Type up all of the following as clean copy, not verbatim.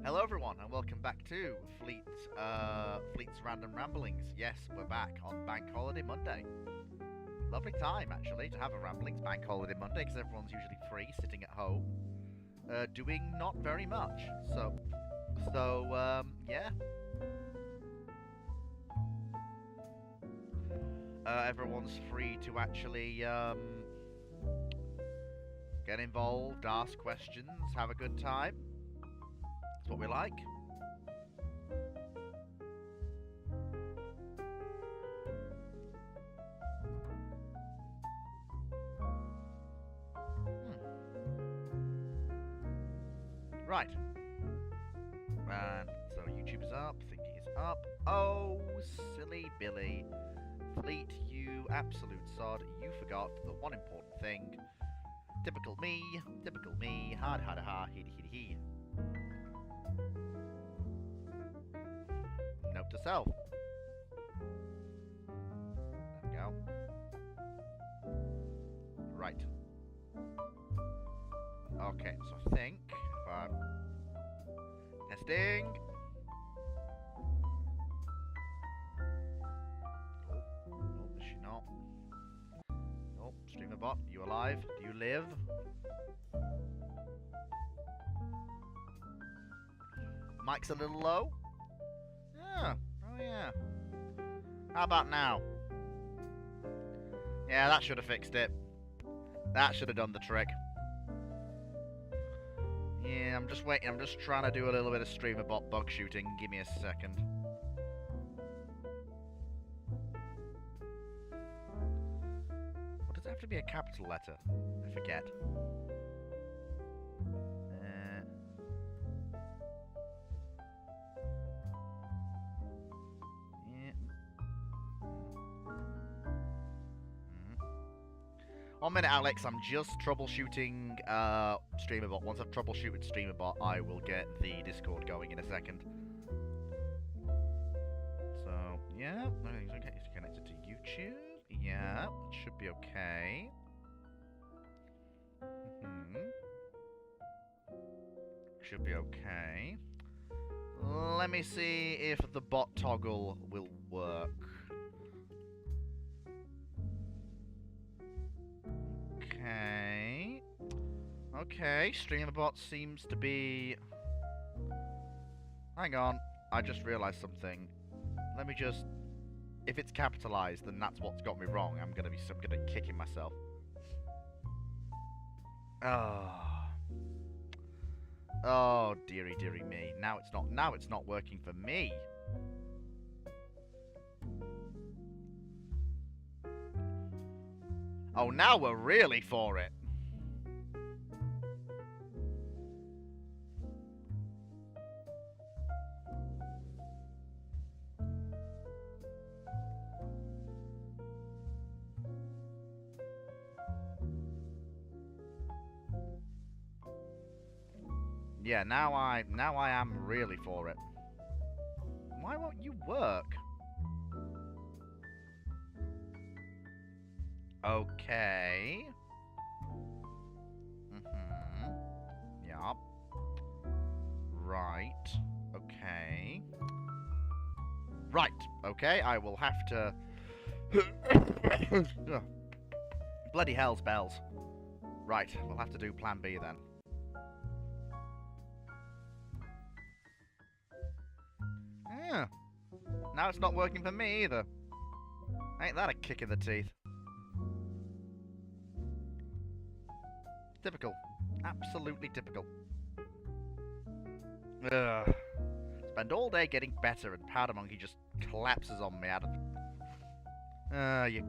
Hello everyone and welcome back to Fleet's Random Ramblings. Yes, we're back on Bank Holiday Monday. Lovely time actually to have a Ramblings Bank Holiday Monday because everyone's usually free, sitting at home, doing not very much. Yeah. Everyone's free to actually get involved, ask questions, have a good time. That's what we like. Right. And so YouTube is up, Thingy is up. Oh, silly Billy. Fleet, you absolute sod. You forgot the one important thing. Typical me, ha ha ha, he. Note to self. There we go. Right. Okay, so I think if I'm testing. Oh, is she not? Oh, streamer bot, you alive? Do you live? Mic's a little low. Yeah. Oh yeah. How about now? Yeah, that should have fixed it. That should have done the trick. Yeah, I'm just waiting. I'm just trying to do a little bit of streamer bot bug shooting. Give me a second. Or does it have to be a capital letter? I forget. Yeah. 1 minute, Alex. I'm just troubleshooting StreamerBot. Once I've troubleshooted StreamerBot, I will get the Discord going in a second. So, yeah, everything's okay. It's connected to YouTube. Yeah, it should be okay. Should be okay. Let me see if the bot toggle will work. Okay. Okay, StreamerBot seems to be... Hang on, I just realized something. Let me just... If it's capitalized, then that's what's got me wrong. I'm gonna be kicking myself. Oh, dearie me. Now it's not working for me. Oh, now we're really for it. Yeah, now I am really for it. Why won't you work? Okay. Yup. Right. Okay. Right. Okay, I will have to... Bloody hell's bells. Right, we'll have to do plan B then. Yeah. Now it's not working for me either. Ain't that a kick in the teeth? Typical. Absolutely typical. Ugh. Spend all day getting better and Powder Monkey just collapses on me out of... you...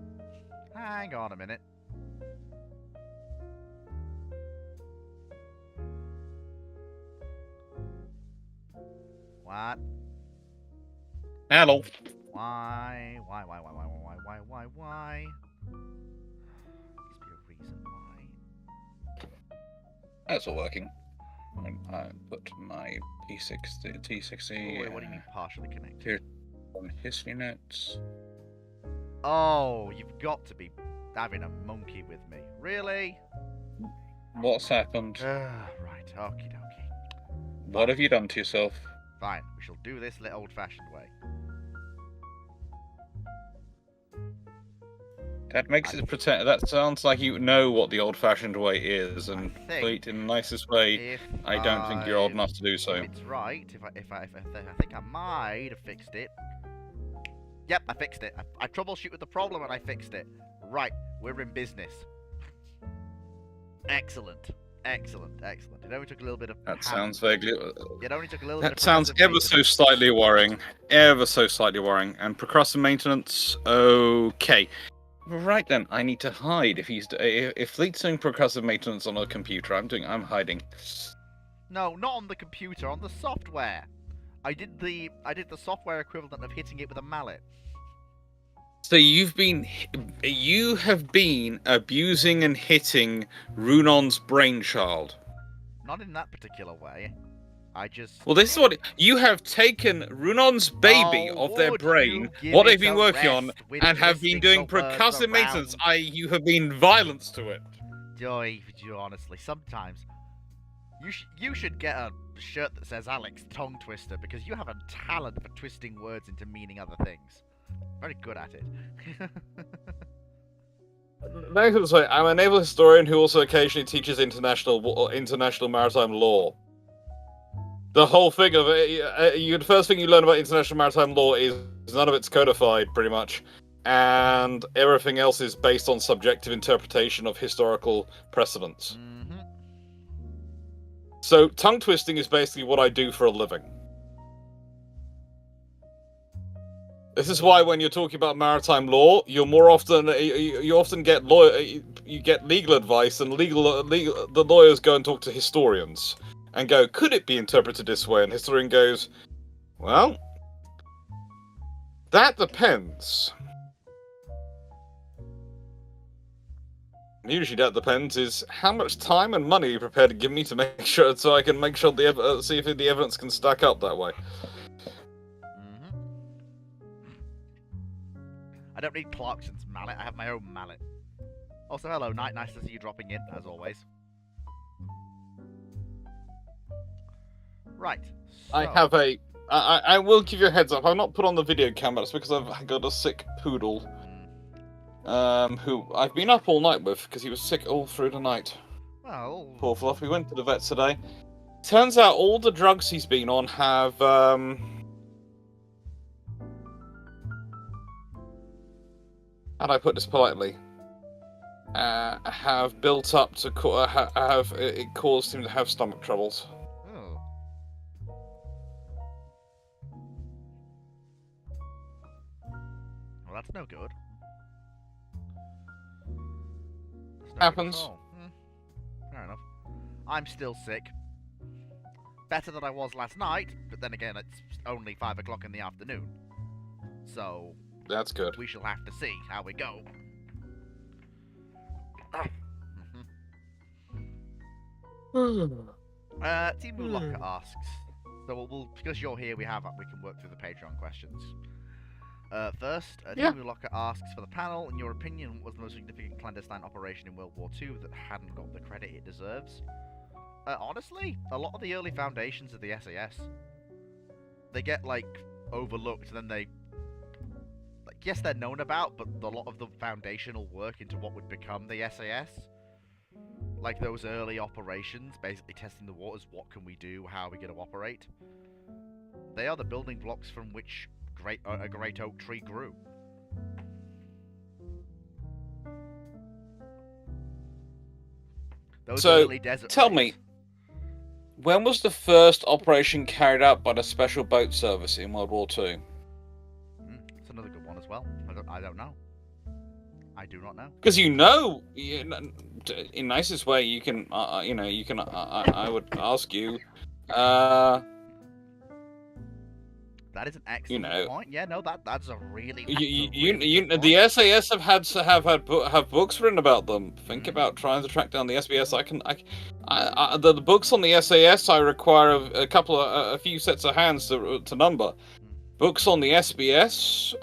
Hang on a minute. What? Hello. Why? Must be a reason why. That's all working. I put my P60, T60. Oh, wait, what do you mean partially connected? Here on history notes. Oh, you've got to be having a monkey with me. Really? What's happened? Right, okie dokie. What have you done to yourself? Fine, we shall do this the old-fashioned way. That makes it pretend. That sounds like you know what the old-fashioned way is, and Fleet, in the nicest way, I don't think you're old enough to do so. If it's right, I think I might have fixed it. Yep, I fixed it. I troubleshoot with the problem and I fixed it. Right, we're in business. Excellent. Excellent. It only took a little bit of... That sounds vaguely... It only took a little bit of... That sounds ever so slightly worrying. Ever so slightly worrying. And procrastinate maintenance, okay. Right then, I need to hide. If Fleet's doing procrastinate maintenance on a computer, I'm hiding. No, not on the computer, on the software. I did the software equivalent of hitting it with a mallet. So you have been abusing and hitting Runon's brainchild. Not in that particular way. I just... Well, this is what... You have taken Runon's baby off their brain, what they've been working on, and have been doing percussive maintenance, i.e. you have been violence to it. Joy, honestly, sometimes... You should get a shirt that says Alex Tongue Twister, because you have a talent for twisting words into meaning other things. Very good at it. Next to say, I'm a naval historian who also occasionally teaches international maritime law. The whole thing of it, the first thing you learn about international maritime law is none of it's codified, pretty much, and everything else is based on subjective interpretation of historical precedents. Mm-hmm. So, tongue twisting is basically what I do for a living. This is why when you're talking about maritime law, you often get legal advice, and the lawyers go and talk to historians and go, could it be interpreted this way? And the historian goes, well, that depends. Usually that depends is how much time and money you're prepared to give me to make sure, so I can make sure see if the evidence can stack up that way. I don't need Clarkson's mallet, I have my own mallet. Also, hello, Knight, nice to see you dropping in, as always. Right, so... I will give you a heads up, I've not put on the video camera, it's because I've got a sick poodle. Who I've been up all night with, because he was sick all through the night. Well... Poor Fluff, we went to the vet today. Turns out all the drugs he's been on have, how do I put this politely? Have built up to it caused him to have stomach troubles. Oh. Well, that's no good. That's no Happens. good at all. Fair enough. I'm still sick. Better than I was last night, but then again, it's only 5 o'clock in the afternoon. So... That's good. We shall have to see how we go. Timu Locker asks, so we'll because you're here, we can work through the Patreon questions. First, Timu Locker asks, for the panel, in your opinion, what was the most significant clandestine operation in World War II that hadn't got the credit it deserves? Honestly, a lot of the early foundations of the SAS, they get overlooked, and then they. Yes, they're known about, but a lot of the foundational work into what would become the SAS, like those early operations, basically testing the waters, what can we do, how are we going to operate, they are the building blocks from which a great oak tree grew. Those early desert tell raids. me, when was the first operation carried out by the Special Boat Service in World War II? Another good one as well. I don't know. I do not know. Because in nicest way, you can, I would ask you, that is an excellent point. Yeah, no, that's a really. The SAS have books written about them. Think about trying to track down the SBS. The books on the SAS I require a few sets of hands to number. Books on the SBS,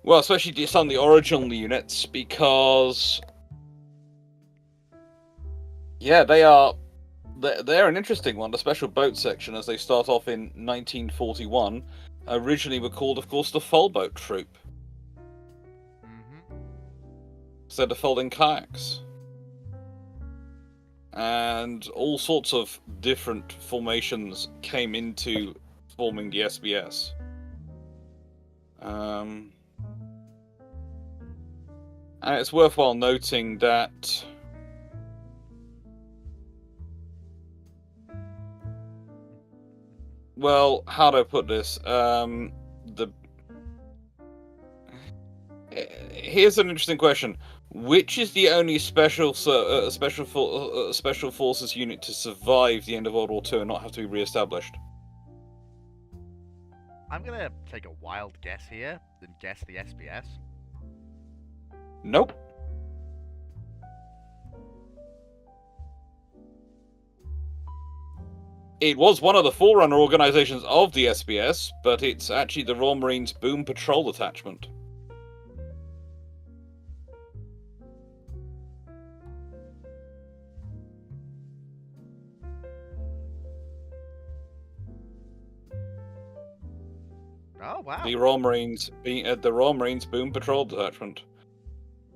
well, especially some of the original units, because, yeah, they are they're an interesting one. The special boat section, as they start off in 1941, originally were called, of course, the Foldboat Troop. Mm-hmm. Instead of folding kayaks. And all sorts of different formations came into forming the SBS. And it's worthwhile noting that well, how do I put this? Here's an interesting question: which is the only special forces unit to survive the end of World War II and not have to be re-established? I'm gonna take a wild guess here and guess the SBS. Nope. It was one of the forerunner organizations of the SBS, but it's actually the Royal Marines Boom Patrol Detachment. Oh wow! The Royal Marines Boom Patrol Detachment.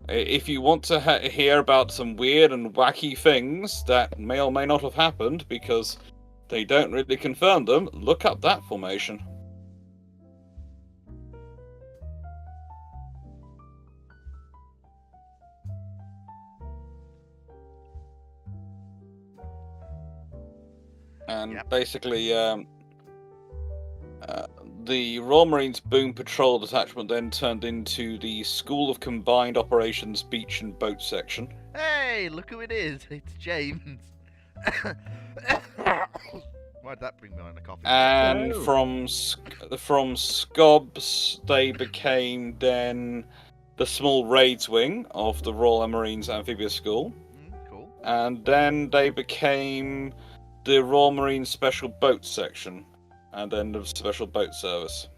If you want to hear about some weird and wacky things that may or may not have happened, because they don't really confirm them, look up that formation. And basically, the Royal Marines Boom Patrol Detachment then turned into the School of Combined Operations Beach and Boat Section. Hey, look who it is! It's James. Why'd that bring me on a coffee? And from SCOBs, they became then the small raids wing of the Royal Marines Amphibious School. Cool. And then they became the Royal Marines Special Boat Section, and then the Special Boat Service.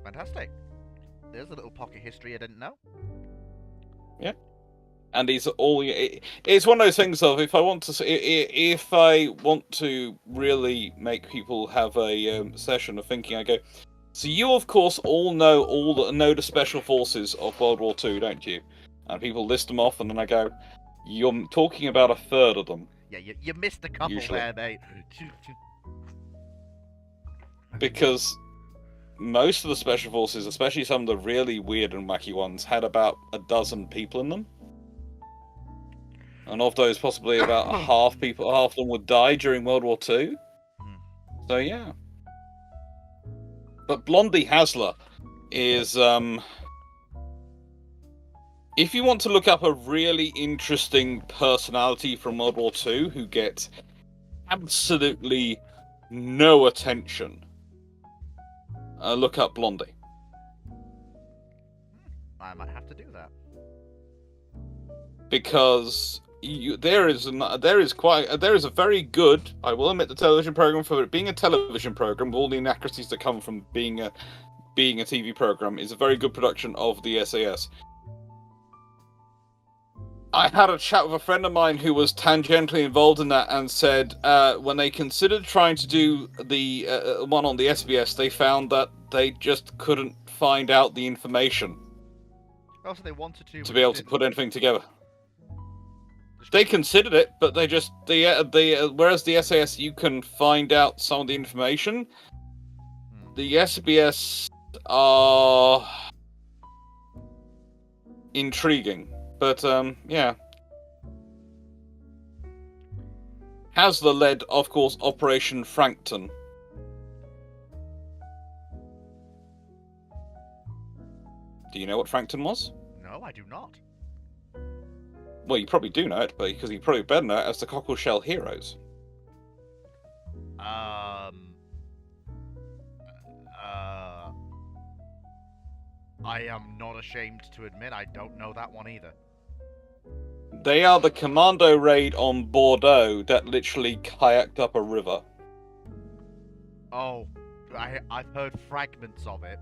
Fantastic. There's a little pocket history I didn't know. Yeah. And these are all. It's one of those things of if I want to really make people have a session of thinking, I go. So you of course all know the special forces of World War II, don't you? And people list them off, and then I go, you're talking about a third of them. Yeah, you missed a couple usually. there, mate. Because most of the special forces, especially some of the really weird and wacky ones, had about a dozen people in them. And of those, possibly about half of them would die during World War II. So yeah. But Blondie Hasler is, if you want to look up a really interesting personality from World War II who gets absolutely no attention, look up Blondie. I might have to do that. Because there is a very good, I will admit, the television program, for it being a television program, with all the inaccuracies that come from being a TV program, is a very good production of the SAS. I had a chat with a friend of mine who was tangentially involved in that, and said when they considered trying to do the one on the SBS, they found that they just couldn't find out the information. Also, they wanted to be able to put anything together. They considered it, but they just whereas the SAS you can find out some of the information, the SBS are intriguing. But yeah, Hasler led, of course, Operation Frankton. Do you know what Frankton was? No, I do not. Well, you probably do know it, but because you probably better know it as the Cockleshell Heroes. I am not ashamed to admit I don't know that one either. They are the commando raid on Bordeaux that literally kayaked up a river. Oh, I've heard fragments of it,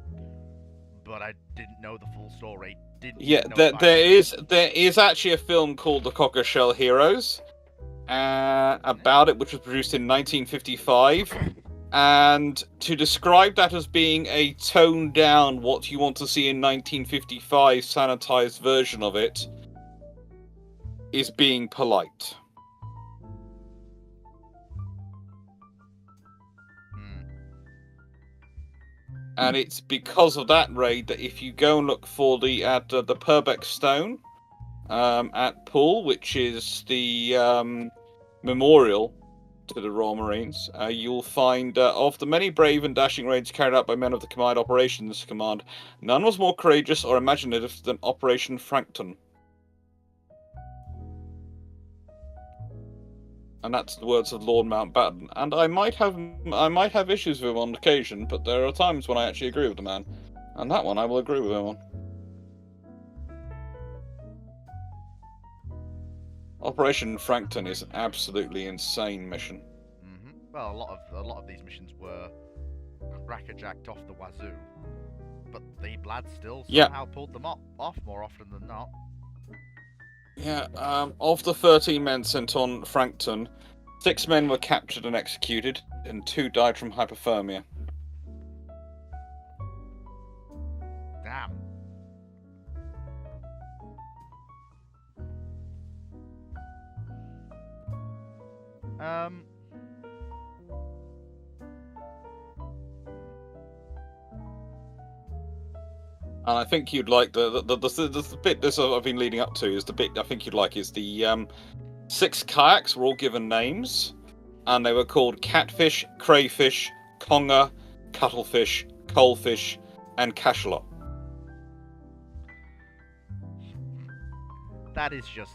but I didn't know the full story. didn't Yeah, know there, about there it. is actually a film called The Cockleshell Heroes about it, which was produced in 1955. And to describe that as being a toned down, what you want to see in 1955 sanitized version of it, is being polite. Hmm. And it's because of that raid that if you go and look for the Purbeck Stone at Poole, which is the memorial to the Royal Marines, you'll find of the many brave and dashing raids carried out by men of the Combined Operations Command, none was more courageous or imaginative than Operation Frankton. And that's the words of Lord Mountbatten. And I might have issues with him on occasion, but there are times when I actually agree with the man. And that one I will agree with him on. Operation Frankton is an absolutely insane mission. Mm-hmm. Well, a lot of these missions were crackerjacked off the wazoo, but the Blad still somehow pulled them off more often than not. Yeah, of the 13 men sent on Frankton, 6 men were captured and executed, and 2 died from hypothermia. Damn. And I think you'd like the bit this I've been leading up to is the bit I think you'd like is the 6 kayaks were all given names, and they were called Catfish, Crayfish, Conger, Cuttlefish, Coalfish, and Cachalot. That is just.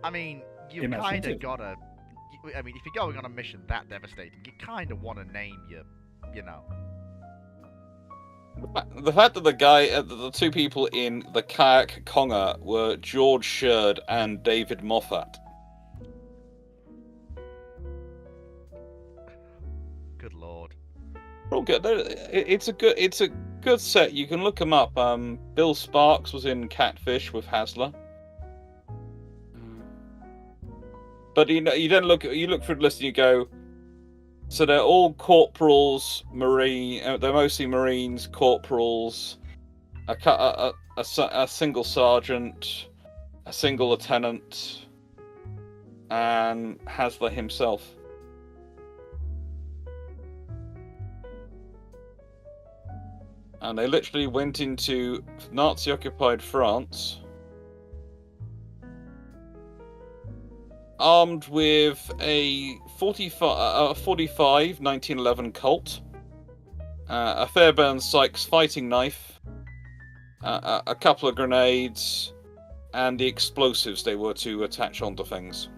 I mean, you kind Imaginative. of gotta. I mean, if you're going on a mission that devastating, you kind of want to name you know. The fact that the 2 people in the kayak Conger were George Sherd and David Moffat. Good lord. All good. It's a good set. You can look them up. Bill Sparks was in Catfish with Hasler. But you then look through the list and you go, so they're all corporals, marine. They're mostly Marines, corporals, a single sergeant, a single lieutenant, and Hasler himself. And they literally went into Nazi-occupied France armed with a 45 1911 Colt, a Fairbairn Sykes fighting knife, a couple of grenades, and the explosives they were to attach onto things.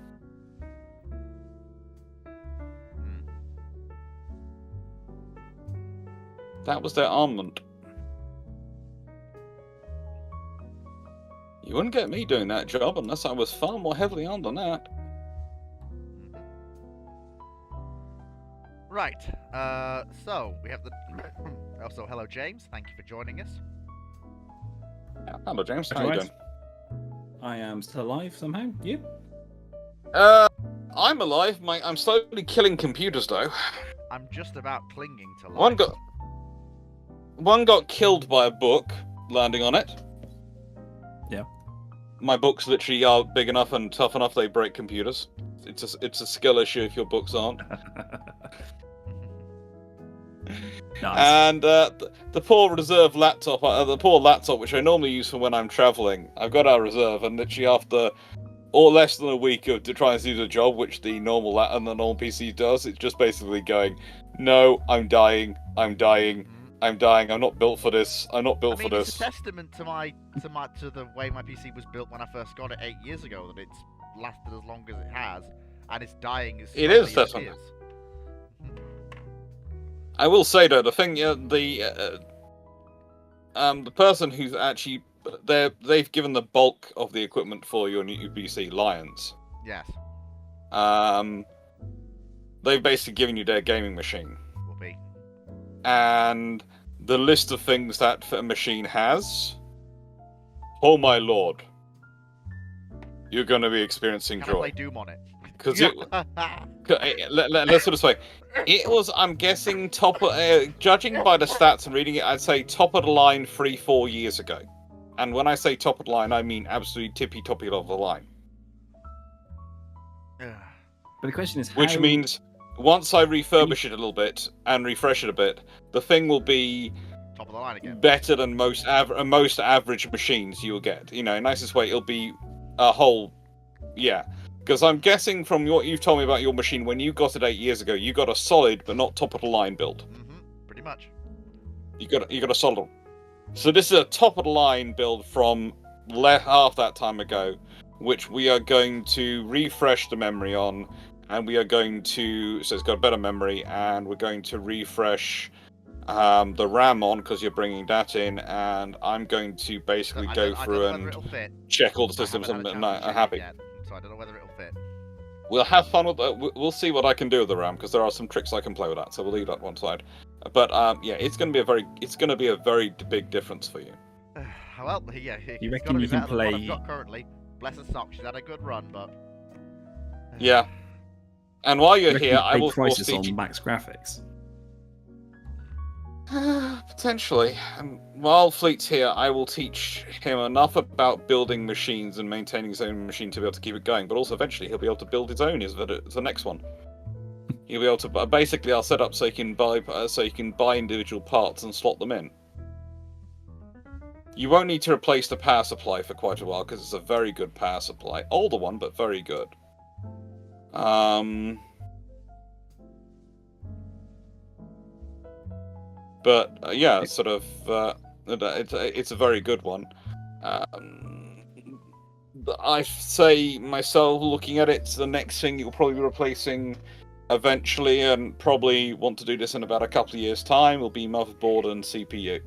That was their armament. You wouldn't get me doing that job unless I was far more heavily armed than that. Right. So we have the. Also, hello James. Thank you for joining us. Yeah, hello James. How That's you right. doing? I am still alive somehow. You? I'm alive. I'm slowly killing computers though. I'm just about clinging to life. One got killed by a book landing on it. Yeah. My books literally are big enough and tough enough they break computers. It's a skill issue if your books aren't. Nice. And the poor reserve laptop, the poor laptop which I normally use for when I'm travelling, I've got our reserve, and literally after less than a week of trying to do the job, which the normal PC does, it's just basically going, no, I'm dying, I'm not built for this, I'm not built for this. It's a testament to the way my PC was built when I first got it 8 years ago that it's lasted as long as it has, and it's dying as slowly as it is. I will say though, the thing, the person who's actually they've given the bulk of the equipment for your new PC, Lions. Yes. They've basically given you their gaming machine. Will be. And the list of things that a machine has Oh my lord. You're going to be experiencing Can I joy. play Doom on it? Because let's sort of say, it was, I'm guessing, judging by the stats and reading it, I'd say top of the line 3-4 years ago. And when I say top of the line, I mean absolutely tippy-toppy of the line. But the question is, Which means, once I refurbish it a little bit and refresh it a bit, the thing will be top of the line again. Better than most average machines you will get. You know, nicest way, it'll be a whole... Yeah. Because I'm guessing from what you've told me about your machine, when you got it 8 years ago, you got a solid but not top of the line build. Pretty much. You got a solid one. So this is a top of the line build from half that time ago, which we are going to refresh the memory on, and we are going to... So it's got a better memory, and we're going to refresh the RAM on, because you're bringing that in, and I'm going to basically go through and check all the systems, and I'm happy. Yet, so I don't know whether it'll fit. We'll have fun with that. We'll see what I can do with the RAM, because there are some tricks I can play with that. So we'll leave that one side. But yeah, it's going to be a very big difference for you. Well, yeah, you reckon you can play? What I've got currently. Bless her sock, she's had a good run, but yeah. And while you're here, I will prices on max graphics. Potentially. And while Fleet's here, I will teach him enough about building machines and maintaining his own machine to be able to keep it going. But also, eventually, he'll be able to build his own. Is the next one? He'll be able to basically. I'll set up so you can buy individual parts and slot them in. You won't need to replace the power supply for quite a while because it's a very good power supply. Older one, but very good. But yeah, sort of, it's a very good one. I say myself, looking at it, the next thing you'll probably be replacing eventually, and probably want to do this in about a couple of years' time, will be motherboard and CPU.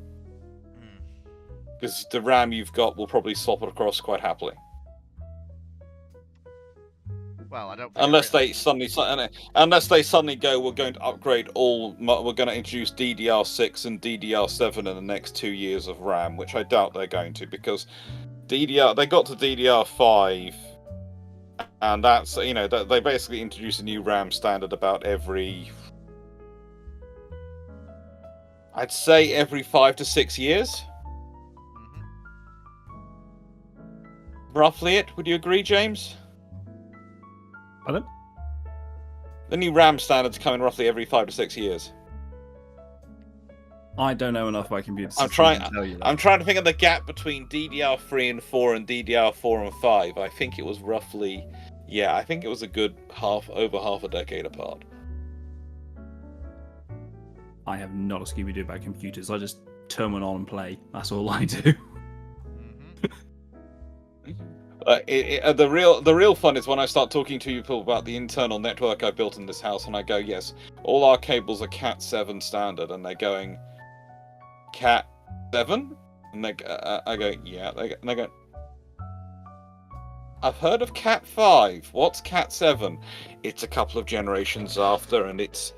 Because the RAM you've got will probably swap it across quite happily. Well, I don't. Unless they suddenly go, we're going to upgrade all. We're going to introduce DDR6 and DDR7 in the next 2 years of RAM, which I doubt they're going to, because they got to DDR5, and that's they basically introduce a new RAM standard about every. I'd say every 5 to 6 years. Roughly it. Would you agree, James? Pardon? The new RAM standards come in roughly every 5 to 6 years. I don't know enough about computers. I'm trying to think of the gap between DDR3 and 4 and DDR4 and 5. I think it was roughly, I think it was a good over half a decade apart. I have not a Scooby-Doo about computers. I just turn one on and play. That's all I do. The real fun is when I start talking to people about the internal network I built in this house, and I go, yes, all our cables are Cat 7 standard, and they're going, Cat 7? And I go, yeah, and they go, I've heard of Cat 5. What's Cat 7? It's a couple of generations after, and it's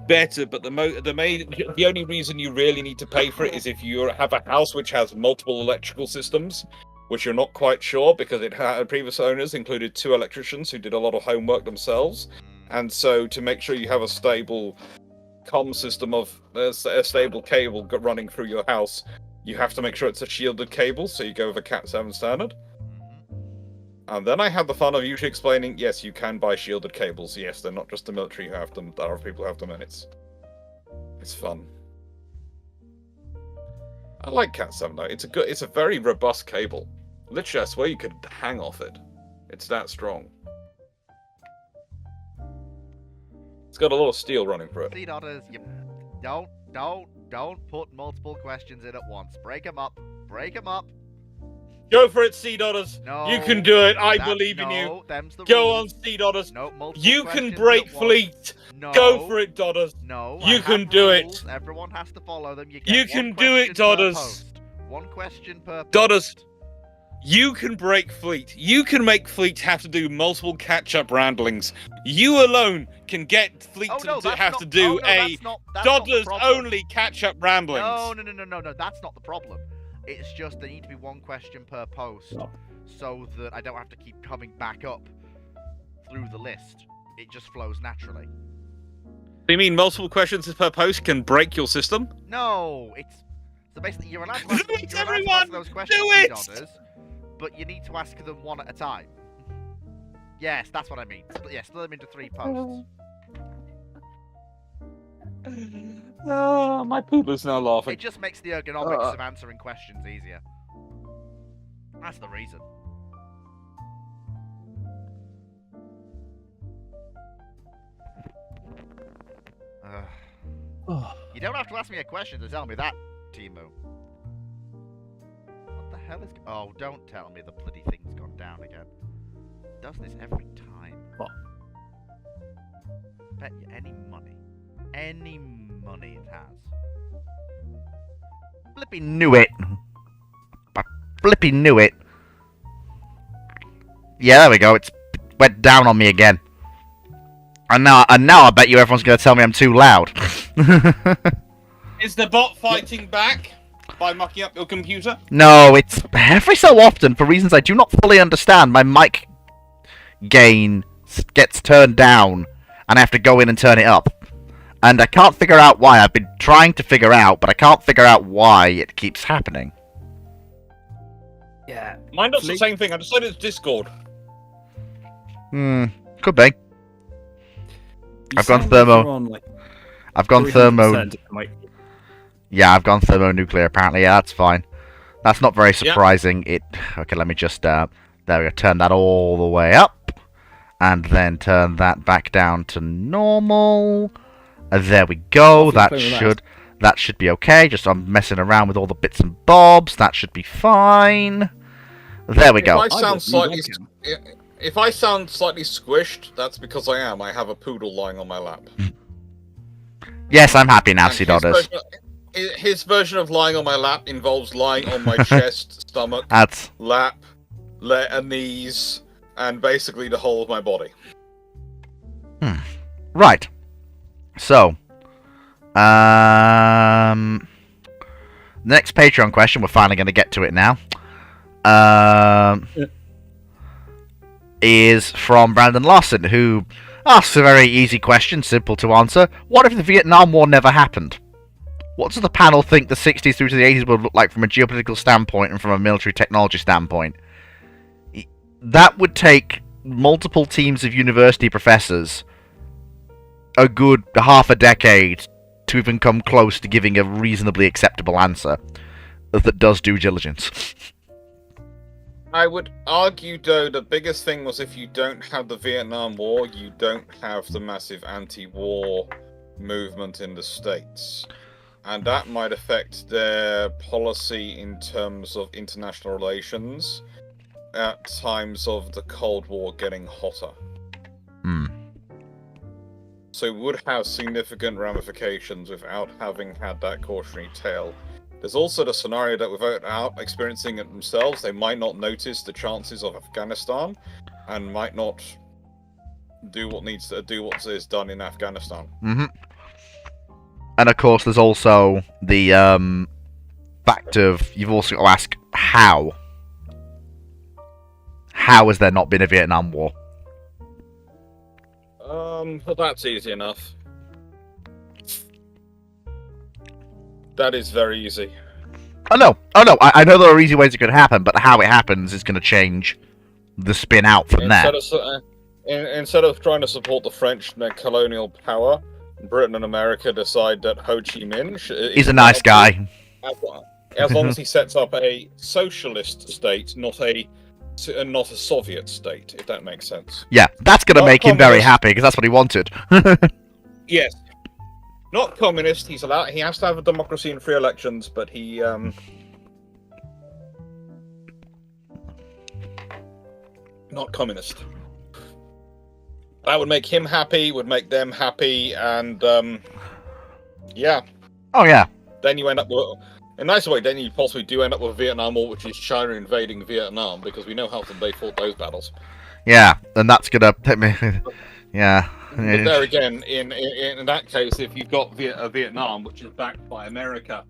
better, but the only reason you really need to pay for it is if you have a house which has multiple electrical systems, which you're not quite sure, because it had previous owners included 2 electricians who did a lot of homework themselves. And so to make sure you have a stable comm system of a stable cable running through your house, you have to make sure it's a shielded cable, so you go with a Cat 7 standard. And then I had the fun of usually explaining, yes, you can buy shielded cables. Yes, they're not just the military who have them, there are people who have them, and it's fun. I like Cat 7 though. It's a very robust cable. Literally, I swear you could hang off it. It's that strong. It's got a lot of steel running through it. Seed otters, you don't put multiple questions in at once. Break them up. Break them up. Go for it, Seed Otters. No. You can do it. I believe in you. Go on, Seed Otters. No, you can break Fleet. No. Go for it, Dodders. No. You can do it. Everyone has to follow them. You can do it, Dodders. One question per post. Dodders. You can break Fleet. You can make Fleet have to do multiple catch-up ramblings. You alone can get Fleet to have to do Dodders only catch-up ramblings. No. That's not the problem. It's just there need to be one question per post, Oh. so that I don't have to keep coming back up through the list. It just flows naturally. Do you mean multiple questions per post can break your system? No, it's so basically you're allowed to ask, Do it, you're allowed to ask everyone! those questions, Do it! Dodders, but you need to ask them one at a time. Yes, that's what I mean. Yeah, split them into 3 posts. Oh, my poodle's now laughing. It just makes the ergonomics of answering questions easier. That's the reason. You don't have to ask me a question to tell me that, Timu. What the hell is... Oh, don't tell me the bloody thing's gone down again. It does this every time. What? Bet you any money it has. Flippy knew it. I flippy knew it. Yeah, there we go. It went down on me again. And now I bet you everyone's going to tell me I'm too loud. Is the bot fighting back by mucking up your computer? No, it's every so often, for reasons I do not fully understand, my mic gain gets turned down, and I have to go in and turn it up. And I can't figure out why. I've been trying to figure out, but I can't figure out why it keeps happening. Yeah. Mine does the same thing. I decided it's Discord. Could be. I've gone thermo. I've gone thermo. Yeah, I've gone thermonuclear. Apparently, yeah, that's fine. That's not very surprising. It. Okay, let me just. There we go. Turn that all the way up, and then turn that back down to normal. There we go. That should be okay. Just I'm messing around with all the bits and bobs. That should be fine. There we go. If I sound slightly squished, that's because I am. I have a poodle lying on my lap. Yes, I'm happy now, Dodders. His version of lying on my lap involves lying on my chest, stomach, lap, and knees, and basically the whole of my body. Right. So, next Patreon question, we're finally going to get to it now, is from Brandon Lawson, who asks a very easy question, simple to answer. What if the Vietnam War never happened? What does the panel think the 60s through to the 80s would look like from a geopolitical standpoint and from a military technology standpoint? That would take multiple teams of university professors a good half a decade to even come close to giving a reasonably acceptable answer that does due diligence. I would argue, though, the biggest thing was if you don't have the Vietnam War, you don't have the massive anti-war movement in the States. And that might affect their policy in terms of international relations at times of the Cold War getting hotter. So it would have significant ramifications without having had that cautionary tale. There's also the scenario that without experiencing it themselves, they might not notice the chances of Afghanistan and might not do what is done in Afghanistan. And of course, there's also the fact of you've also got to ask how. How has there not been a Vietnam War? Well, that's easy enough. That is very easy. Oh no! I know there are easy ways it could happen, but how it happens is going to change the spin out from there. Instead of trying to support the French and their colonial power, Britain and America decide that Ho Chi Minh he's a nice guy. As long as he sets up a socialist state, not a Soviet state, if that makes sense. Yeah, that's going to make him very happy because that's what he wanted. Yes. Not communist. He has to have a democracy and free elections, but he not communist. That would make him happy, would make them happy, and yeah. Oh yeah. Then you end up with in a nice way. Then you possibly do end up with a Vietnam War, which is China invading Vietnam, because we know how they fought those battles. Yeah, and that's gonna yeah. But there again, in that case, if you've got a Vietnam which is backed by America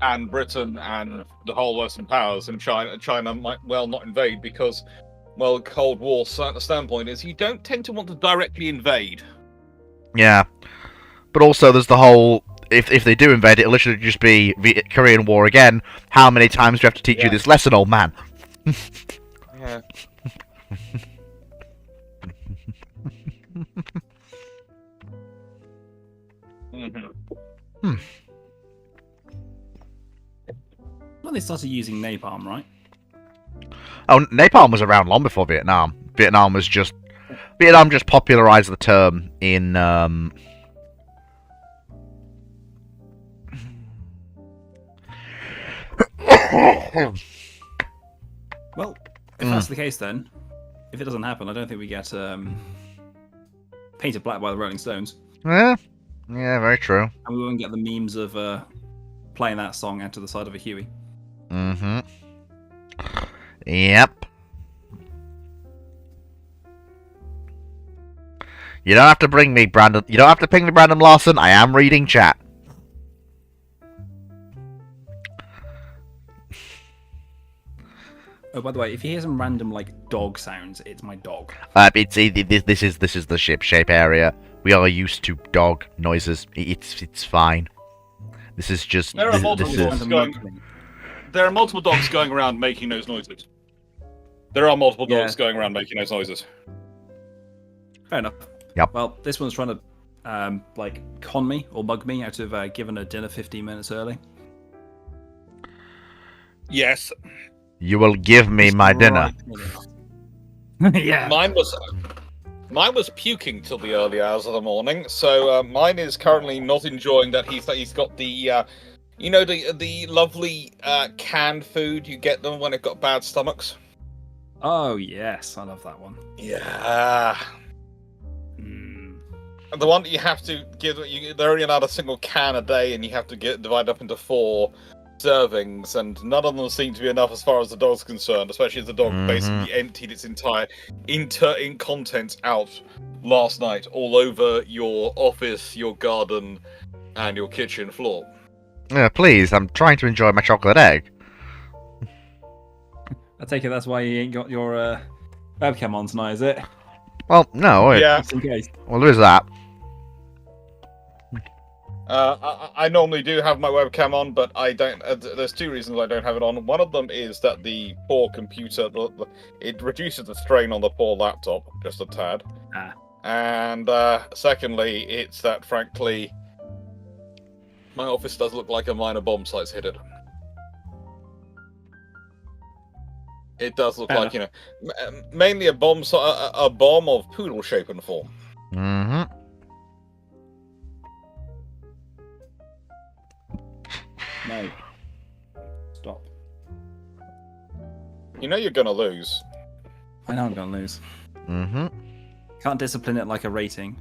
and Britain and the whole Western powers, and China might well not invade because, well, Cold War standpoint is you don't tend to want to directly invade. Yeah. But also there's the whole, if they do invade, it'll literally just be the Korean War again. How many times do we have to teach you this lesson, old man? Yeah. Well, they started using napalm, right? Oh, napalm was around long before Vietnam. Vietnam just popularized the term in Well, if that's the case, then if it doesn't happen, I don't think we get painted black by the Rolling Stones, yeah, very true. and we won't get the memes of playing that song out to the side of a Huey. Mm-hmm. Yep. You don't have to bring me, Brandon. You don't have to ping me, Brandon Larson. I am reading chat. Oh, by the way, if you hear some random like dog sounds, it's my dog. This is the ship area. We are used to dog noises. It's fine. This is just There are multiple this dogs is going. There are multiple dogs going around making those noises. There are multiple dogs going around making those noises. Fair enough. Yep. Well, this one's trying to like con me or bug me out of giving a dinner 15 minutes early. Yes. You will give me my dinner. Yeah. Mine was puking till the early hours of the morning, so mine is currently not enjoying that. He's got the the lovely canned food you get them when they've got bad stomachs. Oh yes, I love that one. Yeah. The one that you have to give, they're only allowed a single can a day, and you have to divide up into 4 servings, and none of them seem to be enough as far as the dog's concerned, especially as the dog basically emptied its entire contents out last night all over your office, your garden, and your kitchen floor. Yeah, please, I'm trying to enjoy my chocolate egg. I take it that's why you ain't got your webcam on tonight, is it? Well, no. Yeah. Just in case. Well, there is that. I normally do have my webcam on, but I don't. There's 2 reasons I don't have it on. One of them is that the poor computer, it reduces the strain on the poor laptop just a tad. And secondly, it's that, frankly, my office does look like a minor bomb site's hit it. It does look like, mainly a bomb of poodle shape and form. Mm-hmm. No. Stop. You know you're gonna lose. I know I'm gonna lose. Mm-hmm. Can't discipline it like a rating.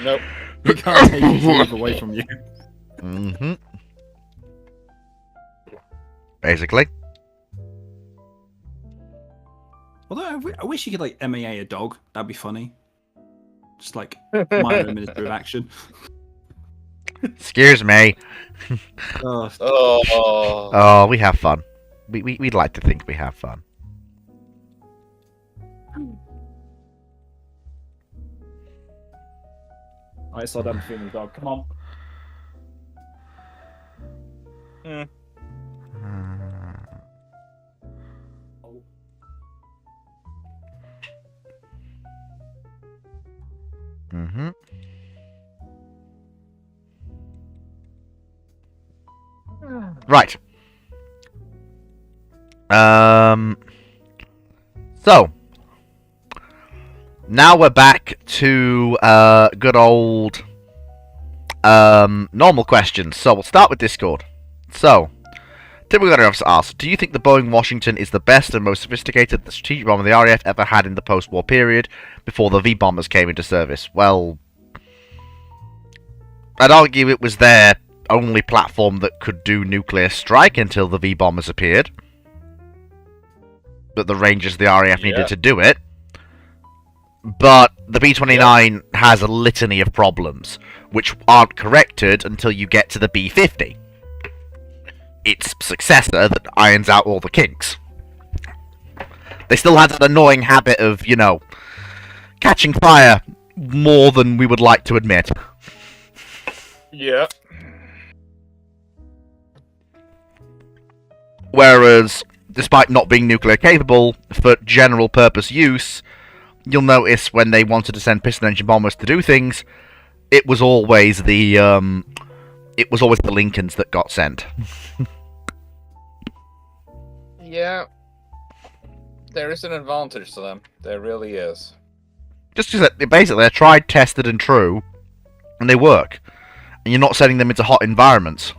Nope. You can't take it away from you. Mm-hmm. Basically. Although I wish you could like MAA a dog. That'd be funny. Just like minor administrative action. Excuse me. Oh, Oh, we have fun. We'd like to think we have fun. I saw them feeling the dog. Come on. Mm-hmm. Right. So now we're back to good old normal questions. So we'll start with Discord. So typical officer asks, do you think the Boeing Washington is the best and most sophisticated strategic bomber the RAF ever had in the post-war period before the V-bombers came into service? Well, I'd argue it was their only platform that could do nuclear strike until the V-bombers appeared. But the Rangers of the RAF needed to do it. But the B-29 has a litany of problems, which aren't corrected until you get to the B-50. its successor that irons out all the kinks. They still had an annoying habit of, catching fire more than we would like to admit. Yeah. Whereas, despite not being nuclear capable, for general purpose use, you'll notice when they wanted to send piston engine bombers to do things, it was always the Lincolns that got sent. Yeah. There is an advantage to them. There really is. Just because basically they're tried, tested, and true, and they work. And you're not sending them into hot environments.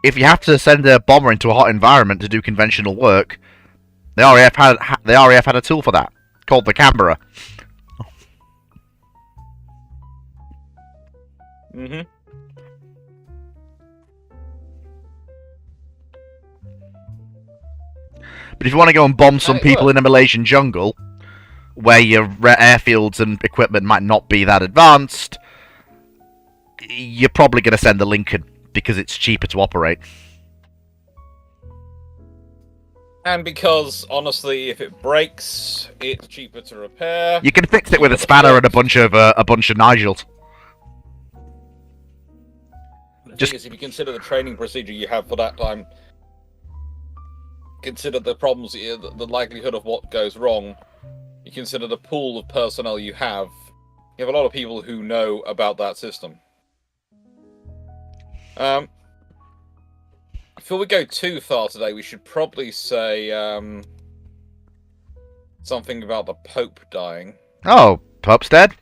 If you have to send a bomber into a hot environment to do conventional work, the RAF had a tool for that, called the Canberra. Mm-hmm. But if you want to go and bomb some people in a Malaysian jungle, where your airfields and equipment might not be that advanced, you're probably going to send the Lincoln, because it's cheaper to operate. And because, honestly, if it breaks, it's cheaper to repair. You can fix it with a spanner and a bunch of Nigels. The thing is, if you consider the training procedure you have for that time, consider the problems, the likelihood of what goes wrong, you consider the pool of personnel you have a lot of people who know about that system. Before we go too far today, we should probably say something about the Pope dying. Oh, Pope's dead?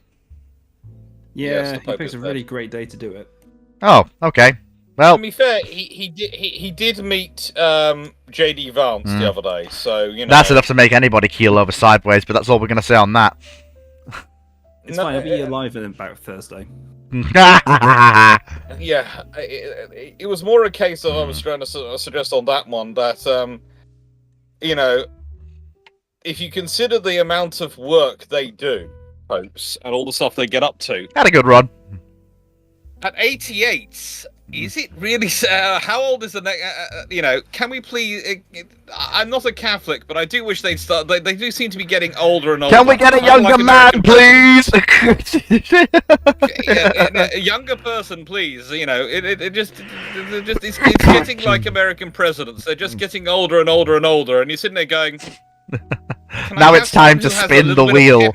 Yeah, Yes, the he Pope picks is a dead. really great day to do it. Oh, okay. Well, To be fair, he did meet J.D. Vance the other day, so that's enough to make anybody keel over sideways, but that's all we're going to say on that. It's fine, I'll be alive in about Thursday. Yeah, it was more a case of I was trying to suggest on that one that if you consider the amount of work they do, popes, and all the stuff they get up to, Had a good run. at 88, is it really? How old is the next? Can we please? I'm not a Catholic, but I do wish they'd start. They do seem to be getting older and older. Can we get a younger man, please? A younger person, please. It's getting like American presidents. They're just getting older and older and older, and you're sitting there going. Now it's time to spin the wheel. A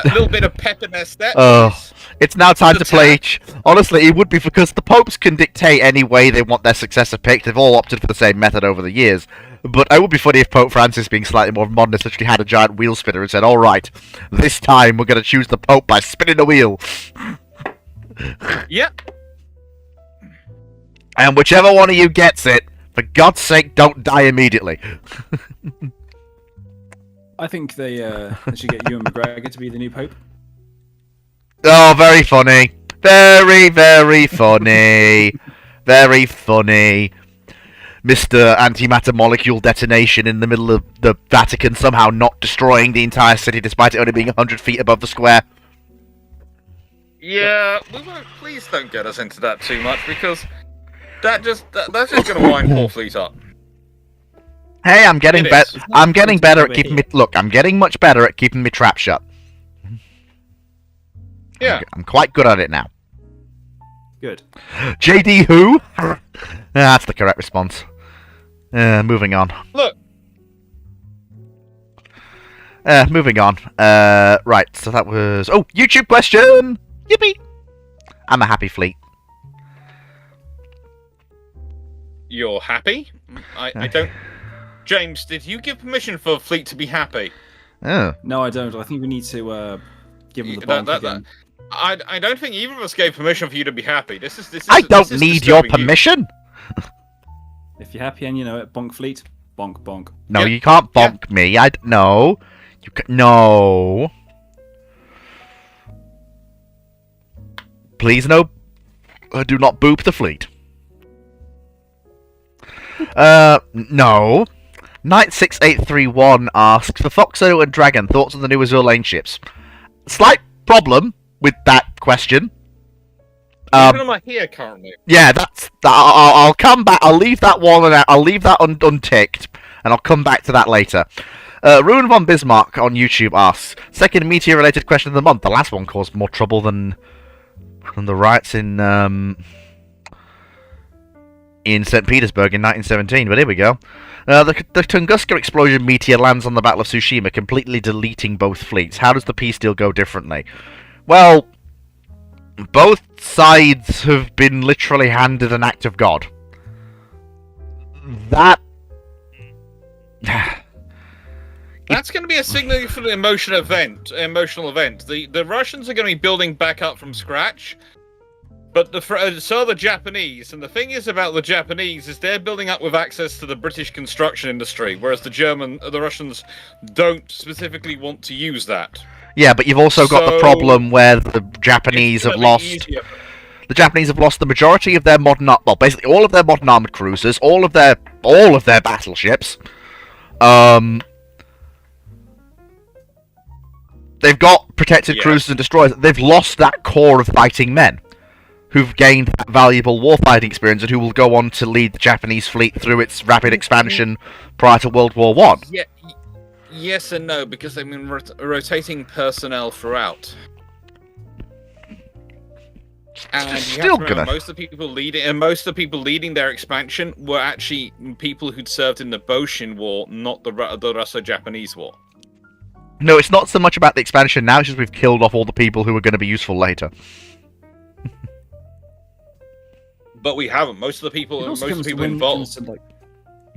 little bit of pep in their step. Oh, it's now time to play. Honestly, it would be because the popes can dictate any way they want their successor picked. They've all opted for the same method over the years. But it would be funny if Pope Francis, being slightly more modernist, actually had a giant wheel spinner and said, "All right, this time we're going to choose the Pope by spinning the wheel." Yep. And whichever one of you gets it, for God's sake, don't die immediately. I think they should get Ewan McGregor to be the new Pope. Oh, very funny. Very, very funny. Very funny. Mr. Antimatter Molecule Detonation in the middle of the Vatican somehow not destroying the entire city despite it only being 100 feet above the square. Yeah, please don't get us into that too much because that's just going to wind poor Fleet up. Hey, I'm getting better. I'm getting better at over keeping here. me. Look, I'm getting much better at keeping me trap shut. Yeah. I'm quite good at it now. Good. JD who? That's the correct response. Moving on. Look. Moving on. Right, so that was... Oh, YouTube question! Yippee! I'm a happy fleet. You're happy? I don't... James, did you give permission for Fleet to be happy? Oh. No, I don't. I think we need to give him the bonk again. I don't think either of us gave permission for you to be happy. This is I don't this is need your disturbing you. permission! If you're happy and you know it, bonk Fleet. Bonk, bonk. No, Yeah. you can't bonk me. No. No. Please no. Do not boop the fleet. No. Knight6831 asks, for Foxo and Dragon, thoughts on the new Azure Lane ships? Slight problem with that question. Neither of them are here currently. Yeah, I'll come back. I'll leave that one, and I'll leave that unticked, and I'll come back to that later. Ruin von Bismarck on YouTube asks, second meteor-related question of the month. The last one caused more trouble than the riots in St. Petersburg in 1917. But here we go. The Tunguska explosion meteor lands on the Battle of Tsushima, completely deleting both fleets. How does the peace deal go differently? Well, both sides have been literally handed an act of God. That... That's going to be a significant emotional event. The Russians are going to be building back up from scratch, but so are the Japanese. And the thing is about the Japanese is they're building up with access to the British construction industry, whereas the Russians don't specifically want to use that. Yeah, but you've also got the problem where the Japanese have lost. The Japanese have lost the majority of their modern, well, basically all of their modern armored cruisers, all of their battleships. They've got protected cruisers and destroyers. They've lost that core of fighting men who've gained that valuable warfighting experience and who will go on to lead the Japanese fleet through its rapid expansion prior to World War One. Yeah, yes and no, because they've been rotating personnel throughout. And you Still have to remember, gonna... most of the people leading their expansion were actually people who'd served in the Boshin War, not the Russo-Japanese War. No, it's not so much about the expansion now, it's just we've killed off all the people who are going to be useful later. But we haven't. Most of the people involved.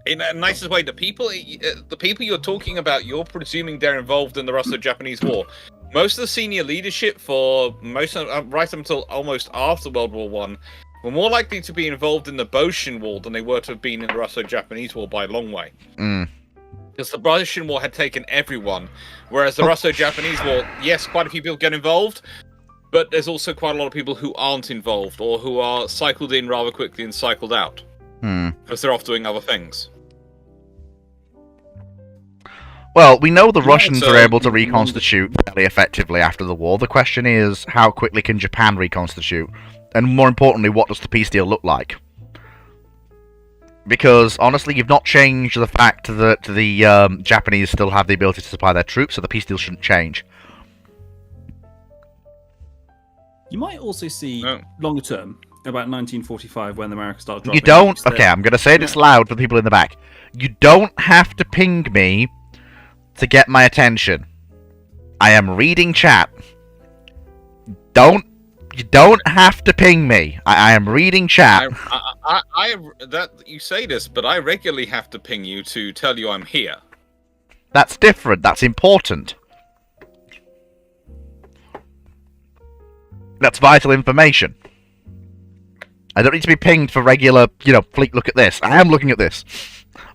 In the nicest way, the people you're talking about, you're presuming they're involved in the Russo-Japanese War. Most of the senior leadership for right up until almost after World War One were more likely to be involved in the Boshin War than they were to have been in the Russo-Japanese War by a long way. Because the Boshin War had taken everyone, whereas the Russo-Japanese War, yes, quite a few people get involved, but there's also quite a lot of people who aren't involved, or who are cycled in rather quickly and cycled out. Because they're off doing other things. Well, we know the Russians are able to reconstitute fairly effectively after the war. The question is, how quickly can Japan reconstitute? And more importantly, what does the peace deal look like? Because, honestly, you've not changed the fact that the Japanese still have the ability to supply their troops, so the peace deal shouldn't change. You might also see, longer term, about 1945, when America started dropping... You don't... Okay, I'm going to say this loud for the people in the back. You don't have to ping me to get my attention. I am reading chat. You don't have to ping me. I am reading chat. That you say this, but I regularly have to ping you to tell you I'm here. That's different. That's important. That's vital information. I don't need to be pinged for regular, fleet. Look at this. I am looking at this.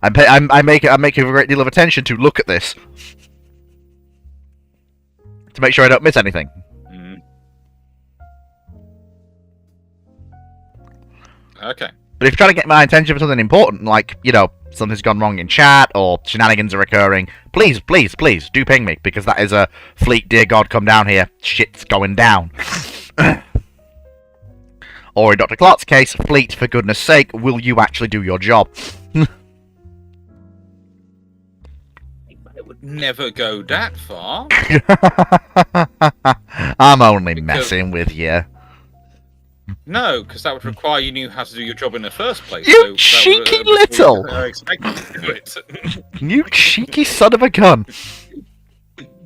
I'm making a great deal of attention to look at this to make sure I don't miss anything. Okay. But if you're trying to get my attention for something important, like, something's gone wrong in chat, or shenanigans are occurring, please, please, please, do ping me, because that is a fleet, dear God, come down here, shit's going down. Or in Dr. Clark's case, fleet, for goodness sake, will you actually do your job? I would never go that far. I'm only messing with you. No, because that would require you knew how to do your job in the first place. You cheeky little! You cheeky son of a gun!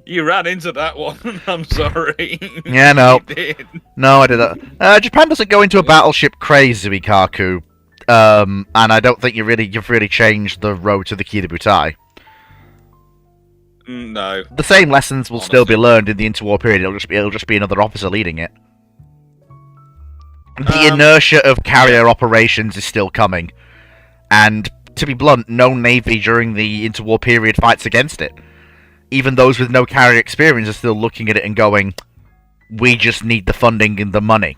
You ran into that one. I'm sorry. Yeah, no. You did. No, I did that. Japan doesn't go into a battleship craze, Zuikaku. And I don't think you've really changed the road to the Kiributai. No. The same lessons will still be learned in the interwar period. It'll just be another officer leading it. The inertia of carrier operations is still coming. And, to be blunt, no navy during the interwar period fights against it. Even those with no carrier experience are still looking at it and going, we just need the funding and the money.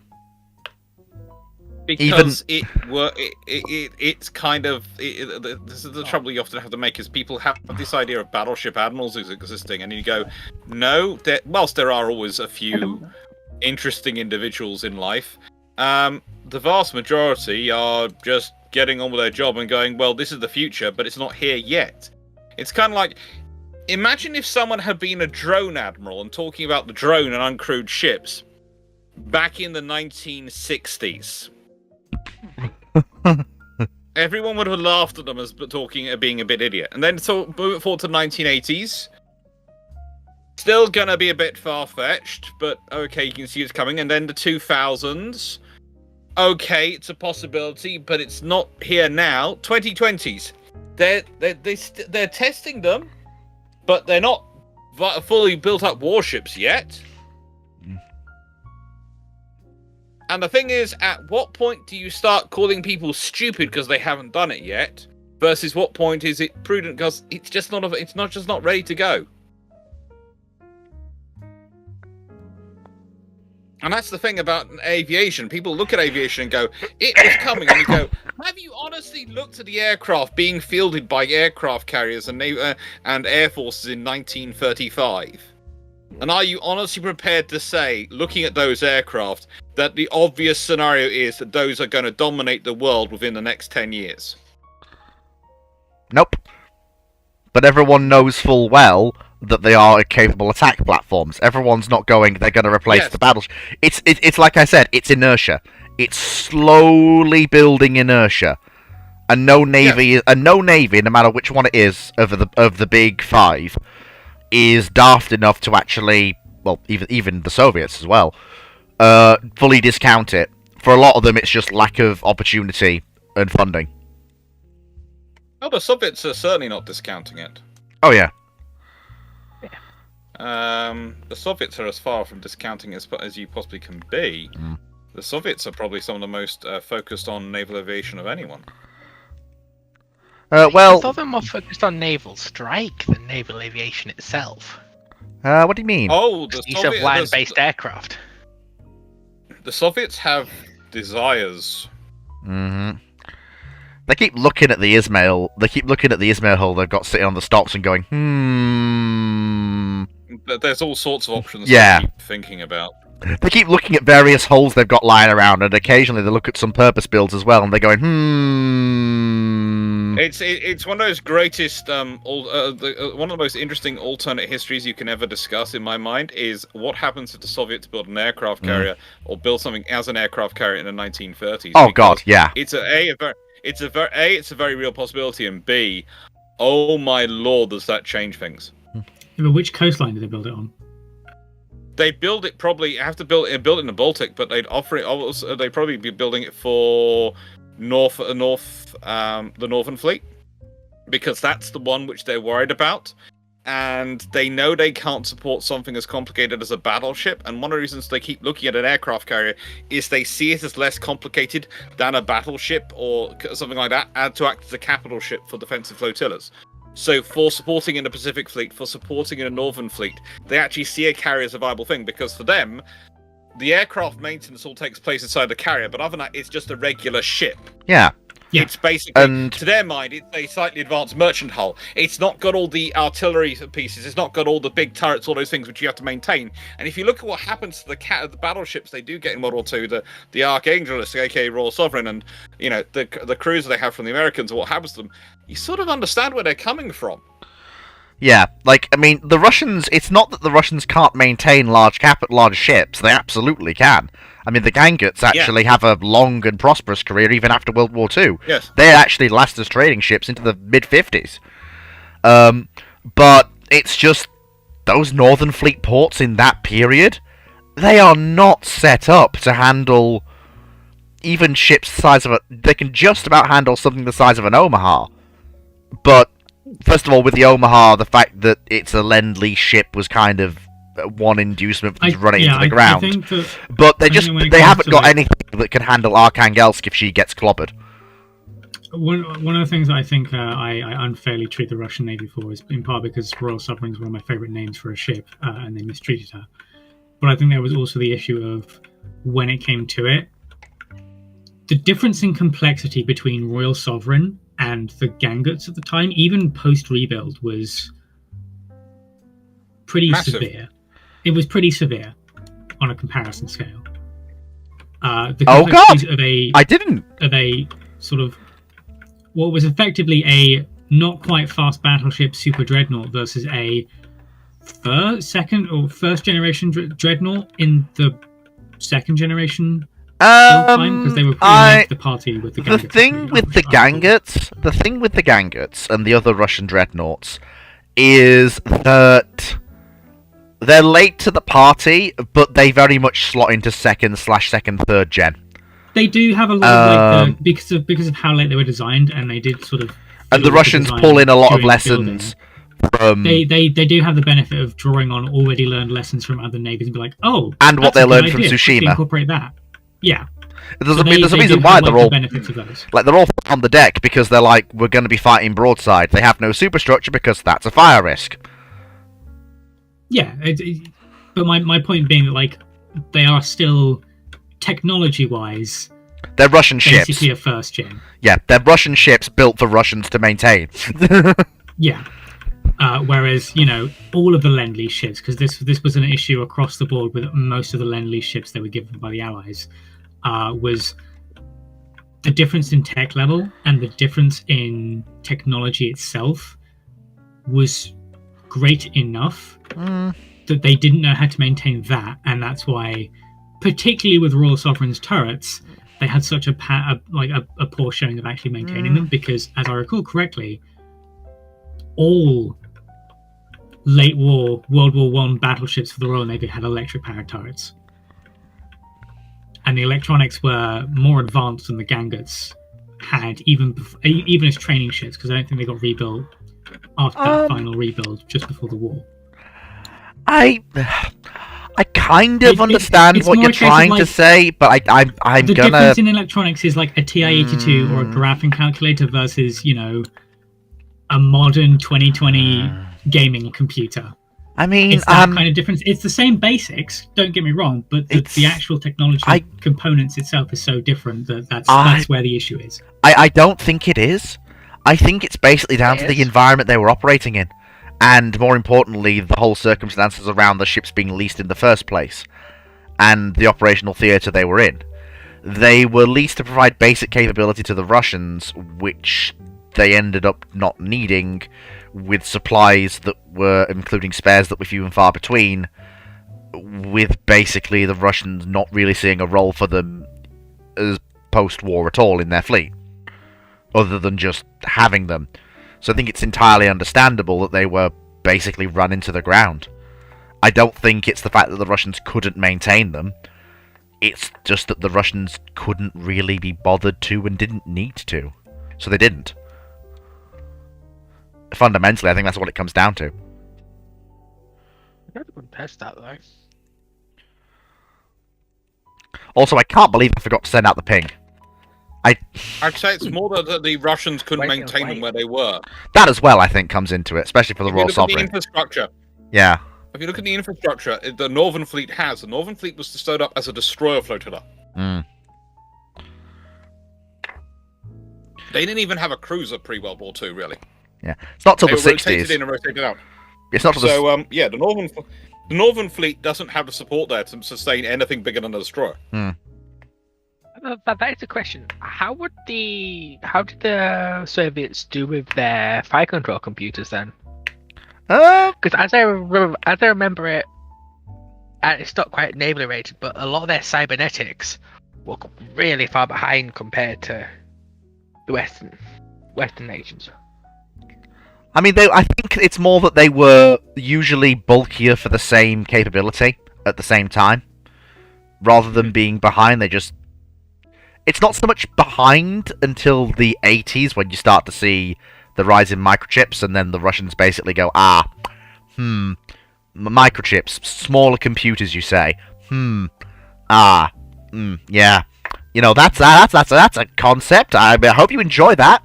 Because it's kind of... this is the trouble you often have to make, is people have this idea of battleship admirals existing, and you go, no, whilst there are always a few interesting individuals in life, The vast majority are just getting on with their job and going, well, this is the future, but it's not here yet. It's kind of like, imagine if someone had been a drone admiral and talking about the drone and uncrewed ships back in the 1960s. Everyone would have laughed at them as being a bit idiot. And then move it forward to the 1980s. Still gonna be a bit far-fetched, but okay, you can see it's coming. And then the 2000s. Okay, it's a possibility, but it's not here now. 2020s. They're testing them, but they're not fully built up warships yet. And the thing is, at what point do you start calling people stupid because they haven't done it yet? Versus what point is it prudent because it's just not ready to go? And that's the thing about aviation. People look at aviation and go, it is coming. And you go, have you honestly looked at the aircraft being fielded by aircraft carriers and air forces in 1935? And are you honestly prepared to say, looking at those aircraft, that the obvious scenario is that those are going to dominate the world within the next 10 years? Nope. But everyone knows full well that they are capable attack platforms. Everyone's not going, they're going to replace the battleship. It's like I said, it's inertia. It's slowly building inertia. And no navy, no matter which one it is of the big five, is daft enough to actually, well, even the Soviets as well, fully discount it. For a lot of them, it's just lack of opportunity and funding. Oh, the Soviets are certainly not discounting it. Oh, yeah. The Soviets are as far from discounting as you possibly can be. Mm. The Soviets are probably some of the most focused on naval aviation of anyone. I thought they're more focused on naval strike than naval aviation itself. What do you mean? Oh, the use of land-based aircraft. The Soviets have desires. Mm-hmm. They keep looking at the Ismail. They keep looking at the Ismail hull they've got sitting on the stocks and going, There's all sorts of options. Yeah. They keep thinking about. They keep looking at various hulls they've got lying around, and occasionally they look at some purpose builds as well, and they're going, It's one of those greatest, one of the most interesting alternate histories you can ever discuss in my mind is what happens if the Soviets build an aircraft carrier or build something as an aircraft carrier in the 1930s. Oh God, yeah. It's a very real possibility, and B, oh my lord, does that change things? Yeah, but which coastline do they build it on? They build it build it in the Baltic, but they'd offer it. Also, they'd probably be building it for the Northern Fleet, because that's the one which they're worried about, and they know they can't support something as complicated as a battleship. And one of the reasons they keep looking at an aircraft carrier is they see it as less complicated than a battleship or something like that, and to act as a capital ship for defensive flotillas. So for supporting in the Pacific Fleet, for supporting in a Northern Fleet, they actually see a carrier as a viable thing, because for them, the aircraft maintenance all takes place inside the carrier, but other than that, it's just a regular ship. Yeah. It's basically, to their mind, it's a slightly advanced merchant hull. It's not got all the artillery pieces. It's not got all the big turrets, all those things which you have to maintain. And if you look at what happens to the battleships they do get in World War II, the Archangelist, aka Royal Sovereign, and the cruiser they have from the Americans, and what happens to them, you sort of understand where they're coming from. Yeah, the Russians, it's not that the Russians can't maintain large ships. They absolutely can. The Ganguts actually have a long and prosperous career even after World War II. Yes. They actually last as trading ships into the mid-50s. But it's just those Northern Fleet ports in that period, they are not set up to handle even ships the size of they can just about handle something the size of an Omaha. But first of all, with the Omaha, the fact that it's a Lend-Lease ship was kind of one inducement to run it into the ground. But they haven't got anything that can handle Arkhangelsk if she gets clobbered. One of the things that I think I unfairly treat the Russian Navy for is in part because Royal Sovereign is one of my favourite names for a ship, and they mistreated her. But I think there was also the issue of, when it came to it, the difference in complexity between Royal Sovereign and the Ganguts at the time, even post-rebuild, was pretty severe. It was pretty severe on a comparison scale. The Oh, God! complexities I didn't. of a sort of what was effectively a not quite fast battleship super dreadnought versus a first generation dreadnought in the second generation build time, because they were pretty late to the party with the Gangutts. The thing with the Gangutts and the other Russian dreadnoughts is that they're late to the party, but they very much slot into third gen. They do have a lot of because of how late they were designed, and they did sort of. And the Russians pull in a lot of lessons from. They do have the benefit of drawing on already learned lessons from other navies and be like, oh, and what they learned from Let's Tsushima. incorporate that. Yeah. There's a reason why they're all benefits of those. Like they're all on the deck because they're like, we're going to be fighting broadside. They have no superstructure because that's a fire risk. Yeah, but my point being that like they are still technology-wise. They're Russian ships. Basically a first gen. Yeah, they're Russian ships built for Russians to maintain. Yeah. Whereas, all of the Lend-Lease ships, because this was an issue across the board with most of the Lend-Lease ships that were given by the Allies, was the difference in tech level and the difference in technology itself was great enough that they didn't know how to maintain that, and that's why, particularly with Royal Sovereign's turrets, they had such a poor showing of actually maintaining them, because, as I recall correctly, all late war World War I battleships for the Royal Navy had electric powered turrets, and the electronics were more advanced than the Gangutts had, even as training ships, because I don't think they got rebuilt after that final rebuild just before the war. I kind of understand what you're trying to say, but I'm the gonna. difference in electronics is like a TI-82 or a graphing calculator versus a modern 2020 gaming computer. I mean, it's that kind of difference. It's the same basics, don't get me wrong, but the actual technology components itself is so different that that's where the issue is. I don't think it is. I think it's basically down to the environment they were operating in, and more importantly, the whole circumstances around the ships being leased in the first place, and the operational theatre they were in. They were leased to provide basic capability to the Russians, which they ended up not needing, with supplies that were, including spares that were few and far between, with basically the Russians not really seeing a role for them as post-war at all in their fleet, other than just having them. So I think it's entirely understandable that they were basically run into the ground. I don't think it's the fact that the Russians couldn't maintain them. It's just that the Russians couldn't really be bothered to and didn't need to. So they didn't. Fundamentally, I think that's what it comes down to. I don't contest that, though. Also, I can't believe I forgot to send out the ping. I'd say it's more that the Russians couldn't maintain them where they were. That as well, I think, comes into it, especially for the Royal Sovereign. The infrastructure. Yeah. If you look at the infrastructure, the Northern Fleet has. The Northern Fleet was stood up as a destroyer flotilla. They didn't even have a cruiser pre-World War II, really. Yeah, it's not till the 60s. They rotated in and rotated out. It's not till the Northern Fleet doesn't have the support there to sustain anything bigger than a destroyer. That is a question. How did the Soviets do with their fire control computers then? Because as I remember it, and it's not quite naval rated, but a lot of their cybernetics were really far behind compared to the Western nations. I mean, I think it's more that they were usually bulkier for the same capability at the same time. Rather than being behind, it's not so much behind until the 80s when you start to see the rise in microchips, and then the Russians basically go, microchips, smaller computers, you say? Yeah. That's a concept. I hope you enjoy that.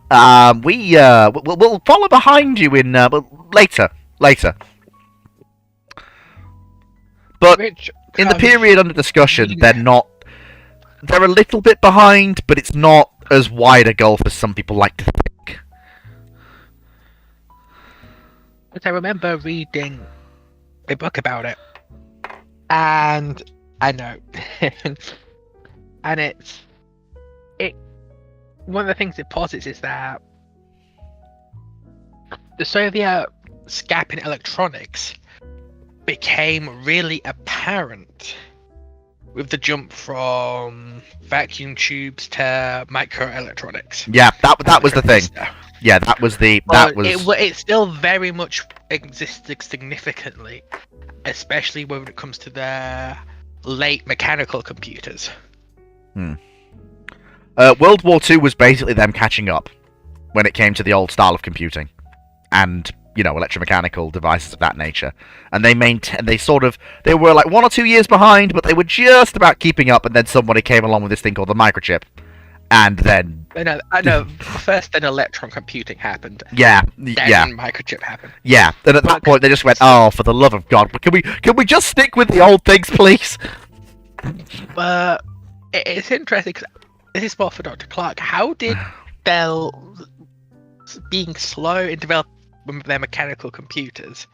We'll follow behind you in later. But in the period under discussion, they're a little bit behind, but it's not as wide a gulf as some people like to think. But I remember reading a book about it, and I know and it. One of the things it posits is that the Soviets' gap in electronics became really apparent with the jump from vacuum tubes to microelectronics. Yeah, that was the thing. Yeah, that was. It still very much existed significantly, especially when it comes to the late mechanical computers. World War II was basically them catching up when it came to the old style of computing, and electromechanical devices of that nature. And they were like 1 or 2 years behind, but they were just about keeping up. And then somebody came along with this thing called the microchip, and then I know. First, then electron computing happened. Yeah, then microchip happened. Yeah, and at that point they just went, "Oh, for the love of God, can we just stick with the old things, please?" But it's interesting because this is more for Dr. Clark. How did Bell, being slow in developing their mechanical computers,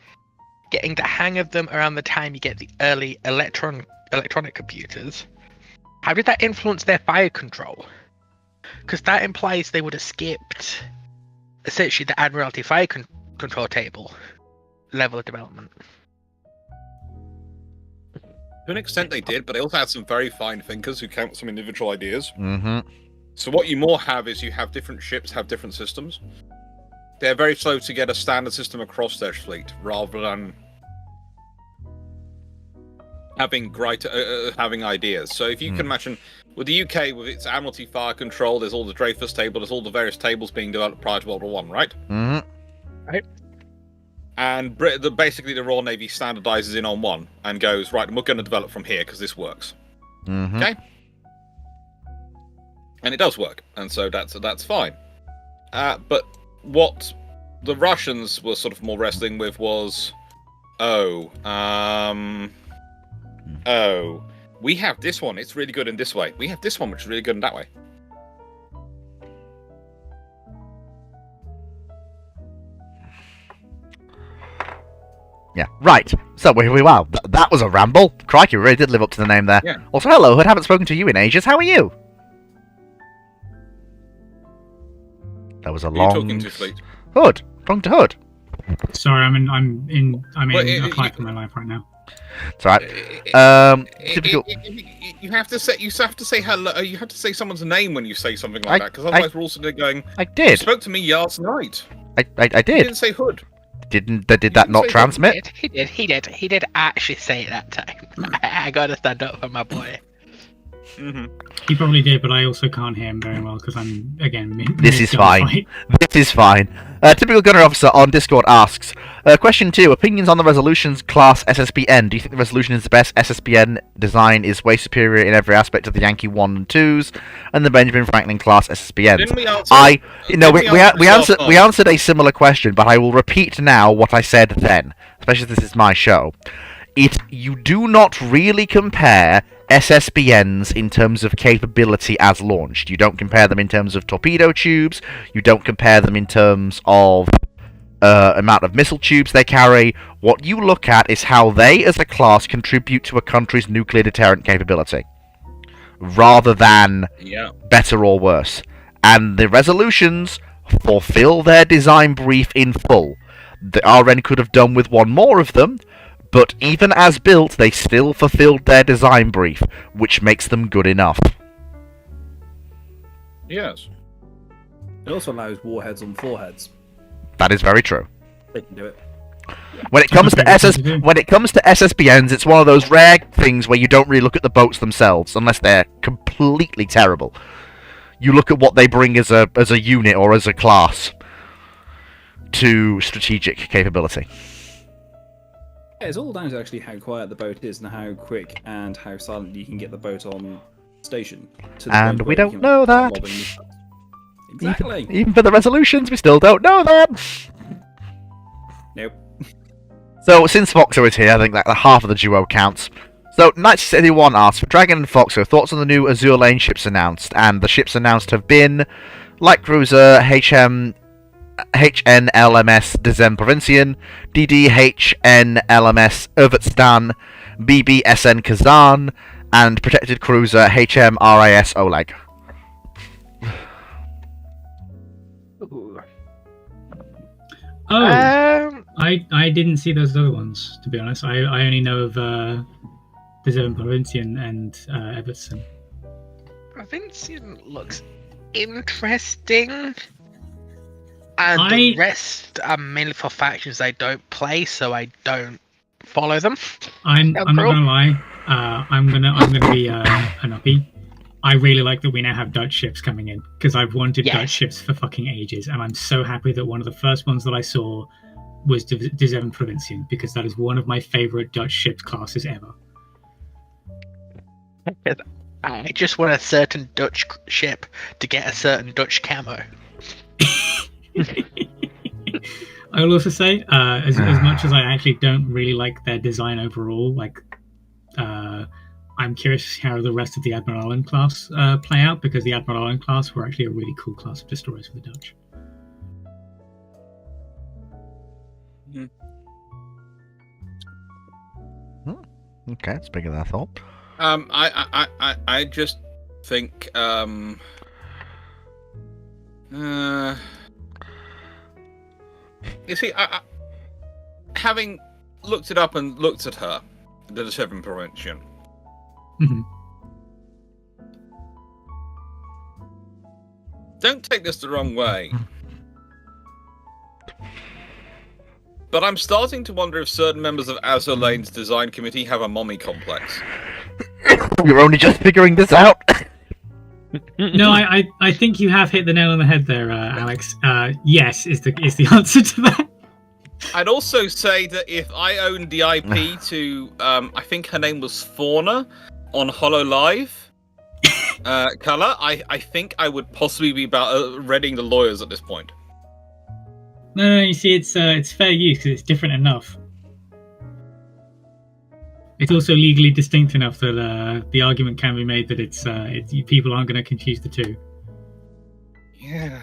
getting the hang of them around the time you get the early electronic computers, how did that influence their fire control? Because that implies they would have skipped essentially the Admiralty fire control table level of development. To an extent they did, but they also had some very fine thinkers who came up with some individual ideas. Mm-hmm. So what you more have is you have different ships have different systems. They're very slow to get a standard system across their fleet, rather than having having ideas. So if you can imagine, with the UK, with its Admiralty fire control, there's all the Dreyfus table, there's all the various tables being developed prior to World War One, right? Mm-hmm. Right. And basically the Royal Navy standardizes in on one and goes, right, we're going to develop from here because this works. Mm-hmm. Okay? And it does work, and so that's fine. But what the Russians were sort of more wrestling with was, we have this one, it's really good in this way. We have this one, which is really good in that way. Yeah, right. So wow, that was a ramble. Crikey, we really did live up to the name there. Yeah. Also, hello, Hood. Haven't spoken to you in ages. How are you? That was a Who are long. you talking to, Fleet? Hood. Talking to Hood. Sorry, I'm in a fight for my life right now. It's alright. Typical. You have to say hello. You have to say someone's name when you say something like that, because otherwise we're also going. I You did. spoke to me last night. I You did. didn't say Hood. Did that not transmit? He did actually say it that time. I gotta stand up for my boy. Mm-hmm. He probably did, but I also can't hear him very well because I'm again. This is fine. This is fine. Typical gunner officer on Discord asks, question 2, opinions on the Resolutions class SSBN. Do you think the Resolution is the best? SSBN design is way superior in every aspect of the Yankee 1 and 2s, and the Benjamin Franklin class SSBNs. Didn't we answer? We answered a similar question, but I will repeat now what I said then, especially if this is my show. You do not really compare SSBNs in terms of capability as launched. You don't compare them in terms of torpedo tubes. You don't compare them in terms of amount of missile tubes they carry. What you look at is how they, as a class, contribute to a country's nuclear deterrent capability, rather than better or worse. And the Resolutions fulfill their design brief in full. The RN could have done with one more of them, but even as built, they still fulfilled their design brief, which makes them good enough. Yes. It also allows warheads on foreheads. That is very true. They can do it. When it comes to SSBNs, it's one of those rare things where you don't really look at the boats themselves, unless they're completely terrible. You look at what they bring as a unit or as a class to strategic capability. Yeah, it's all down to actually how quiet the boat is and how quick and how silently you can get the boat on station. And we don't know that. Exactly. Even for the Resolutions, we still don't know that. Nope. So, since Foxo is here, I think that half of the duo counts. So, 1971 asks, for Dragon and Foxo, thoughts on the new Azure Lane ships announced? And the ships announced have been Light Cruiser, HNLMS Dezem Provincian, DDHNLMS Urvatstan, BBSN Kazan, and protected cruiser HMRIS Oleg. Ooh. Oh, I didn't see those other ones, to be honest. I only know of the Zevon Provincian and Everton. Provincian looks interesting. And the rest are mainly for factions I don't play, so I don't follow them. I'm not gonna lie. I'm gonna be an uppy. I really like that we now have Dutch ships coming in, because I've wanted Dutch ships for fucking ages, and I'm so happy that one of the first ones that I saw was De Zevon Provincian, because that is one of my favorite Dutch ship classes ever. I just want a certain Dutch ship to get a certain Dutch camo. I will also say, as much as I actually don't really like their design overall, like, I'm curious how the rest of the Admiralen class play out, because the Admiralen class were actually a really cool class of destroyers for the Dutch. Okay, it's bigger than I thought. I just think you see, having looked it up and looked at her, the Zevon Provincian. Mm-hmm. Don't take this the wrong way, but I'm starting to wonder if certain members of Azur Lane's design committee have a mommy complex. We're only just figuring this out. No, I think you have hit the nail on the head there, Alex. Yes, is the answer to that. I'd also say that if I owned the IP to, I think her name was Fauna on HoloLive color, I think I would possibly be about reading the lawyers at this point. No, you see, it's fair use because it's different enough. It's also legally distinct enough that the argument can be made that it's people aren't going to confuse the two. Yeah.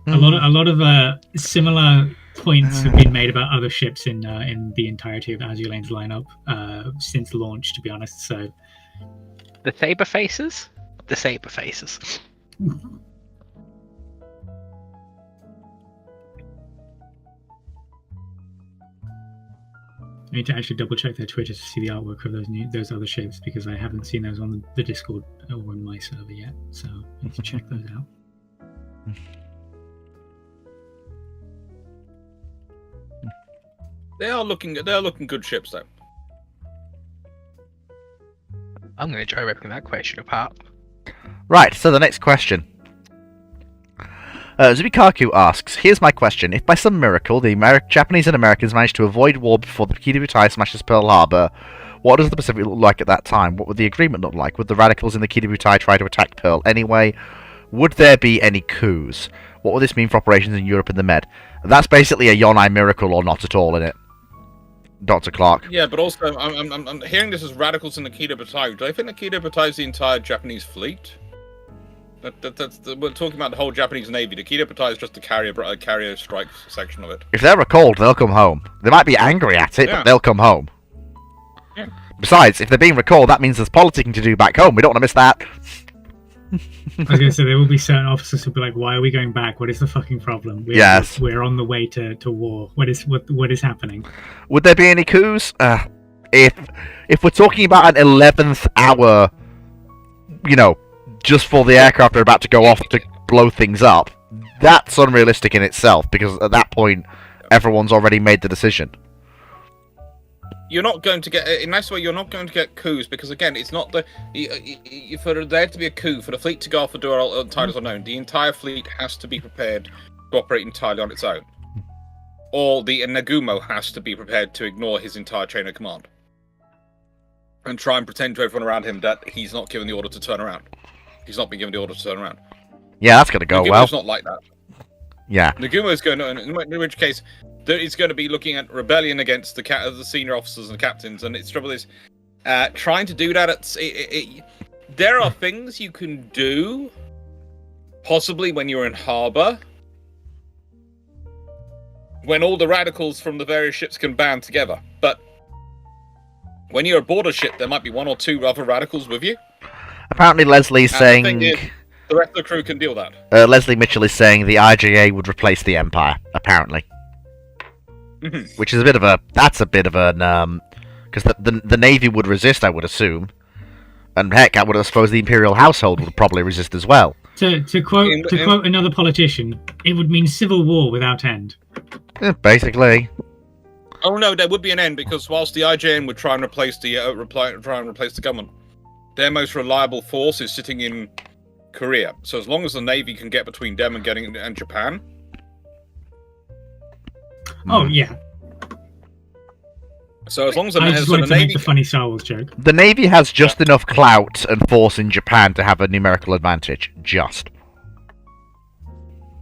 A lot of similar points have been made about other ships in the entirety of Azur Lane's lineup since launch, to be honest. So the Saber Faces. I need to actually double check their Twitter to see the artwork of those other shapes, because I haven't seen those on the Discord or on my server yet. So I need to check those out. They are looking good ships, though. I'm going to try ripping that question apart. Right, so the next question. Zubikaku asks, here's my question. If by some miracle the Japanese and Americans manage to avoid war before the Kido smashes Pearl Harbor, what does the Pacific look like at that time? What would the agreement look like? Would the radicals in the Kido try to attack Pearl anyway? Would there be any coups? What would this mean for operations in Europe and the Med? That's basically a Yonai miracle or not at all, isn't it? Dr. Clark. Yeah, but also, I'm hearing this as radicals in the Kido Butai. Do I think the Kido Butai is the entire Japanese fleet? We're talking about the whole Japanese Navy. The Kido Butai is just the carrier strike section of it. If they're recalled, they'll come home. They might be angry at it, but they'll come home. Yeah. Besides, if they're being recalled, that means there's politicking to do back home. We don't want to miss that. I was going to say, there will be certain officers who'll be like, why are we going back? What is the fucking problem? We're on the way to war. What is happening? Would there be any coups? If we're talking about an 11th hour, just for the aircraft are about to go off to blow things up, that's unrealistic in itself, because at that point, everyone's already made the decision. You're not going to get, in a nice way, you're not going to get coups, because again, it's not for there to be a coup, for the fleet to go off and do our titles unknown, the entire fleet has to be prepared to operate entirely on its own. Or the Nagumo has to be prepared to ignore his entire chain of command. And try and pretend to everyone around him that he's not given the order to turn around. He's not been given the order to turn around. Yeah, that's going to go well. Nagumo's not like that. Yeah. Nagumo's going to, in which case, it's going to be looking at rebellion against the senior officers and the captains, and its trouble is trying to do that. There are things you can do, possibly when you're in harbour, when all the radicals from the various ships can band together. But when you're aboard a ship, there might be one or two other radicals with you. Apparently, Leslie's And saying the thing is, the rest of the crew can deal with that. Leslie Mitchell is saying the IJA would replace the Empire. Apparently, which is a bit of an because the Navy would resist, I would assume, and heck, I would suppose the Imperial household would probably resist as well. To quote another politician, it would mean civil war without end. Basically. Oh no, there would be an end because whilst the IJN would try and replace the government, their most reliable force is sitting in Korea. So as long as the Navy can get between them and Japan. Oh yeah. So as long as I just wanted to make the funny Star Wars joke. The Navy has just enough clout and force in Japan to have a numerical advantage. Just.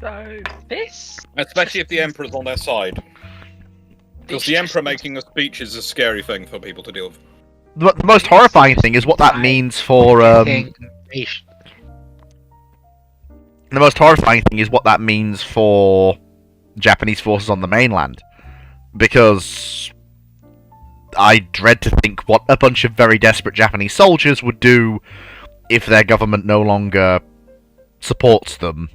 So this, Especially if the Emperor's on their side. Because the Emperor making a speech is a scary thing for people to deal with. The most horrifying thing is what that means for the most horrifying thing is what that means for Japanese forces on the mainland, because I dread to think what a bunch of very desperate Japanese soldiers would do if their government no longer supports them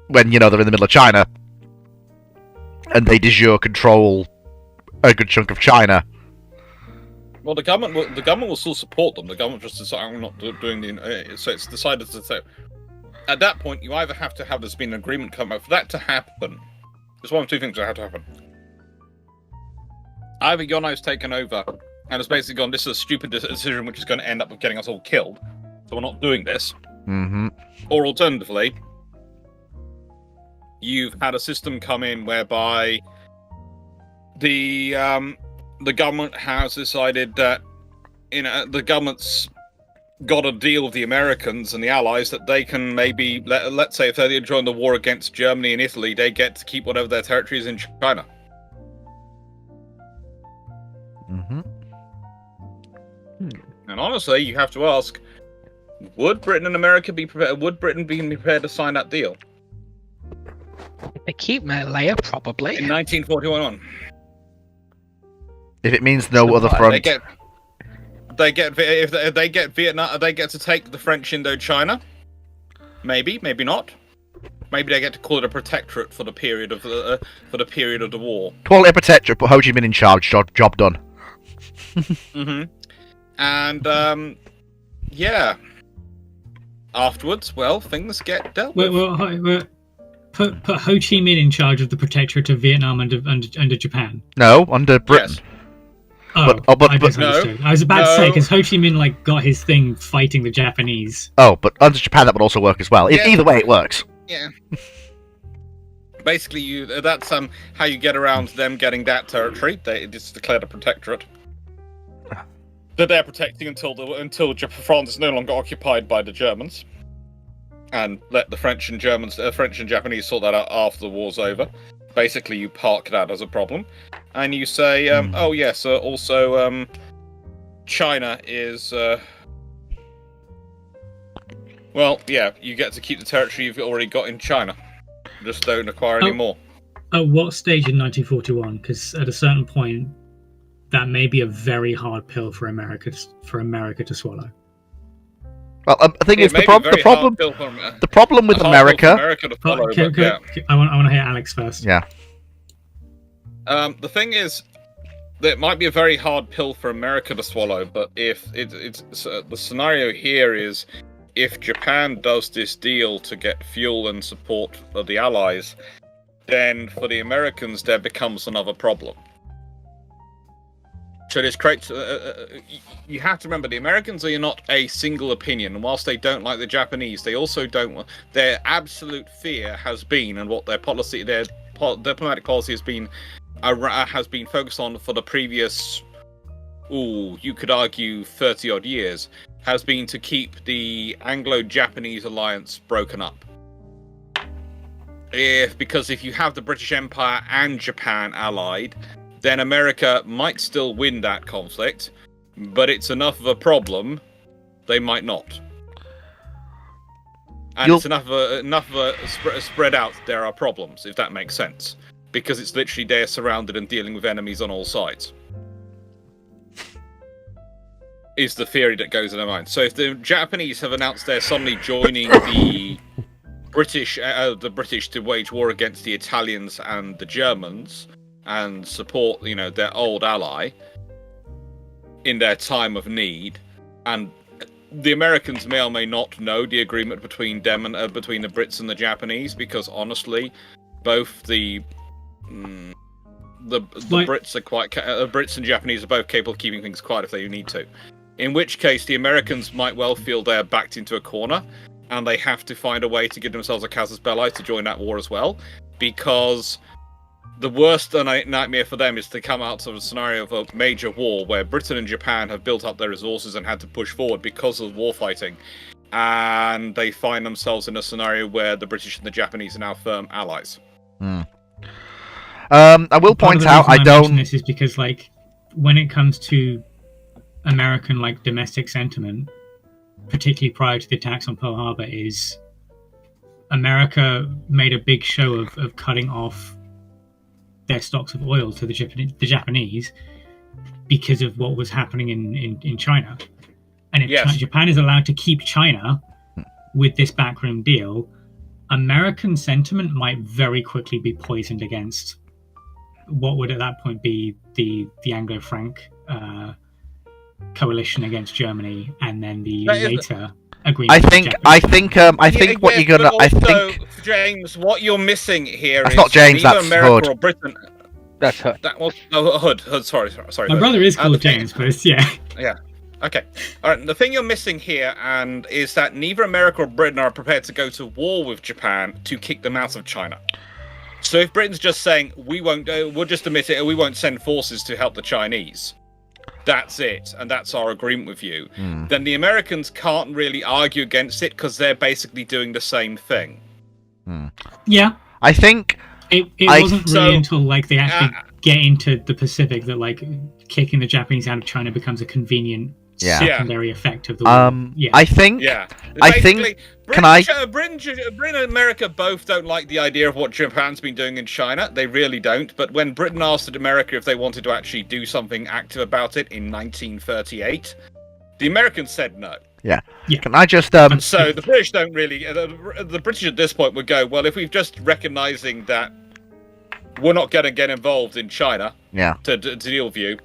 when, you know, they're in the middle of China and they de jure control a good chunk of China. Well, the government will still support them. The government just decided not doing the. So it's decided to say. At that point, you either have to have there's been an agreement come out for that to happen. There's one of two things that have to happen. Either Yono's taken over and has basically gone, this is a stupid decision which is going to end up with getting us all killed, so we're not doing this. Mm-hmm. Or alternatively, you've had a system come in whereby the government has decided that, you know, the government's got a deal with the Americans and the Allies that they can maybe, let's say if they join the war against Germany and Italy, they get to keep whatever their territory is in China. Mm-hmm. And honestly, you have to ask, would Britain and America be prepared? Would Britain be prepared to sign that deal? If they keep Malaya, probably. In 1941. If it means no other front. If they get Vietnam, they get to take the French Indochina. Maybe not. Maybe they get to call it a protectorate for the period of the war. Call it a protectorate, put Ho Chi Minh in charge. Job done. Mm-hmm. And yeah. Afterwards, well, things get dealt with. Put Ho Chi Minh in charge of the protectorate of Vietnam under Japan. No, under Britain. Yes. But I misunderstood. No, I was about to say, because Ho Chi Minh got his thing fighting the Japanese. Oh, but under Japan that would also work as well. Yeah. Either way, it works. Yeah. Basically, that's how you get around them getting that territory. They just declared a protectorate that they're protecting until France is no longer occupied by the Germans, and let the French and Japanese sort that out after the war's over. Basically, you park that as a problem, and you say, "Oh yes, also China is." Well, yeah, you get to keep the territory you've already got in China. Just don't acquire any more. At what stage in 1941? Because at a certain point, that may be a very hard pill for America to swallow. Well, the thing is, the problem with America. I want to hear Alex first. Yeah. The thing is, it might be a very hard pill for America to swallow, but if the scenario here is, if Japan does this deal to get fuel and support for the Allies, then for the Americans there becomes another problem. So this creates. You have to remember, the Americans are not a single opinion, and whilst they don't like the Japanese, they also don't want. Their absolute fear has been, and what their diplomatic policy has been focused on for the previous, you could argue 30-odd years, has been to keep the Anglo-Japanese alliance broken up. Because if you have the British Empire and Japan allied, then America might still win that conflict, but it's enough of a problem, they might not. And it's enough of a spread out, there are problems, if that makes sense. Because it's literally they're surrounded and dealing with enemies on all sides. is the theory that goes in their mind. So if the Japanese have announced they're suddenly joining the British to wage war against the Italians and the Germans and support, their old ally in their time of need, and the Americans may or may not know the agreement between them and between the Brits and the Japanese, because honestly, both the Brits are Brits and Japanese are both capable of keeping things quiet if they need to. In which case, the Americans might well feel they're backed into a corner, and they have to find a way to give themselves a casus belli to join that war as well, because the worst nightmare for them is to come out of a scenario of a major war where Britain and Japan have built up their resources and had to push forward because of war fighting, and they find themselves in a scenario where the British and the Japanese are now firm allies. I will point out, I don't. This is because, when it comes to American domestic sentiment, particularly prior to the attacks on Pearl Harbor, is America made a big show of cutting off their stocks of oil to the Japanese because of what was happening in China. And if Japan is allowed to keep China with this backroom deal, American sentiment might very quickly be poisoned against what would at that point be the Anglo-Franc coalition against Germany, and then the later agreement. I think what you're gonna. I think James, what you're missing here that's is not James. That's America Hood. or Britain. That's Hood. That was Hood. Sorry. My brother is called James, but yeah. Yeah. Okay. All right. The thing you're missing here, is that neither America or Britain are prepared to go to war with Japan to kick them out of China. So if Britain's just saying we'll just admit it, we won't send forces to help the Chinese. That's it, and that's our agreement with you. Then the Americans can't really argue against it because they're basically doing the same thing. Yeah, I think it wasn't really until they actually get into the Pacific that kicking the Japanese out of China becomes a convenient secondary effect of the war. I think. Yeah. I think. Britain and America both don't like the idea of what Japan's been doing in China. They really don't. But when Britain asked America if they wanted to actually do something active about it in 1938, the Americans said no. Yeah. Can I just And so the British don't really. The British at this point would go, well, if we've just recognizing that we're not going to get involved in China to deal with you,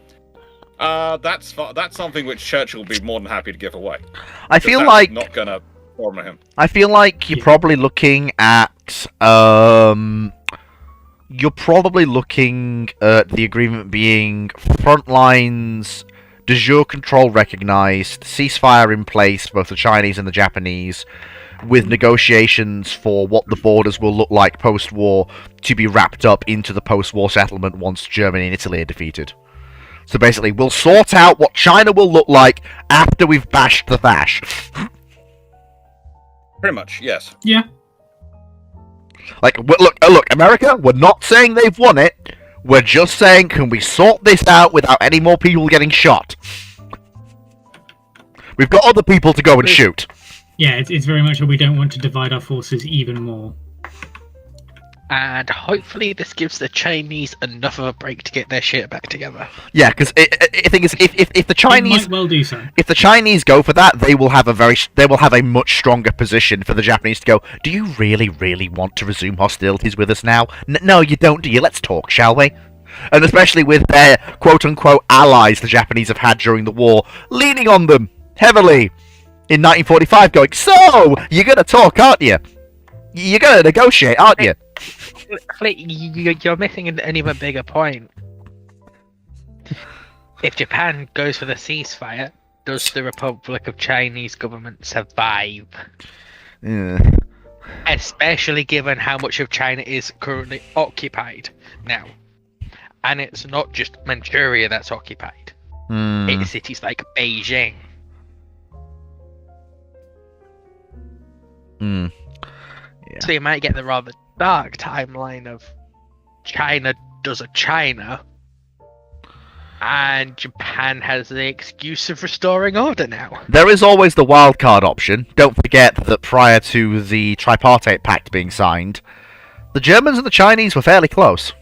that's something which Churchill would be more than happy to give away. I feel that's like not gonna bother him. I feel like you're probably looking at the agreement being front lines, de jure control recognized, ceasefire in place, both the Chinese and the Japanese, with negotiations for what the borders will look like post-war to be wrapped up into the post-war settlement once Germany and Italy are defeated. So basically, we'll sort out what China will look like after we've bashed the Vash. Pretty much, yes. Yeah. Look, America, we're not saying they've won it. We're just saying, can we sort this out without any more people getting shot? We've got other people to go and shoot. Yeah, it's very much we don't want to divide our forces even more. And hopefully this gives the Chinese enough of a break to get their shit back together. Yeah, because the thing is, if the Chinese might well do so. If the Chinese go for that, they will have a much stronger position for the Japanese to go. Do you really, really want to resume hostilities with us now? No, you don't, do you? Let's talk, shall we? And especially with their quote-unquote allies the Japanese have had during the war, leaning on them heavily in 1945, going, so you're gonna talk, aren't you? You're gonna negotiate, aren't you? You're missing an even bigger point. If Japan goes for the ceasefire, does the Republic of Chinese government survive? Yeah. Especially given how much of China is currently occupied now. And it's not just Manchuria that's occupied. It's cities like Beijing. Yeah. So you might get the rather dark timeline of China does a China, and Japan has the excuse of restoring order now. There is always the wildcard option. Don't forget that prior to the Tripartite Pact being signed, the Germans and the Chinese were fairly close.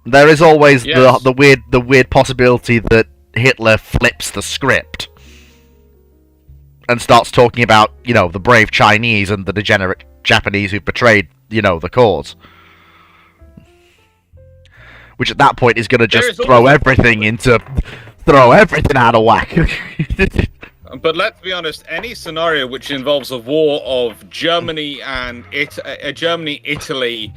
There is always the weird possibility that Hitler flips the script and starts talking about, the brave Chinese and the degenerate Japanese who betrayed, the cause. Which at that point is going to just throw everything out of whack. But let's be honest, any scenario which involves a war of Germany, Italy,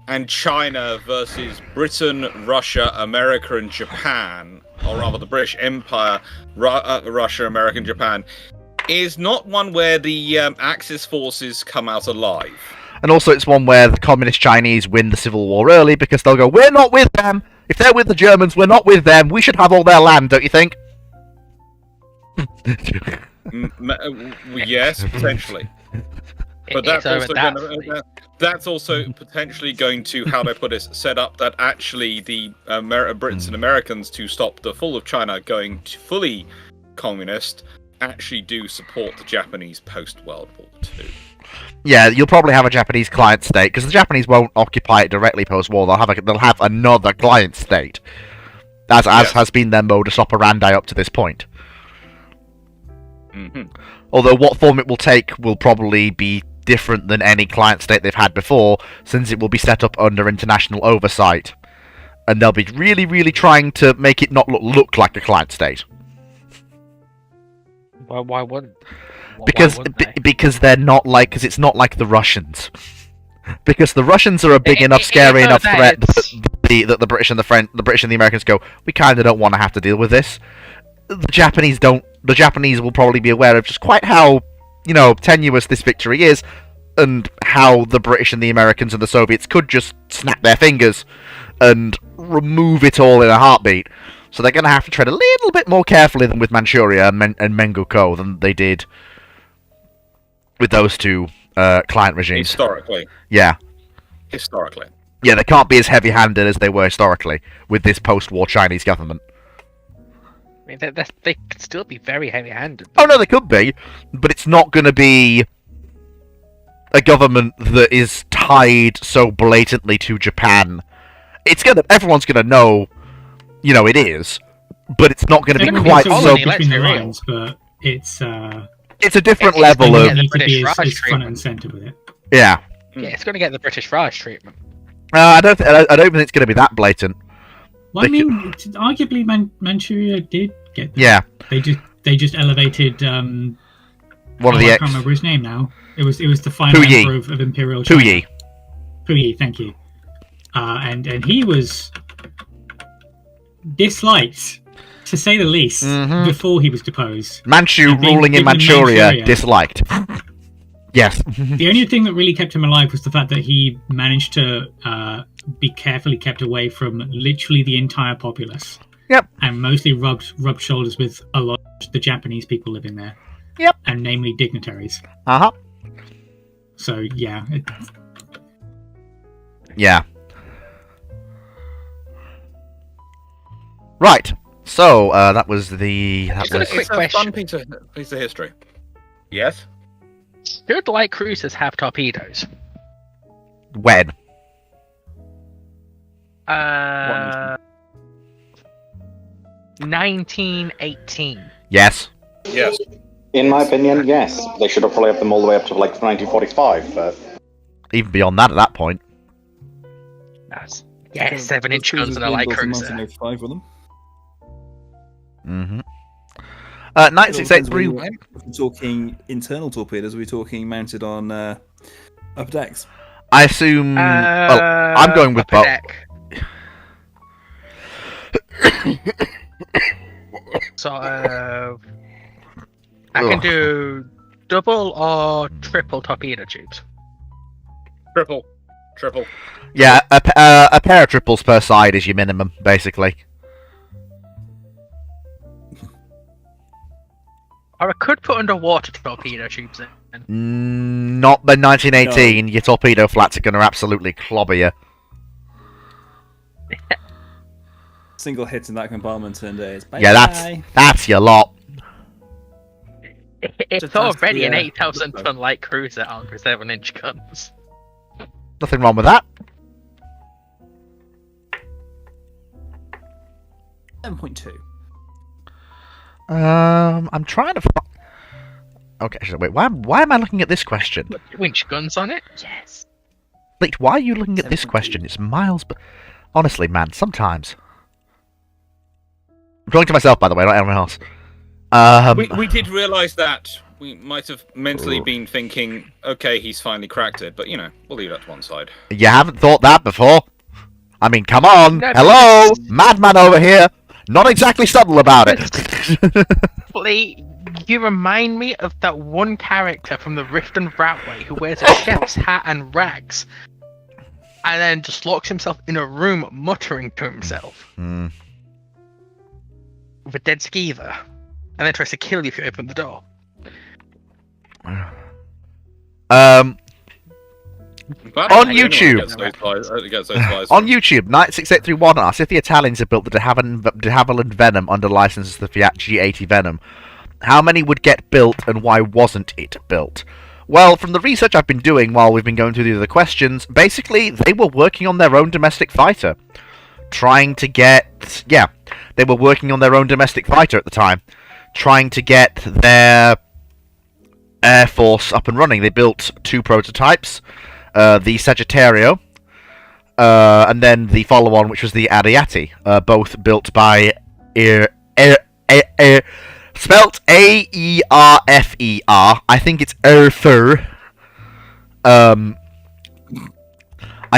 and China versus Britain, Russia, America, and Japan, or rather the British Empire, Russia, America, and Japan, is not one where the Axis forces come out alive. And also it's one where the communist Chinese win the civil war early because they'll go, we're not with them! If they're with the Germans, we're not with them! We should have all their land, don't you think? Yes, potentially. But that's also potentially going to, how do I put it, set up that actually the Brits and Americans, to stop the fall of China going to fully communist, actually do support the Japanese post-World War II. Yeah, you'll probably have a Japanese client state, because the Japanese won't occupy it directly post-war. They'll have another client state, as has been their modus operandi up to this point. Mm-hmm. Although what form it will take will probably be different than any client state they've had before, since it will be set up under international oversight. And they'll be really, really trying to make it not look like a client state. Why wouldn't? Because they're not like, because it's not like the Russians. Because the Russians are a big enough, scary enough threat that the British and the British and the Americans go, we kind of don't want to have to deal with this. The Japanese don't. The Japanese will probably be aware of just quite how, tenuous this victory is, and how the British and the Americans and the Soviets could just snap their fingers and remove it all in a heartbeat. So they're going to have to tread a little bit more carefully than with Manchuria and Mengoku than they did with those two client regimes. Historically. Yeah. Historically. Yeah, they can't be as heavy-handed as they were historically with this post-war Chinese government. I mean, they could still be very heavy-handed. Oh no, they could be, but it's not going to be a government that is tied so blatantly to Japan. Everyone's gonna know, it is, but it's not going to be quite so. Between the lines, but it's a different level of. Need to be as front and center with it. Yeah. Yeah, it's going to get the British Raj treatment. I don't think it's going to be that blatant. Well, I mean, arguably Manchuria did get that. Yeah. They just elevated one of the I can't remember his name now. It was the final emperor of Imperial China. Puyi, thank you. And he was disliked, to say the least, before he was deposed. Manchu ruling in Manchuria disliked. Yes. The only thing that really kept him alive was the fact that he managed to be carefully kept away from literally the entire populace. Yep. And mostly rubbed shoulders with a lot of the Japanese people living there. Yep. And namely dignitaries. Uh-huh. So, yeah. Yeah. Right. So, that was the... Just a quick question. It's a fun piece of history. Yes? Should light cruisers have torpedoes? When? 1918. Yes. Yes. In my opinion, yes. They should have probably have them all the way up to like 1945, but... Even beyond that at that point. That's... Yeah, 7-inch guns and a light cruiser. 1905 with them. Mm-hmm. 9683... If we're talking internal torpedoes, are we talking mounted on upper decks? I assume... well, I'm going with both. So, I can do double or triple torpedo tubes. Triple. Yeah, a pair of triples per side is your minimum, basically. Or I could put underwater torpedo tubes in. Not by 1918. No. Your torpedo flats are going to absolutely clobber you. Single hit in that compartment and it's bye. Yeah, that's your lot. It's already an 8,000-ton light cruiser armed with 7-inch guns. Nothing wrong with that. 7.2. I'm trying to. Okay, so wait. Why am I looking at this question? Winch guns on it? Yes. Wait, why are you looking at this question? It's miles, but honestly, man, sometimes. I'm talking to myself, by the way, not anyone else. We did realise that. We might have mentally been thinking, okay, he's finally cracked it, but we'll leave that to one side. You haven't thought that before? I mean, come on! No, Hello! Madman over here! Not exactly subtle about it! Fleet, you remind me of that one character from the Rift and Ratway who wears a chef's hat and rags, and then just locks himself in a room muttering to himself. Hmm. With a dead skeever, and then tries to kill you if you open the door. On On YouTube. On YouTube, Knight6831 asks if the Italians have built the de Havilland Venom under license of the Fiat G80 Venom, how many would get built and why wasn't it built? Well, from the research I've been doing while we've been going through the other questions, basically they were working on their own domestic fighter. They were working on their own domestic fighter at the time, trying to get their Air Force up and running. They built 2 prototypes. The Sagittario, and then the follow-on, which was the Ariati, both built by spelt A-E-R-F-E-R. I think it's Erfer. I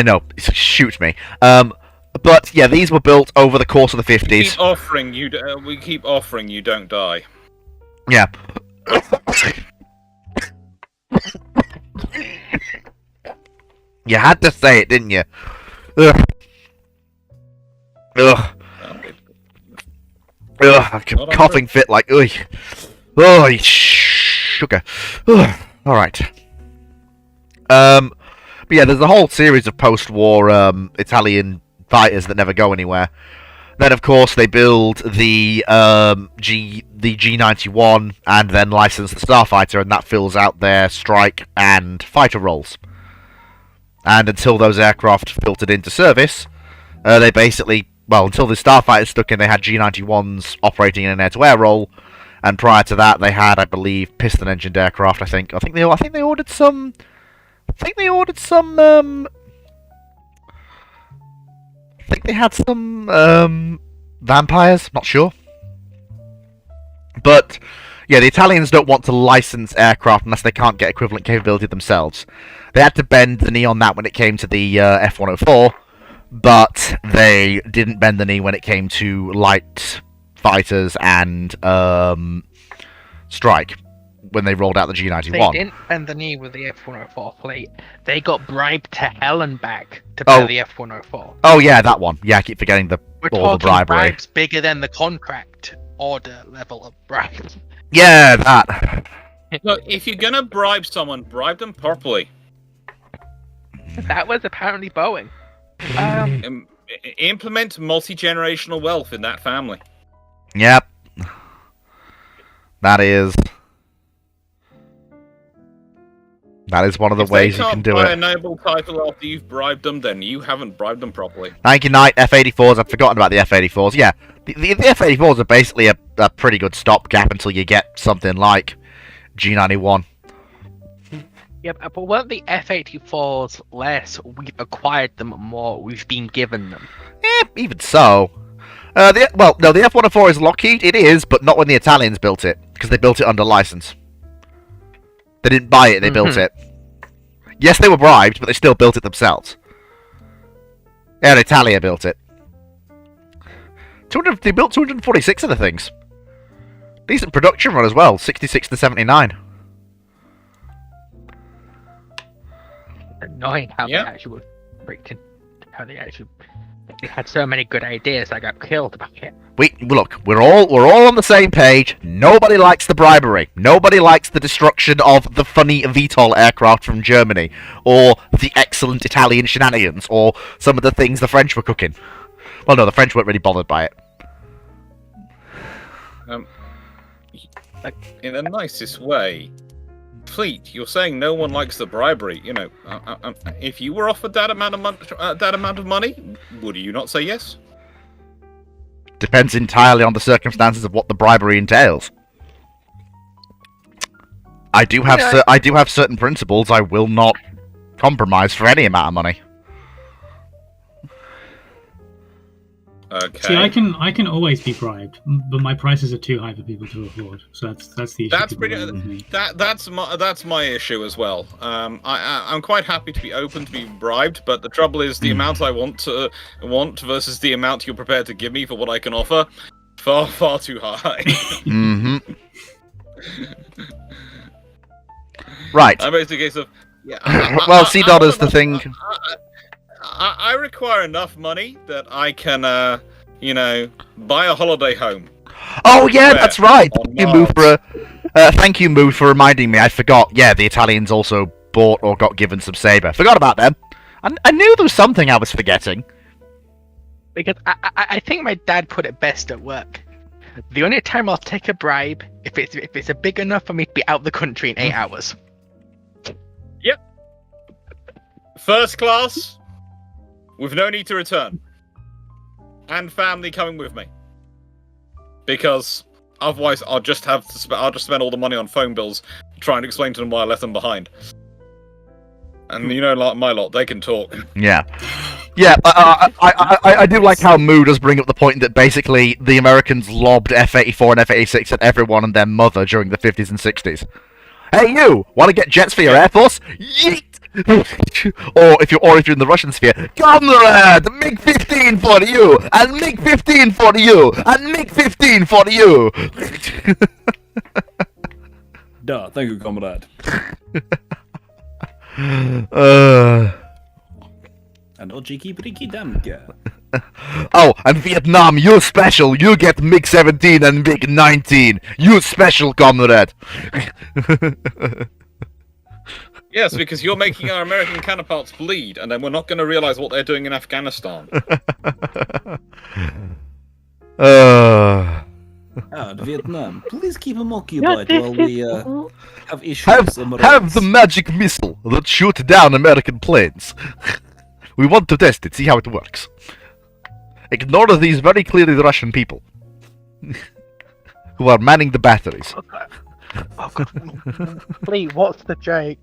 know, shoot me. But yeah, these were built over the course of the 50s. We keep offering you don't die. Yeah. You had to say it, didn't you? Ugh. Ugh. Ugh. I'm coughing fit like. Ugh. Oh, sugar. Ugh. All right. But yeah, there's a whole series of post-war Italian fighters that never go anywhere. Then, of course, they build the G91 and then license the Starfighter, and that fills out their strike and fighter roles. And until those aircraft filtered into service, they basically, until the Starfighter stuck in, they had G91s operating in an air-to-air role, and prior to that, they had, I believe, piston-engined aircraft. I think they ordered some. I think they had some vampires. Not sure, but yeah, the Italians don't want to license aircraft unless they can't get equivalent capability themselves. They had to bend the knee on that when it came to the F-104, but they didn't bend the knee when it came to light fighters and strike when they rolled out the G91. They didn't bend the knee with the F-104 fleet. They got bribed to hell and back to buy the F-104. Oh yeah, that one. Yeah, I keep forgetting all the bribery. Bribes bigger than the contract order level of bribe. Yeah, that. Look, if you're gonna bribe someone, bribe them properly. That was apparently Boeing. Implement multi-generational wealth in that family. Yep. That is one of the ways you can do it. If they can't buy a noble title after you've bribed them, then you haven't bribed them properly. Thank you, Knight. F-84s. I've forgotten about the F-84s. Yeah, the F-84s are basically a pretty good stopgap until you get something like G91. Yeah, but weren't the F-84s less? We've acquired them more. We've been given them. Even so. No, the F-104 is Lockheed. It is, but not when the Italians built it, because they built it under license. They didn't buy it, they built it. Yes, they were bribed, but they still built it themselves. Air Italia built it. They built 246 of the things. Decent production run as well, 66 to 79. Annoying how they actually they had so many good ideas that got killed by it. Look, we're all on the same page. Nobody likes the bribery. Nobody likes the destruction of the funny VTOL aircraft from Germany, or the excellent Italian shenanigans, or some of the things the French were cooking. Well, no, the French weren't really bothered by it. In the nicest way, Fleet, you're saying no one likes the bribery. If you were offered that amount of money, would you not say yes? Depends entirely on the circumstances of what the bribery entails. I do have certain principles I will not compromise for any amount of money. Okay. See, I can always be bribed, but my prices are too high for people to afford. So that's the issue. That's people pretty. have with me. That's my issue as well. I'm quite happy to be open to be bribed, but the trouble is the amount I want versus the amount you're prepared to give me for what I can offer, far too high. Mm-hmm. Right. I'm basically a case of Well, C-Dot is the thing. I require enough money that I can, buy a holiday home. Oh yeah, that's right. On Thank you, Moo, for reminding me. I forgot. Yeah, the Italians also bought or got given some saber. Forgot about them. I knew there was something I was forgetting. Because I think my dad put it best at work. The only time I'll take a bribe if it's a big enough for me to be out the country in 8 hours. Yep. First class, with no need to return, and family coming with me. Because otherwise, I'll just spend all the money on phone bills trying to explain to them why I left them behind. And like my lot, they can talk. Yeah. Yeah, I do like how Moo does bring up the point that basically the Americans lobbed F-84 and F-86 at everyone and their mother during the 50s and 60s. Hey you! Want to get jets for your Air Force? Yeet! or if you're in the Russian sphere, comrade! MiG-15 for you! And MiG-15 for you! And MiG-15 for you! Duh, thank you, comrade. And oh, cheeky breaky damn girl. Oh, and Vietnam, you special. You get MiG-17 and MiG-19. You special, comrade. Yes, because you're making our American counterparts bleed, and then we're not going to realize what they're doing in Afghanistan. Vietnam, please keep him occupied while we have issues. Have the magic missile that shoot down American planes. We want to test it, see how it works. Ignore these very clearly Russian people who are manning the batteries. Oh God. Please, what's the joke?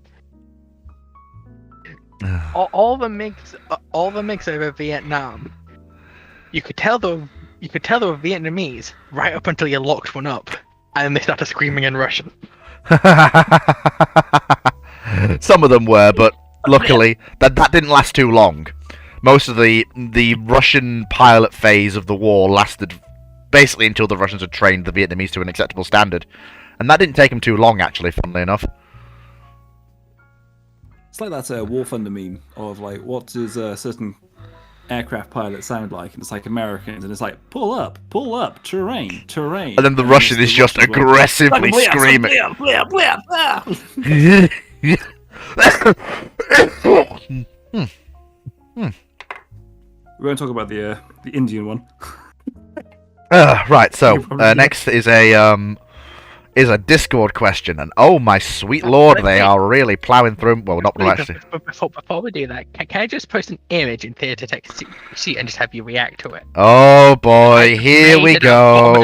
all the MiGs over Vietnam. You could tell they were Vietnamese right up until you locked one up, and then they started screaming in Russian. Some of them were, but luckily that didn't last too long. Most of the Russian pilot phase of the war lasted basically until the Russians had trained the Vietnamese to an acceptable standard, and that didn't take them too long, actually. Funnily enough. It's like that War Thunder meme of like, what does a certain aircraft pilot sound like? And it's like Americans, and it's like, pull up, terrain. And then the Russian is just aggressively screaming. We're going to talk about the Indian one. Right. So next is a Discord question, and oh my sweet lord, they are really plowing through. Well, not actually. Before we do that, can I just post an image in Theatre Text sheet and just have you react to it? Oh boy, here we go.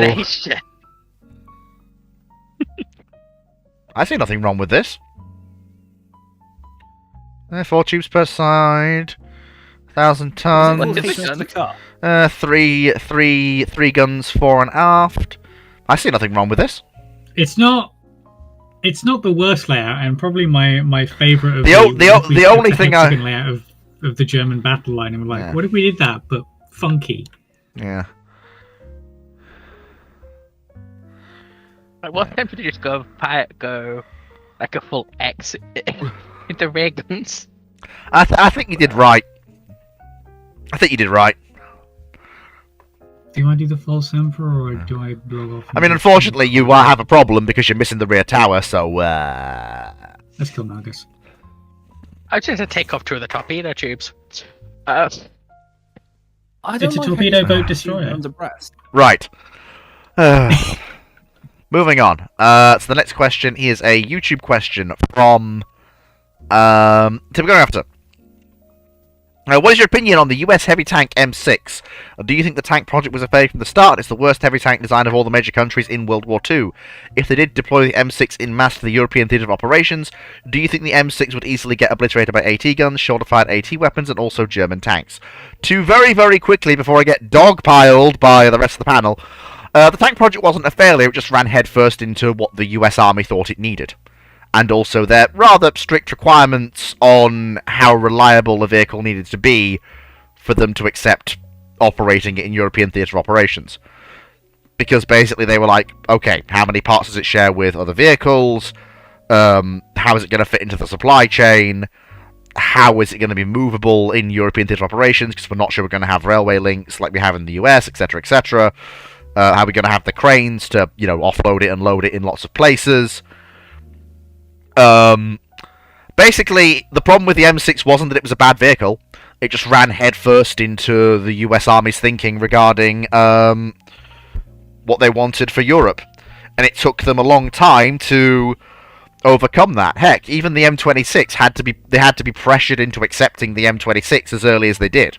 I see nothing wrong with this. 4 tubes per side, 1,000 tons. Three guns fore and aft. I see nothing wrong with this. It's not the worst layout, and probably my favourite of the only thing layout of the German battle line. And we're like, what if we did that, but funky? Yeah. Like, what tempted to just go like a full X into rear guns? I think you did right. Do I do the false emperor, or do I blow off? I mean, unfortunately, you have a problem because you're missing the rear tower, so, Let's kill Nagas. I just to take off 2 of the torpedo tubes. It's a torpedo boat destroyer. Right. Moving on. So the next question is a YouTube question from... Tim, we're going after. What is your opinion on the US heavy tank M6? Do you think the tank project was a failure from the start? It's the worst heavy tank design of all the major countries in World War II. If they did deploy the M6 in mass to the European theatre of operations, do you think the M6 would easily get obliterated by AT guns, shoulder-fired AT weapons, and also German tanks? To very, very quickly, before I get dogpiled by the rest of the panel, the tank project wasn't a failure, it just ran headfirst into what the US Army thought it needed. And also their rather strict requirements on how reliable a vehicle needed to be for them to accept operating it in European theatre operations. Because basically they were like, okay, how many parts does it share with other vehicles? How is it going to fit into the supply chain? How is it going to be movable in European theatre operations? Because we're not sure we're going to have railway links like we have in the US, etc., etc. How are we going to have the cranes to, offload it and load it in lots of places? Basically, the problem with the M6 wasn't that it was a bad vehicle. It just ran headfirst into the US Army's thinking regarding what they wanted for Europe. And it took them a long time to overcome that. Heck, even the M26 had to be pressured into accepting the M26 as early as they did.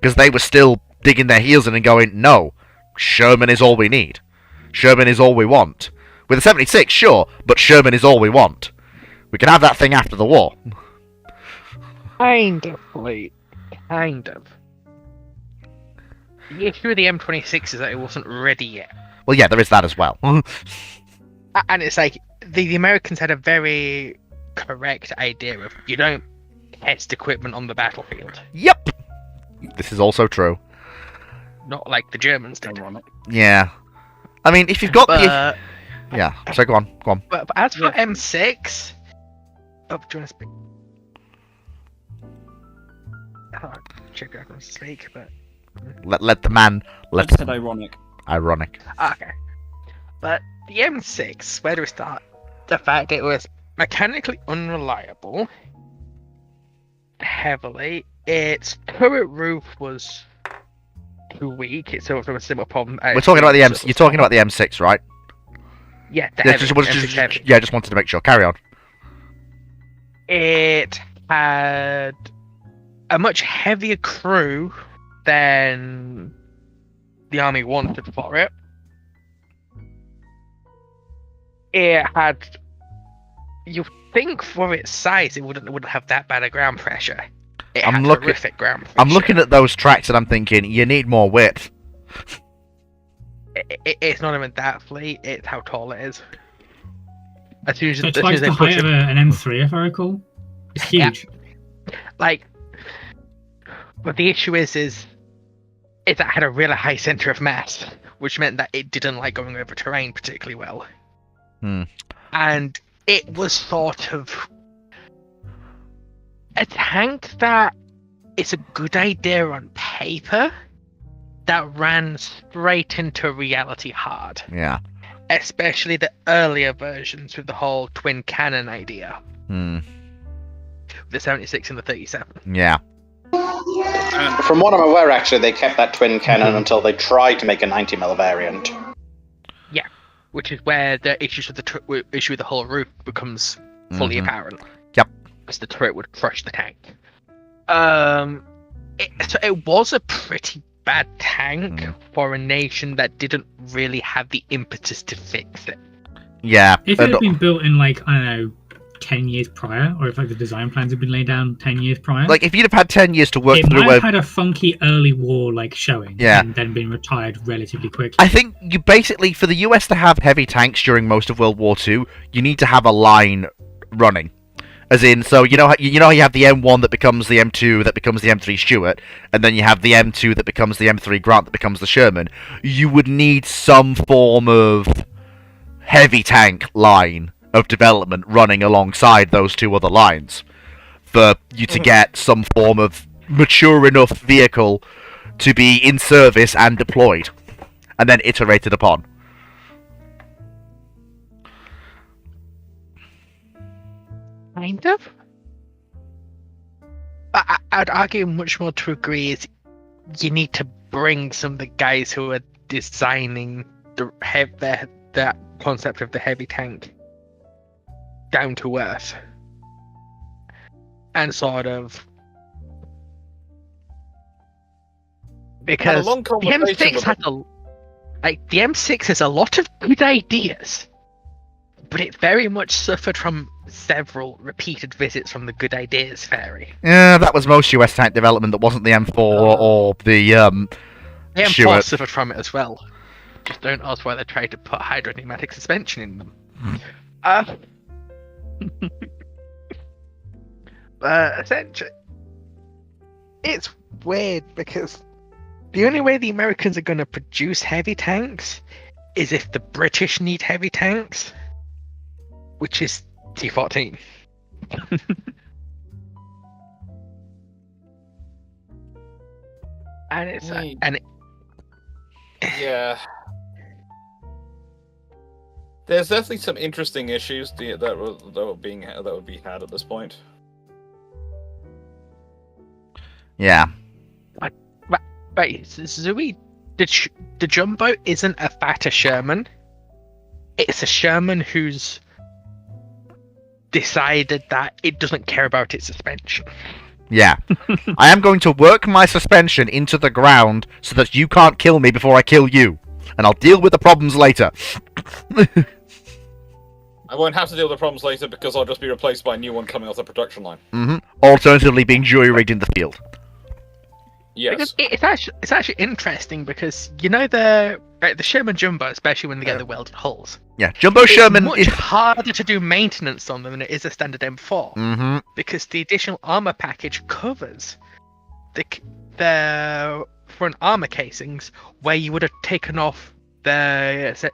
Because they were still digging their heels in and going, no, Sherman is all we need. Sherman is all we want. With a 76, sure, but Sherman is all we want. We can have that thing after the war. Kind of, Fleet. Kind of. The issue with the M26 is that it wasn't ready yet. Well, yeah, there is that as well. And it's like, the Americans had a very correct idea of, you don't test equipment on the battlefield. Yep! This is also true. Not like the Germans did. Yeah. I mean, if you've got the... Yeah, so go on. But as for M6... Oh, do you want to speak? Oh, check out to speak, but... Let the man... I said ironic. Ironic. Okay. But the M6, where do we start? The fact it was mechanically unreliable, heavily. Its turret roof was too weak. It's sort of a similar problem. We're talking about the M. You're talking about the M6, right? Yeah, the Yeah, heavy, M6 heavy. yeah, just wanted to make sure. Carry on. It had a much heavier crew than the army wanted for it. It had, you think for its size, it wouldn't have that bad a ground pressure. It had terrific ground pressure. I'm looking at those tracks and I'm thinking, you need more width. It's not even that Fleet, it's how tall it is. As soon as, It's twice the height of an M3, if I recall. It's huge. Yeah. Like, but the issue is it had a really high center of mass, which meant that it didn't like going over terrain particularly well. And it was sort of a tank that is a good idea on paper, that ran straight into reality hard. Yeah. Especially the earlier versions with the whole twin cannon idea. The 76 and the 37. Yeah. From what I'm aware, actually, they kept that twin cannon until they tried to make a 90mm variant. Yeah, which is where the issue with the whole roof becomes fully apparent. Yep. Because the turret would crush the tank. So it was a pretty bad tank for a nation that didn't really have the impetus to fix it. Yeah. If it had been built in, like, I don't know, 10 years prior, or if like the design plans had been laid down 10 years prior, like if you'd have had 10 years to work it through, might have had a funky early war like showing, Yeah. and then been retired relatively quickly. I think you basically, for the US to have heavy tanks during most of World War II, you need to have a line running. As in, so you know how you have the M1 that becomes the M2 that becomes the M3 Stuart, and then you have the M2 that becomes the M3 Grant that becomes the Sherman. You would need some form of heavy tank line of development running alongside those two other lines for you to get some form of mature enough vehicle to be in service and deployed, and then iterated upon. Kind of. I'd argue much more to agree is you need to bring some of the guys who are designing the concept of the heavy tank down to earth. and sort of Had a because long the conversation M6 with had the M6 has a lot of good ideas, but it very much suffered from several repeated visits from the good ideas fairy. Yeah, that was most US tank development that wasn't the M4 or the The M4 Stuart. suffered from it as well. Just don't ask why they tried to put hydropneumatic suspension in them. Essentially, it's weird because the only way the Americans are going to produce heavy tanks is if the British need heavy tanks, which is T-14. And it's Yeah. There's definitely some interesting issues that would be had at this point. Yeah. Right, Zooey, the Jumbo isn't a fatter Sherman. It's a Sherman who's decided that it doesn't care about its suspension. Yeah. I am going to work my suspension into the ground so that you can't kill me before I kill you. And I'll deal with the problems later. I won't have to deal with the problems later because I'll just be replaced by a new one coming off the production line. Alternatively, being jury-rigged in the field. Yes. Because it's actually interesting because you know the Sherman Jumbo, especially when they get the welded hulls. Yeah, Jumbo Sherman It's much harder to do maintenance on them than it is a standard M4 because the additional armor package covers the front armor casings where you would have taken off the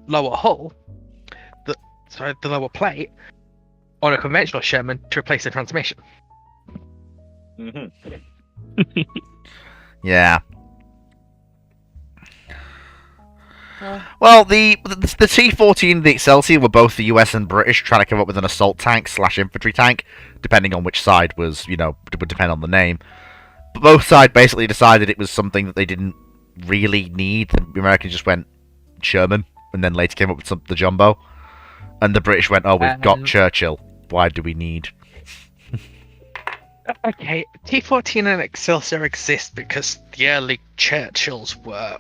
lower hull, the lower plate on a conventional Sherman to replace the transmission. Yeah. Well, the T-14 and the Excelsior were both the US and British trying to come up with an assault tank / infantry tank, depending on which side was, it would depend on the name. But both sides basically decided it was something that they didn't really need. The Americans just went Sherman, and then later came up with the Jumbo. And the British went, oh, we've got Churchill. Why do we need... Okay, T-14 and Excelsior exist because the early Churchills were...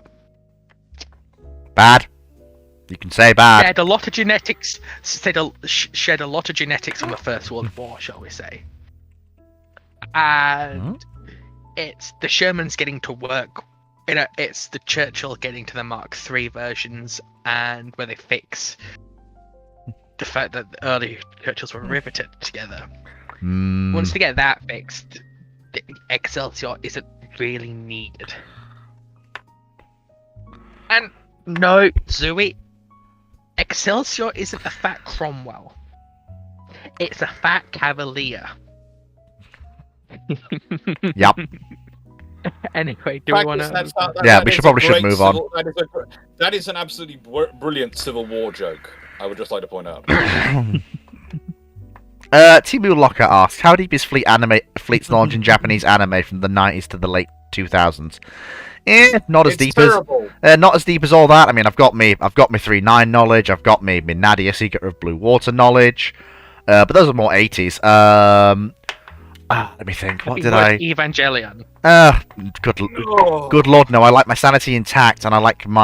bad. You can say bad. Shared a lot of genetics. Shared a lot of genetics from the First World War, shall we say? And it's the Shermans getting to work. It's the Churchill getting to the Mark III versions, and where they fix the fact that the early Churchills were riveted together. Once they get that fixed, the Excelsior isn't really needed. And no, Zooey, Excelsior isn't a fat Cromwell. It's a fat Cavalier. Yep. Anyway, do we want to... Yeah, we should move on. That is an absolutely brilliant Civil War joke. I would just like to point out. Timu Lockhart asks, how deep is Fleet's knowledge in Japanese anime from the 90s to the late 2000s? Not as deep as all that. I mean, I've got me 3.9 knowledge. I've got me Nadia Secret of Blue Water knowledge. But those are more 80s. Let me think. What did I? Evangelion. Good lord, no. I like my sanity intact, and I like and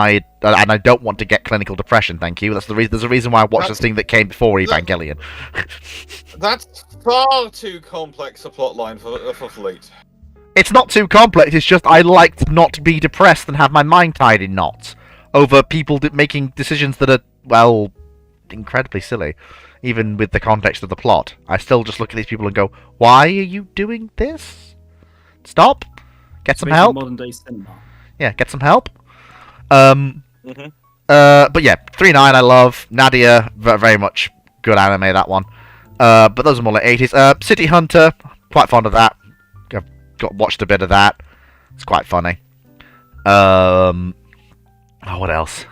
I don't want to get clinical depression. Thank you. That's the reason. There's a reason why I watched this thing that came before Evangelion. That's far too complex a plotline for Fleet. It's not too complex. It's just I like to not be depressed and have my mind tied in knots over people making decisions that are, well, incredibly silly. Even with the context of the plot, I still just look at these people and go, "Why are you doing this? Stop! Get some help." Modern day cinema. Yeah, get some help. But yeah, 3.9 I love. Nadia, very much good anime, that one. But those are more like 80s. City Hunter, quite fond of that. I've watched a bit of that. It's quite funny. What else?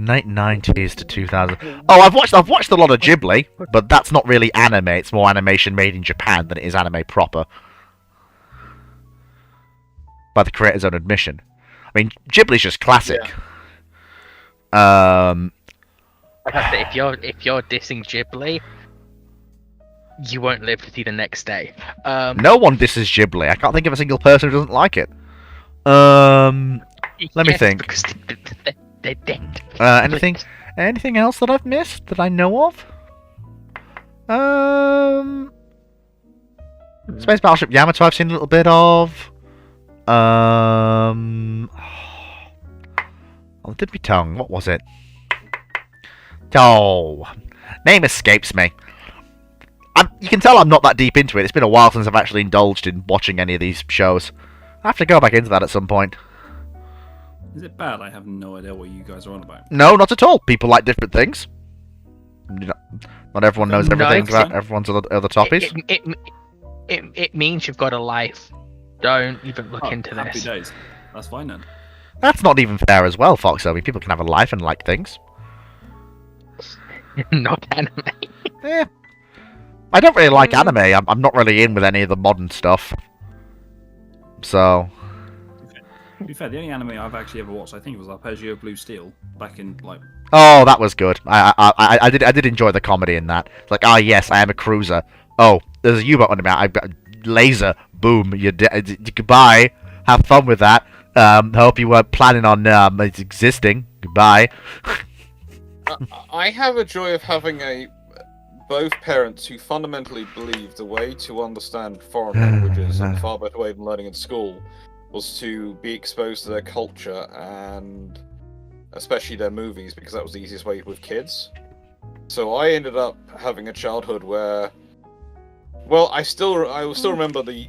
90s to 2000. Oh, I've watched a lot of Ghibli, but that's not really anime. It's more animation made in Japan than it is anime proper. By the creator's own admission. I mean, Ghibli's just classic. I have to say, if you're dissing Ghibli, you won't live to see the next day. No one disses Ghibli. I can't think of a single person who doesn't like it. Let me think. Because they're dead. Anything else that I've missed that I know of? Space Battleship Yamato I've seen a little bit of. On the tip of my tongue, what was it? Oh, name escapes me. You can tell I'm not that deep into it. It's been a while since I've actually indulged in watching any of these shows. I have to go back into that at some point. Is it bad? I have no idea what you guys are on about. No, not at all. People like different things. Not everyone knows everything about everyone's other topics. It means you've got a life. Don't even look into happy this. days. That's fine then. That's not even fair as well, Fox. I mean, people can have a life and like things. Not anime. Yeah. I don't really like anime. I'm not really in with any of the modern stuff. So. To be fair, the only anime I've actually ever watched, I think, was Arpeggio Blue Steel back in like. Oh, that was good. I did enjoy the comedy in that. It's like, yes, I am a cruiser. Oh, there's a U-boat under me. I've got laser. Boom. Goodbye. Have fun with that. Hope you weren't planning on it existing. Goodbye. I have a joy of having both parents who fundamentally believe the way to understand foreign languages and a far better way than learning in school was to be exposed to their culture and especially their movies, because that was the easiest way with kids. So I ended up having a childhood where, well, I still remember the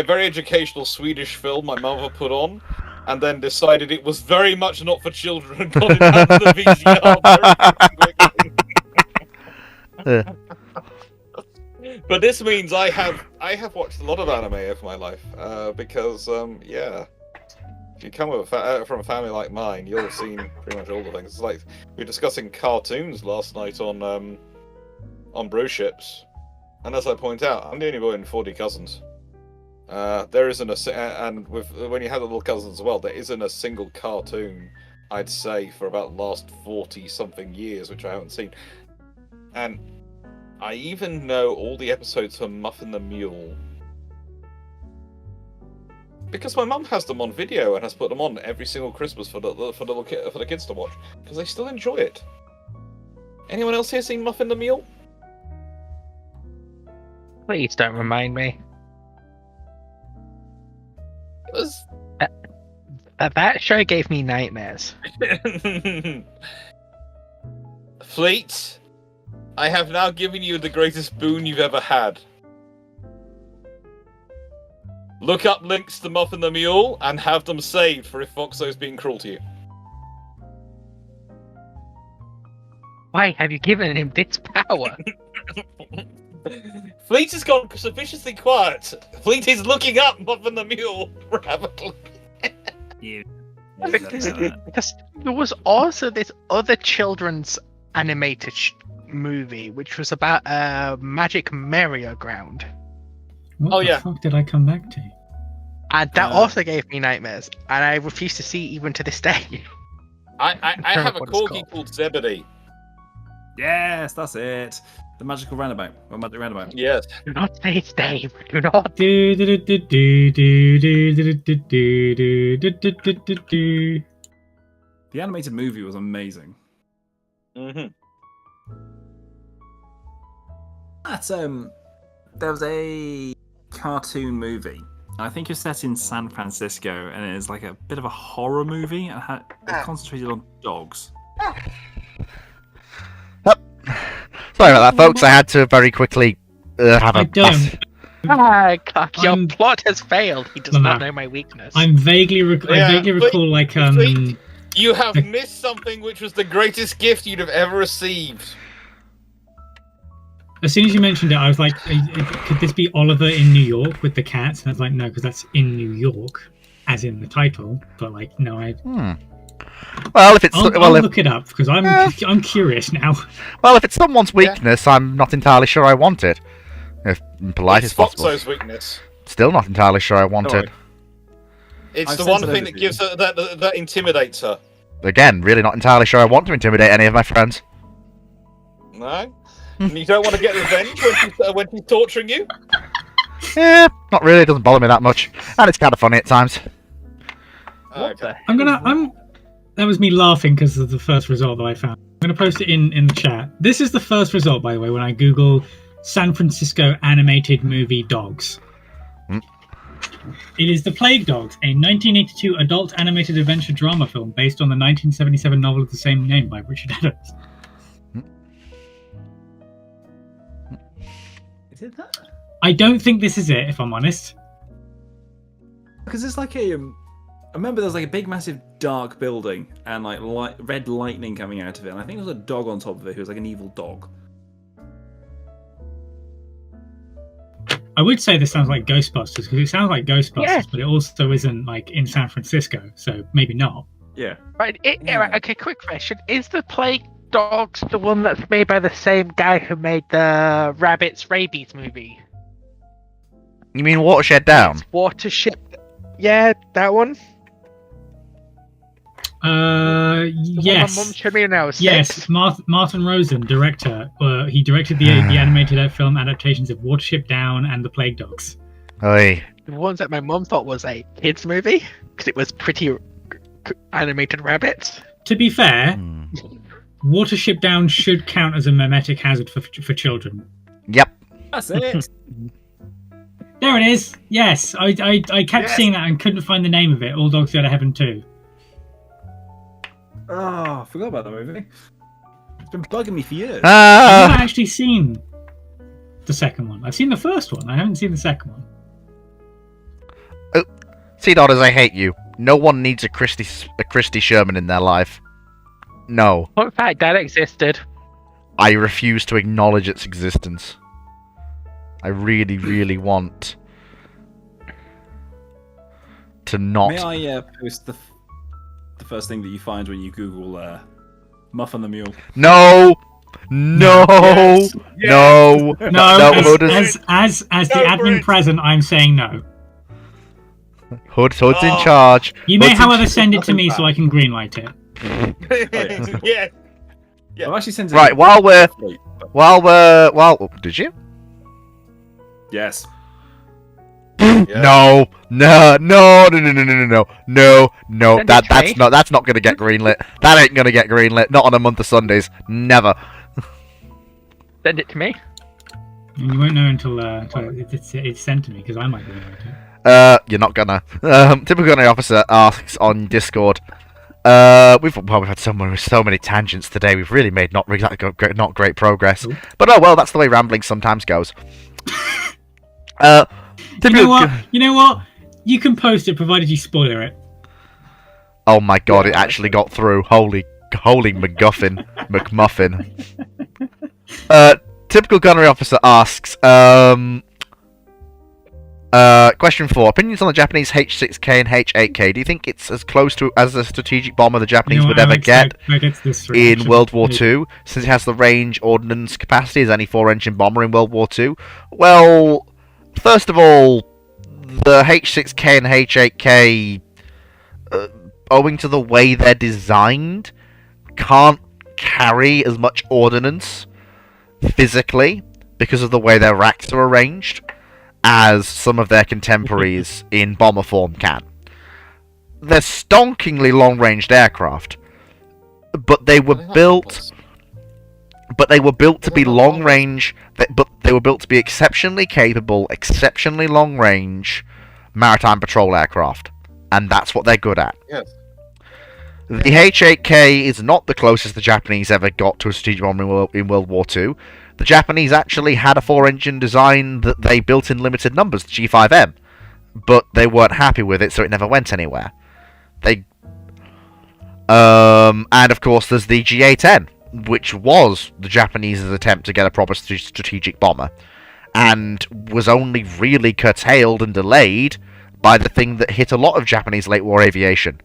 very educational Swedish film my mother put on, and then decided it was very much not for children and got it out of the VCR very quickly. But this means I have watched a lot of anime over my life, because if you come from a family like mine, you'll have seen pretty much all the things. It's like we were discussing cartoons last night on Brew Ships, and as I point out, I'm the only boy in 40 cousins. There isn't when you have the little cousins as well, there isn't a single cartoon, I'd say, for about the last 40 something years which I haven't seen. And I even know all the episodes from Muffin the Mule. Because my mum has them on video and has put them on every single Christmas for the kids to watch. Because they still enjoy it. Anyone else here seen Muffin the Mule? Please don't remind me. It was... That show gave me nightmares. Fleet, I have now given you the greatest boon you've ever had. Look up links to Muffin the Mule and have them saved for if Foxo's being cruel to you. Why have you given him this power? Fleet has gone sufficiently quiet. Fleet is looking up Muffin the Mule rapidly. Because there was also this other children's animated movie which was about a magic merry-go-round. What the fuck did I come back to? And that also gave me nightmares, and I refuse to see even to this day. I have a corgi called Zebedee. Yes, that's it. The magical roundabout. Or magic roundabout. Yes. Do not say its name. Do not. The animated movie was amazing. Mm-hmm. That's there was a cartoon movie. I think it's set in San Francisco, and it is like a bit of a horror movie, and it concentrated on dogs. Sorry about that, folks. I had to very quickly have a... Clark, your plot has failed. He does not know my weakness. I vaguely recall like You have missed something which was the greatest gift you'd have ever received. As soon as you mentioned it, I was like, could this be Oliver in New York with the cats? And I was like, no, because that's in New York, as in the title. But like, no, Well, if it's I'll look it up because I'm curious now. Well, if it's someone's weakness, I'm not entirely sure I want it. If polite as possible. It's Foxo's weakness. Still not entirely sure I want it. It's the one thing that gives her that intimidates her. Again, really not entirely sure I want to intimidate any of my friends. No. And you don't want to get revenge when she's torturing you? Not really. It doesn't bother me that much, and it's kind of funny at times. Okay. That was me laughing because of the first result that I found. I'm gonna post it in the chat. This is the first result, by the way, when I Google San Francisco animated movie dogs. It is The Plague Dogs, a 1982 adult animated adventure drama film based on the 1977 novel of the same name by Richard Adams. Is it that? I don't think this is it, if I'm honest. Because it's like a. I remember there was like a big, massive, dark building and like red lightning coming out of it. And I think there was a dog on top of it who was like an evil dog. I would say this sounds like Ghostbusters because it sounds like Ghostbusters, Yes. but it also isn't like in San Francisco, so maybe not. Yeah. Right, right, okay, quick question. Is the Plague Dogs the one that's made by the same guy who made the Rabbits Rabies movie? You mean Watershed Down? Watership. Yeah, that one? The one Yes. my mum showed me when I was Yes, 6. Martin Rosen, director. He directed the animated film adaptations of Watership Down and The Plague Dogs. Oi. The ones that my mum thought was a kids movie because it was pretty animated rabbits. To be fair, Hmm. Watership Down should count as a memetic hazard for children. Yep. That's it. There it is. Yes, I kept seeing that and couldn't find the name of it. All Dogs Go to Heaven 2. Oh, I forgot about that movie. It's been bugging me for years. I've never actually seen the second one. I've seen the first one. I haven't seen the second one. See, daughters, I hate you. No one needs a Christy Sherman in their life. No. Fun fact, that existed. I refuse to acknowledge its existence. I really, really want to not. May I post the first thing that you find when you Google Muffin the Mule? No! No! Yes. No! No, No, as the admin present, I'm saying no. Hood's in charge. You may, Hood's in however, send it to me so I can greenlight it. Yeah. I've actually sent it. Right, did you? Yes. No, that's not gonna get greenlit. That ain't gonna get greenlit. Not on a month of Sundays. Never. Send it to me. And you won't know until it's sent to me because I might greenlight it. You're not gonna. Typical gunnery officer asks on Discord. We've had so many tangents today. We've really made not great progress. Ooh. But oh well, that's the way rambling sometimes goes. You know what? You can post it provided you spoiler it. Oh my god, it actually got through. Holy McGuffin. Typical gunnery officer asks, question 4. Opinions on the Japanese H6K and H8K. Do you think it's as close to as a strategic bomber the Japanese would ever get in World War II, since it has the range ordnance capacity as any 4-engine bomber in World War II? Well, first of all, the H6K and H8K, owing to the way they're designed, can't carry as much ordnance physically because of the way their racks are arranged as some of their contemporaries in bomber form can. They're stonkingly long-ranged aircraft, but they were built to be long-range, but they were built to be exceptionally capable, exceptionally long-range maritime patrol aircraft, and that's what they're good at. Yes. The H-8K is not the closest the Japanese ever got to a strategic bomber in World War II. The Japanese actually had a 4-engine design that they built in limited numbers, the G5M, but they weren't happy with it, so it never went anywhere. And of course there's the GA-10, which was the Japanese' attempt to get a proper strategic bomber, and was only really curtailed and delayed by the thing that hit a lot of Japanese late war aviation: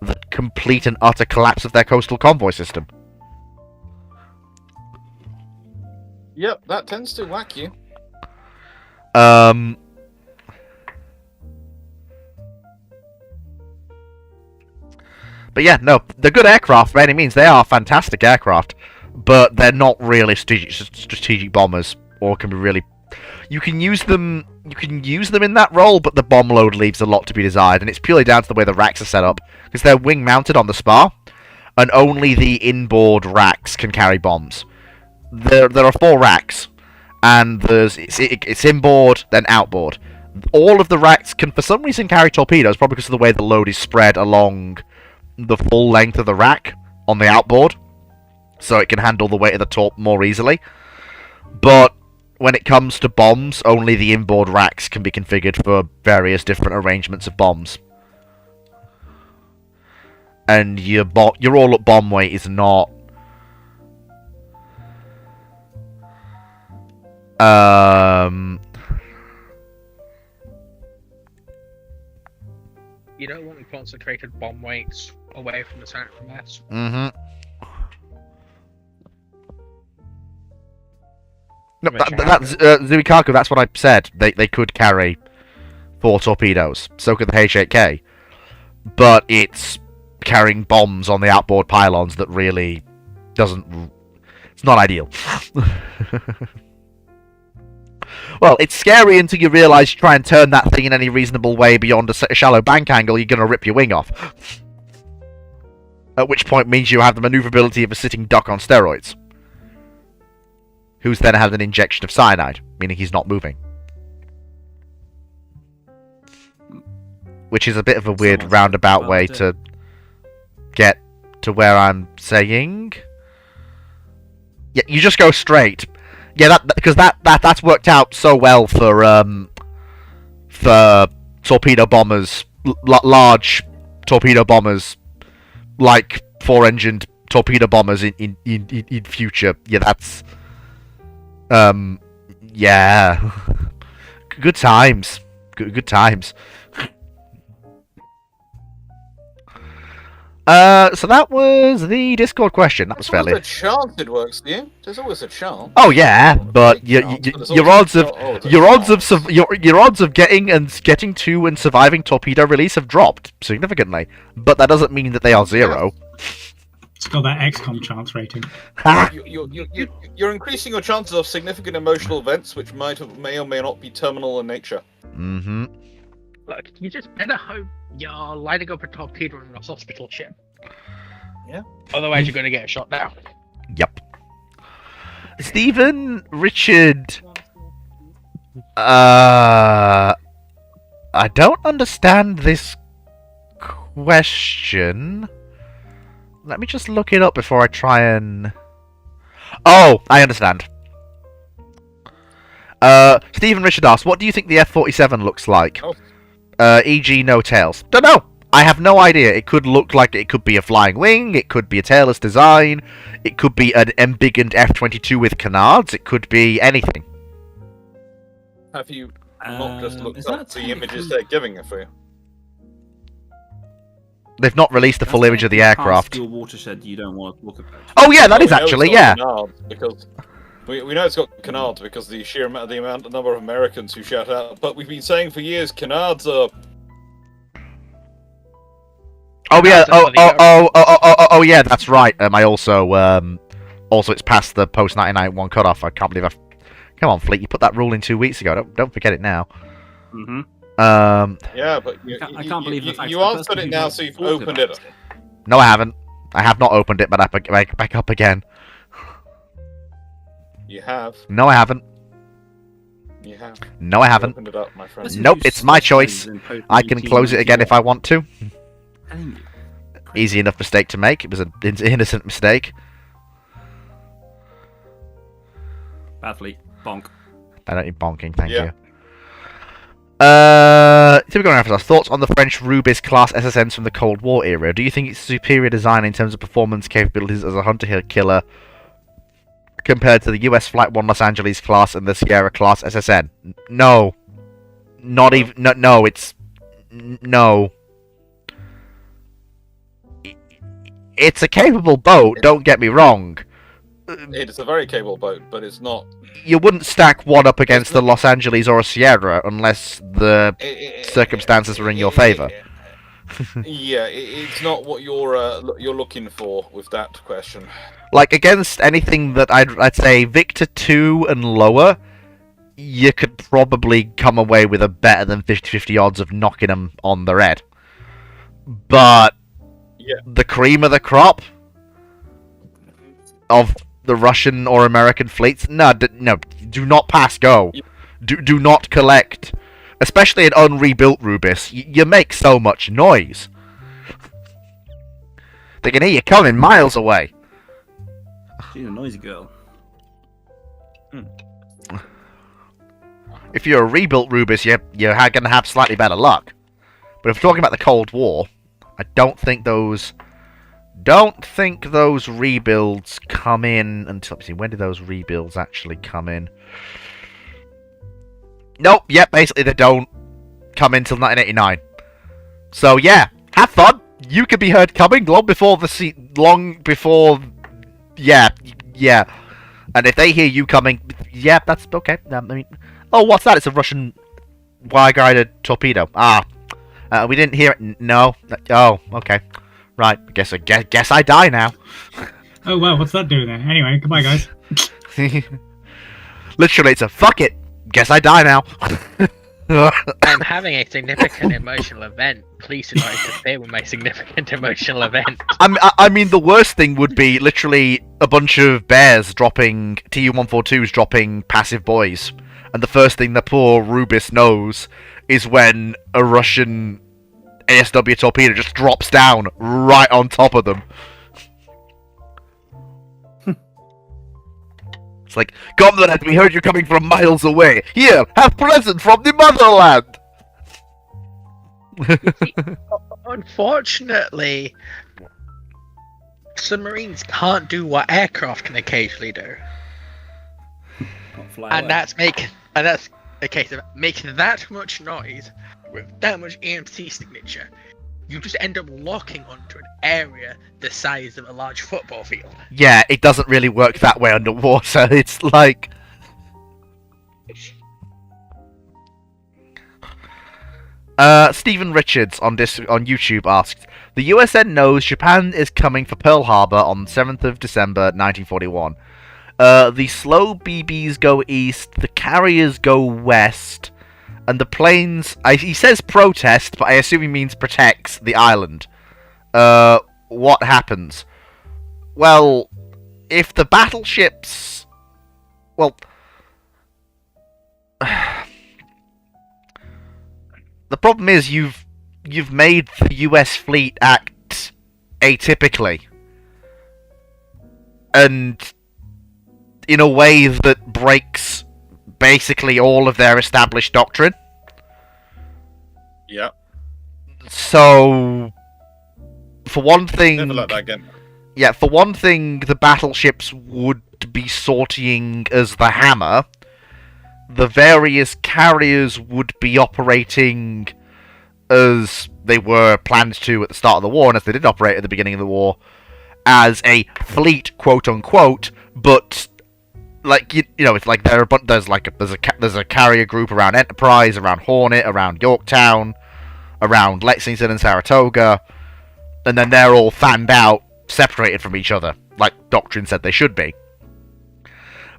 the complete and utter collapse of their coastal convoy system. Yep, that tends to whack you. But yeah, no, they're good aircraft by any means. They are fantastic aircraft. but they're not really strategic bombers, or can be really. You can use them. You can use them in that role, but the bomb load leaves a lot to be desired, and it's purely down to the way the racks are set up, because they're wing mounted on the spar, and only the inboard racks can carry bombs. There are 4 racks, and it's inboard then outboard. All of the racks can, for some reason, carry torpedoes, probably because of the way the load is spread along the full length of the rack on the outboard, so it can handle the weight of the torp more easily. But when it comes to bombs, only the inboard racks can be configured for various different arrangements of bombs. And your all-up bomb weight is not... You don't want concentrated bomb weights away from the center of mass. Mm-hmm. No, that's Zuikaku, that's what I said. They could carry 4 torpedoes. So could the H-8K. But it's carrying bombs on the outboard pylons that really doesn't... It's not ideal. Well, it's scary until you realise you try and turn that thing in any reasonable way beyond a shallow bank angle, you're going to rip your wing off. At which point means you have the manoeuvrability of a sitting duck on steroids. Who's then had an injection of cyanide, meaning he's not moving. Which is a bit of a weird roundabout way to get to where I'm saying. Yeah, you just go straight. Yeah, because that's worked out so well for torpedo bombers, large torpedo bombers, like 4-engined torpedo bombers in future. Yeah, that's yeah, good times, good times. So that was the Discord question. That was fairly. There's always a chance it works, do you? There's always a chance. Oh yeah, but your odds of getting to and surviving torpedo release have dropped significantly. But that doesn't mean that they are 0. It's got that XCOM chance rating. You're increasing your chances of significant emotional events, which may or may not be terminal in nature. Mm-hmm. Look, you just better hope you're lighting up a torpedo in a hospital ship. Yeah. Otherwise, you're going to get shot down. Yep. Stephen Richard. I don't understand this question. Let me just look it up before I try and... Oh, I understand. Stephen Richard asks, what do you think the F-47 looks like? Oh. E.g. no tails. Don't know. I have no idea. It could look like it could be a flying wing. It could be a tailless design. It could be an embiggened F-22 with canards. It could be anything. Have you not just looked is up that the images technically- they're giving it for you? They've not released the full image of the aircraft. Your watershed you don't want to look at. Oh yeah, that is Well, we know actually, it's got yeah. canards because we know it's got canards because the sheer amount, the number of Americans who shout out. But we've been saying for years, canards are. Oh yeah. Oh yeah. That's right. I also it's past the post 1991 cutoff. I can't believe I've. Come on, Fleet. You put that rule in 2 weeks ago. Don't forget it now. Mm-hmm. Yeah, but I can't believe the fact you that the answered person it who now, wrote so you've the book opened about it. No, I haven't. I have not opened it, but I back up again. You have. No, I haven't. You have. No, I haven't. Opened it up, my friend. Person Nope, who it's my choice. specialises in I can close it again if I want to. Telling you. Easy enough mistake to make. It was an innocent mistake. Badly. Bonk. I don't need bonking, thank Yeah. you. Typical reference. Thoughts on the French Rubis class SSNs from the Cold War era? Do you think it's superior design in terms of performance capabilities as a hunter-killer compared to the US Flight 1 Los Angeles class and the Sierra class SSN? No. Not even... No, it's... No. It's a capable boat, don't get me wrong. It is a very capable boat, but it's not. You wouldn't stack one up against the Los Angeles or a Sierra unless the circumstances were in your favour. Yeah, it's not what you're looking for with that question. Like, against anything that I'd say Victor 2 and lower, you could probably come away with a better than 50-50 odds of knocking them on the head. But Yeah. the cream of the crop of the Russian or American fleets, no, do not pass go. Do not collect. Especially an unrebuilt Rubis, you make so much noise. They can hear you coming miles away. She's a noisy girl. If you're a rebuilt Rubis, you're going to have slightly better luck. But if we're talking about the Cold War, I don't think those rebuilds come in until... Let's see, when did those rebuilds actually come in? Nope, yep, basically they don't come in until 1989. So yeah, have fun. You could be heard coming long before yeah. And if they hear you coming, yeah, that's okay. I mean, oh, what's that? It's a Russian wire-guided torpedo. We didn't hear it. No. Oh, okay. Right. Guess I die now. Oh well, what's that doing there? Anyway, goodbye, guys. Literally, it's a fuck it. Guess I die now. I'm having a significant emotional event. Please do not interfere with my significant emotional event. I mean, the worst thing would be literally a bunch of bears dropping Tu-142s dropping passive boys, and the first thing the poor Rubis knows is when a Russian ASW torpedo just drops down right on top of them. It's like, Comrade, we heard you coming from miles away. Here, have present from the motherland! Unfortunately, submarines can't do what aircraft can occasionally do. And that's a case of making that much noise with that much EMC signature. You just end up locking onto an area the size of a large football field. Yeah, it doesn't really work that way underwater. It's like... Stephen Richards on YouTube asked, the USN knows Japan is coming for Pearl Harbor on 7th of December 1941. The slow BBs go east, the carriers go west, and the planes... he says protest, but I assume he means protects the island. What happens? Well, if the battleships... Well... The problem is you've made the US fleet act atypically. And in a way that breaks basically all of their established doctrine. Yeah. So, for one thing... Never let that again. Yeah, for one thing, the battleships would be sortying as the Hammer. The various carriers would be operating as they were planned to at the start of the war, and as they did operate at the beginning of the war, as a fleet, quote unquote. But like you know, it's like there's a carrier group around Enterprise, around Hornet, around Yorktown, around Lexington and Saratoga, and then they're all fanned out, separated from each other, like Doctrine said they should be.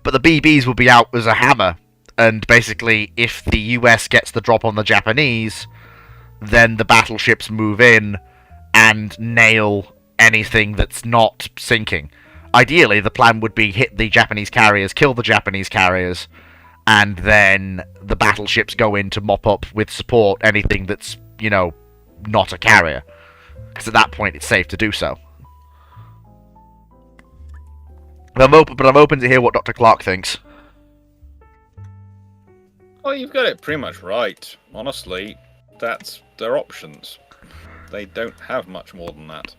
But the BBs will be out as a hammer. And basically, if the US gets the drop on the Japanese, then the battleships move in and nail anything that's not sinking. Ideally, the plan would be hit the Japanese carriers, kill the Japanese carriers, and then the battleships go in to mop up with support anything that's, you know, not a carrier. Because at that point, it's safe to do so. But I'm open to hear what Dr. Clark thinks. Well, you've got it pretty much right. Honestly, that's their options. They don't have much more than that.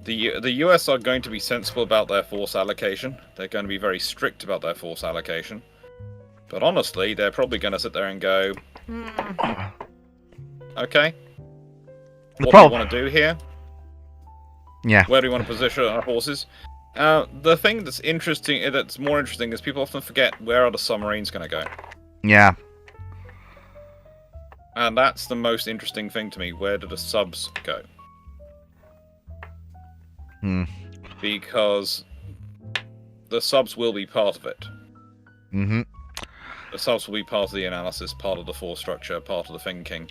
The US are going to be sensible about their force allocation. They're going to be very strict about their force allocation. But honestly, they're probably going to sit there and go, okay, what do we want to do here? Yeah. Where do we want to position our forces? The thing that's more interesting, is people often forget, where are the submarines going to go? Yeah. And that's the most interesting thing to me. Where do the subs go? Because the subs will be part of it. Mm-hmm. The subs will be part of the analysis, part of the force structure, part of the thinking.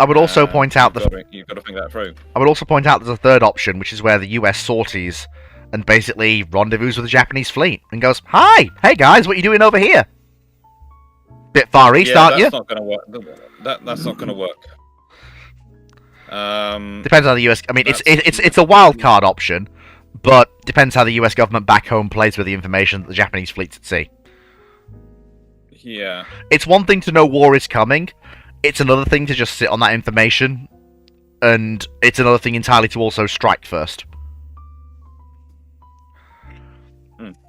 I would also point out you've got to think that through. I would also point out there's a third option, which is where the US sorties and basically rendezvous with the Japanese fleet and goes, "Hi, hey guys, what are you doing over here? Bit far east, aren't you?" That's not going to work. That's not going to work. Depends how the US. I mean, it's a wild card option, but depends how the US government back home plays with the information that the Japanese fleet's at sea. Yeah. It's one thing to know war is coming. It's another thing to just sit on that information, and it's another thing entirely to also strike first.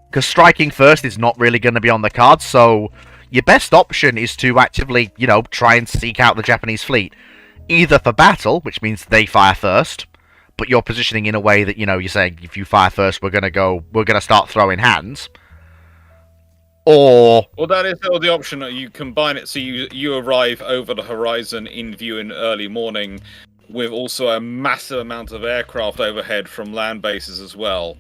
Because striking first is not really going to be on the cards, so your best option is to actively, try and seek out the Japanese fleet. Either for battle, which means they fire first, but you're positioning in a way that, you're saying, if you fire first, we're going to start throwing hands. Or... Well, that is the option. You combine it, so you arrive over the horizon in view in early morning, with also a massive amount of aircraft overhead from land bases as well.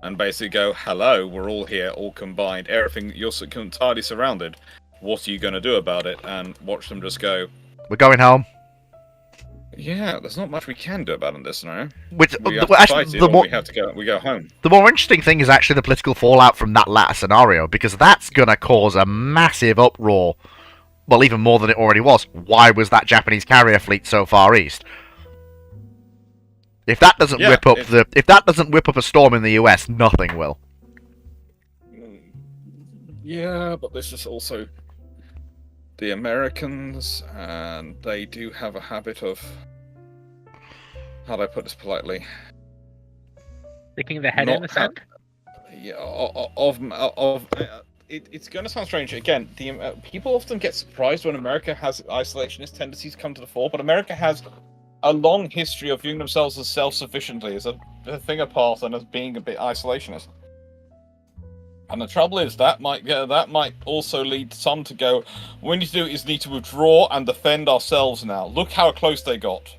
And basically go, hello, we're all here, all combined. Everything, you're entirely surrounded. What are you going to do about it? And watch them just go, we're going home. Yeah, there's not much we can do about it in this scenario. We go home. The more interesting thing is actually the political fallout from that latter scenario, because that's going to cause a massive uproar. Well, even more than it already was. Why was that Japanese carrier fleet so far east? If that doesn't if that doesn't whip up a storm in the US, nothing will. Yeah, but this is also the Americans, and they do have a habit of, how do I put this politely? Sticking their head in the sand. It's going to sound strange again. People often get surprised when America has isolationist tendencies come to the fore, but America has a long history of viewing themselves as self-sufficiently, as a thing apart, and as being a bit isolationist. And the trouble is that might also lead some to go, what we need to do is need to withdraw and defend ourselves now. Look how close they got.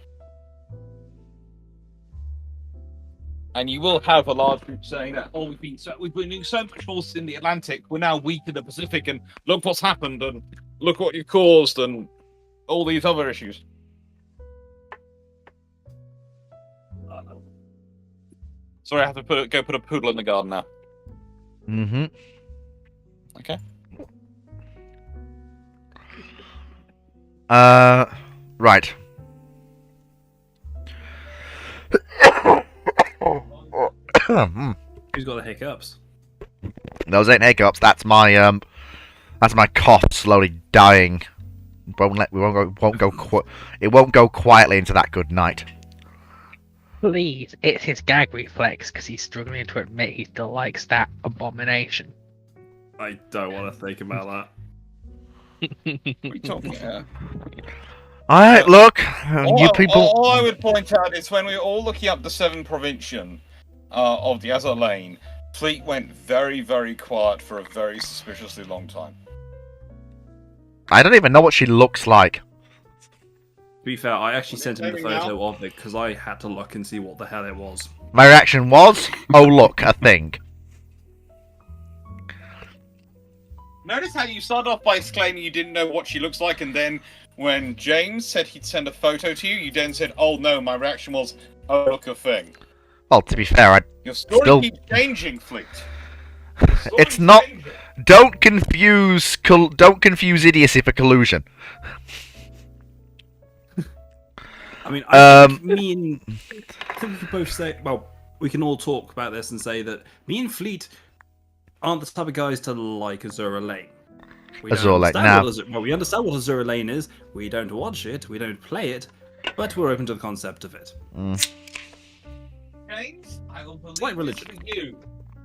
And you will have a large group saying that, we've been doing so much force in the Atlantic, we're now weak in the Pacific, and look what's happened, and look what you've caused, and all these other issues. Sorry, I have to go put a poodle in the garden now. Mm-hmm. Okay. Right. Who's got the hiccups? Those ain't hiccups. That's my cough slowly dying. It won't go quietly into that good night. Please, it's his gag reflex because he's struggling to admit he still likes that abomination. I don't want to think about that. What are you talking about? Alright, look, you people... All I would point out is when we were all looking up the 7 Provincian of the Azur Lane, fleet went very, very quiet for a very suspiciously long time. I don't even know what she looks like. To be fair, I actually sent him the photo of it because I had to look and see what the hell it was. My reaction was, oh look, a thing. Notice how you started off by exclaiming you didn't know what she looks like, and then when James said he'd send a photo to you, you then said, oh no, my reaction was, oh look, a thing. Well, to be fair, your story keeps changing, Fleet. It's not... Changing. Don't confuse idiocy for collusion. I mean, I think we can both say, well, we can all talk about this and say that me and Fleet aren't the type of guys to like Azur Lane. We understand what Azur Lane is. We don't watch it, we don't play it, but we're open to the concept of it. James, I will believe like this for you.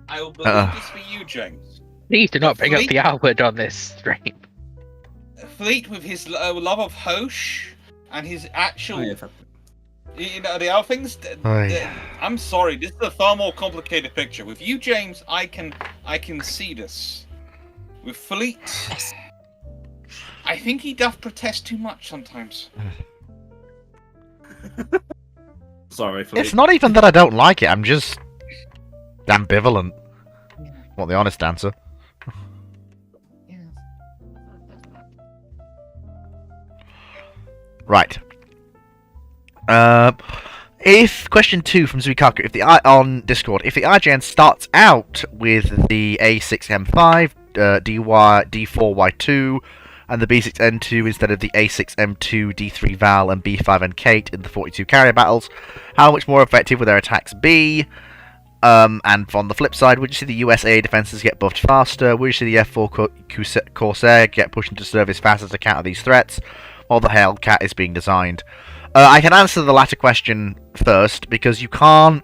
I will believe this for you, James. Please do not bring up the R word on this stream. Fleet, with his love of Hosh and his actual, the other things. I'm sorry, this is a far more complicated picture. With you, James, I can see this. With Fleet, I think he doth protest too much sometimes. Sorry, Fleet. It's not even that I don't like it. I'm just ambivalent. Want the honest answer? Right. If question 2 from Zuikaku, on Discord, if the IGN starts out with the A6M5, D4Y2, and the B6N2 instead of the A6M2, D3 Val, and B5 and Kate in the 42 carrier battles, how much more effective will their attacks be? And on the flip side, would you see the USA defenses get buffed faster? Would you see the F4 Corsair get pushed into service faster to counter these threats, while the Hellcat is being designed? I can answer the latter question first, because you can't...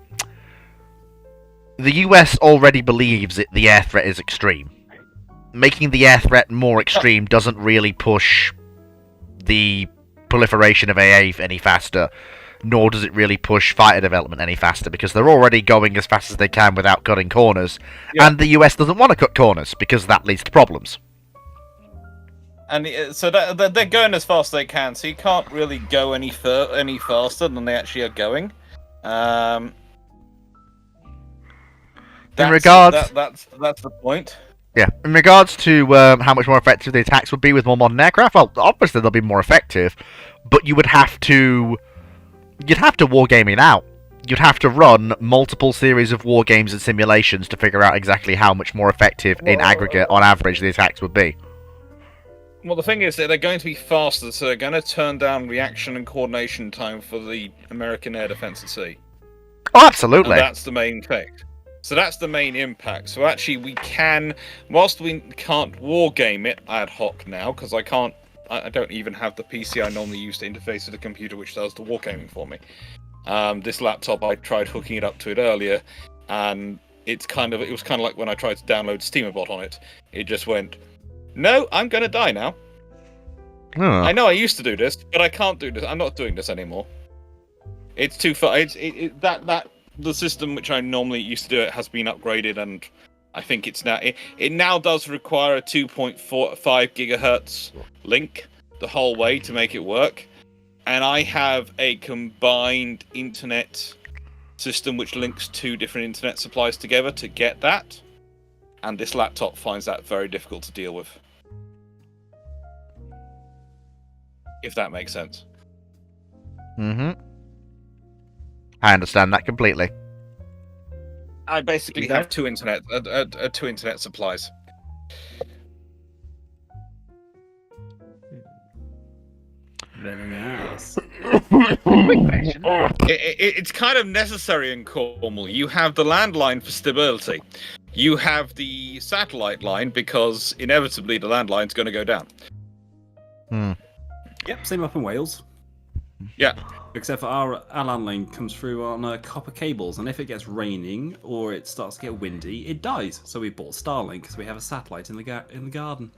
The US already believes that the air threat is extreme. Making the air threat more extreme doesn't really push the proliferation of AA any faster, nor does it really push fighter development any faster, because they're already going as fast as they can without cutting corners, and the US doesn't want to cut corners, because that leads to problems. And so they're going as fast as they can, so you can't really go any faster than they actually are going. In regards... That's the point. Yeah, in regards to how much more effective the attacks would be with more modern aircraft, well, obviously they'll be more effective, but you would have to... You'd have to wargame it out. You'd have to run multiple series of war games and simulations to figure out exactly how much more effective, in aggregate, on average, the attacks would be. Well, the thing is that they're going to be faster, so they're going to turn down reaction and coordination time for the American air defense at sea. Oh, absolutely. And that's the main thing. So that's the main impact. So actually, we can, whilst we can't wargame it ad hoc now, because I don't even have the PC I normally use to interface with the computer, which does the wargaming for me. This laptop, I tried hooking it up to it earlier, and it was kind of like when I tried to download SteamerBot on it. It just went, no, I'm going to die now. Oh. I know I used to do this, but I can't do this. I'm not doing this anymore. It's too far. The system which I normally used to do it has been upgraded, and I think it's now it now does require a 2.45 gigahertz link the whole way to make it work. And I have a combined internet system which links 2 different internet supplies together to get that. And this laptop finds that very difficult to deal with. If that makes sense. Mm-hmm. I understand that completely. I basically have 2 internet supplies. Very nice. Quick question. It's kind of necessary in Cornwall. You have the landline for stability. You have the satellite line because inevitably the landline's going to go down. Yep, same up in Wales. Yeah. Except for our landline comes through on copper cables, and if it gets raining or it starts to get windy, it dies. So we bought Starlink because we have a satellite in the garden.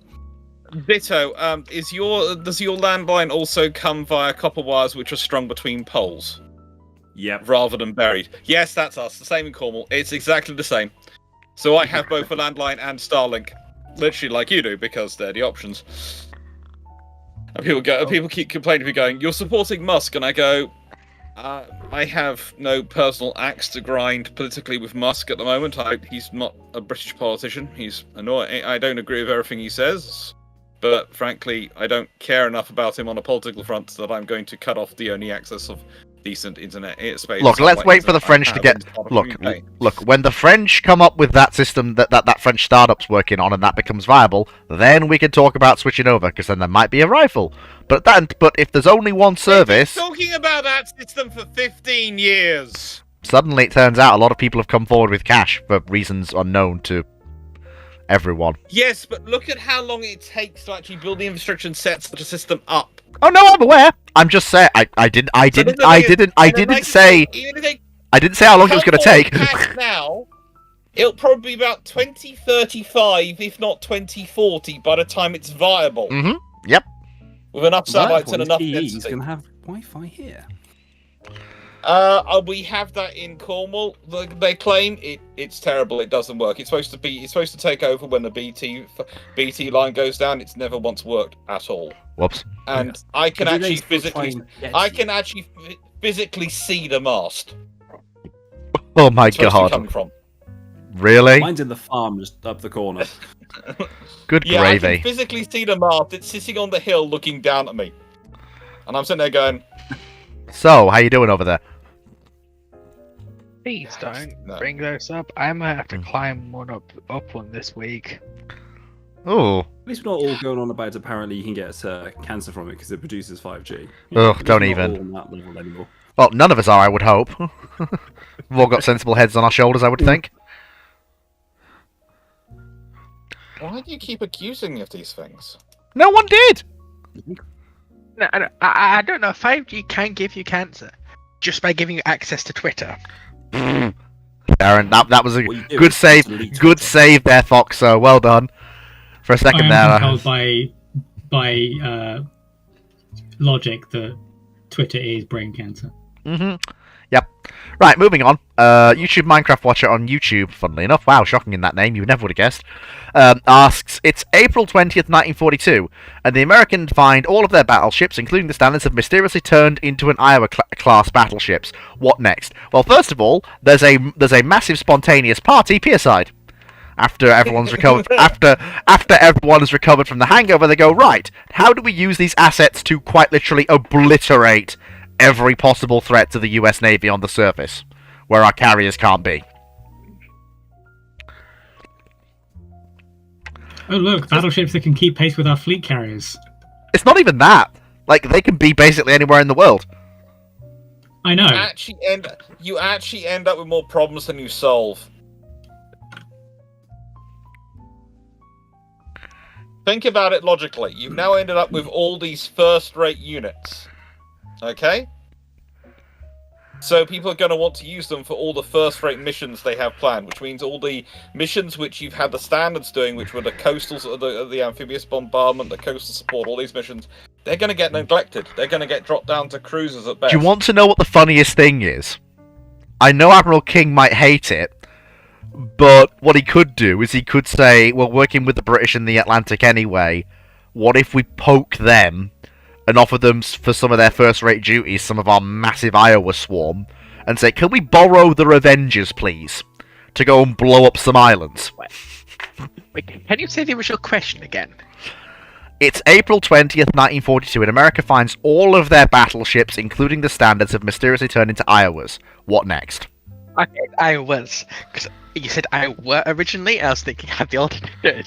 Ditto. Does your landline also come via copper wires which are strung between poles? Yep. Rather than buried. Yes, that's us. The same in Cornwall. It's exactly the same. So I have both a landline and Starlink, literally like you do, because they're the options. And people keep complaining to me, going, "You're supporting Musk," and I go, "I have no personal axe to grind politically with Musk at the moment. He's not a British politician. He's annoying. I don't agree with everything he says, but frankly, I don't care enough about him on a political front that I'm going to cut off the only access of decent internet space." Look, let's wait for the French to get... Look, when the French come up with that system that French startup's working on and that becomes viable, then we can talk about switching over, because then there might be a rifle. But if there's only one service... We've been talking about that system for 15 years! Suddenly it turns out a lot of people have come forward with cash for reasons unknown to everyone. Yes, but look at how long it takes to actually build the infrastructure and set such a system up. Oh no, I'm aware. I'm just saying. I didn't say how long it was going to take. Now, it'll probably be about 2035, if not 2040, by the time it's viable. Mm-hmm. Yep. With enough satellites and enough He's density. going to have Wi-Fi here. We have that in Cornwall. They claim it's terrible. It doesn't work. It's supposed to take over when the BT line goes down. It's never once worked at all. Whoops. And Yes. I can But do actually they still try physically, and get I to can you? actually physically see the mast. Oh my It's supposed to be god. coming from. Really? Mine's in the farm just up the corner. Good Yeah, I gravy. can physically see the mast. It's sitting on the hill, looking down at me, and I'm sitting there going, So, how you doing over there? Please don't No. bring those up. I might have to climb up one this week. Oh, At least we're not all going on about apparently you can get cancer from it because it produces 5G. Ugh, At least don't we're not even. all on that level anymore. well, none of us are, I would hope. We've all got sensible heads on our shoulders, I would think. why do you keep accusing me of these things? No one did. No, I don't know. 5G can give you cancer just by giving you access to Twitter. Darren, that was a What you do good is save. delete Good Twitter. save there, Fox. So well done. For a I second am there. compelled by logic that Twitter is brain cancer. Yep. Right, moving on. YouTube Minecraft Watcher on YouTube, funnily enough. Wow, shocking in that name, you never would have guessed. Asks, it's April 20th, 1942, and the Americans find all of their battleships, including the Standards, have mysteriously turned into an Iowa-class battleships. What next? Well, first of all, there's a massive spontaneous party pierside. After everyone's recovered, after everyone's recovered from the hangover, they go, right, how do we use these assets to quite literally obliterate every possible threat to the US Navy on the surface, where our carriers can't be? Oh look, battleships that can keep pace with our fleet carriers. It's not even that. Like, they can be basically anywhere in the world. I know. You actually end up with more problems than you solve. Think about it logically. You've now ended up with all these first-rate units. Okay? So people are going to want to use them for all the first-rate missions they have planned, which means all the missions which you've had the Standards doing, which were the coastal, the amphibious bombardment, the coastal support, all these missions, they're going to get neglected. They're going to get dropped down to cruisers at best. Do you want to know what the funniest thing is? I know Admiral King might hate it, but what he could do is he could say, well, working with the British in the Atlantic anyway, what if we poke them and offer them, for some of their first-rate duties, some of our massive Iowa swarm, and say, can we borrow the Revengers, please, to go and blow up some islands? Wait, can you say the original question again? It's April 20th, 1942, and America finds all of their battleships, including the Standards, have mysteriously turned into Iowas. What next? Okay, I was. Because you said I were originally, I was thinking have the alternate.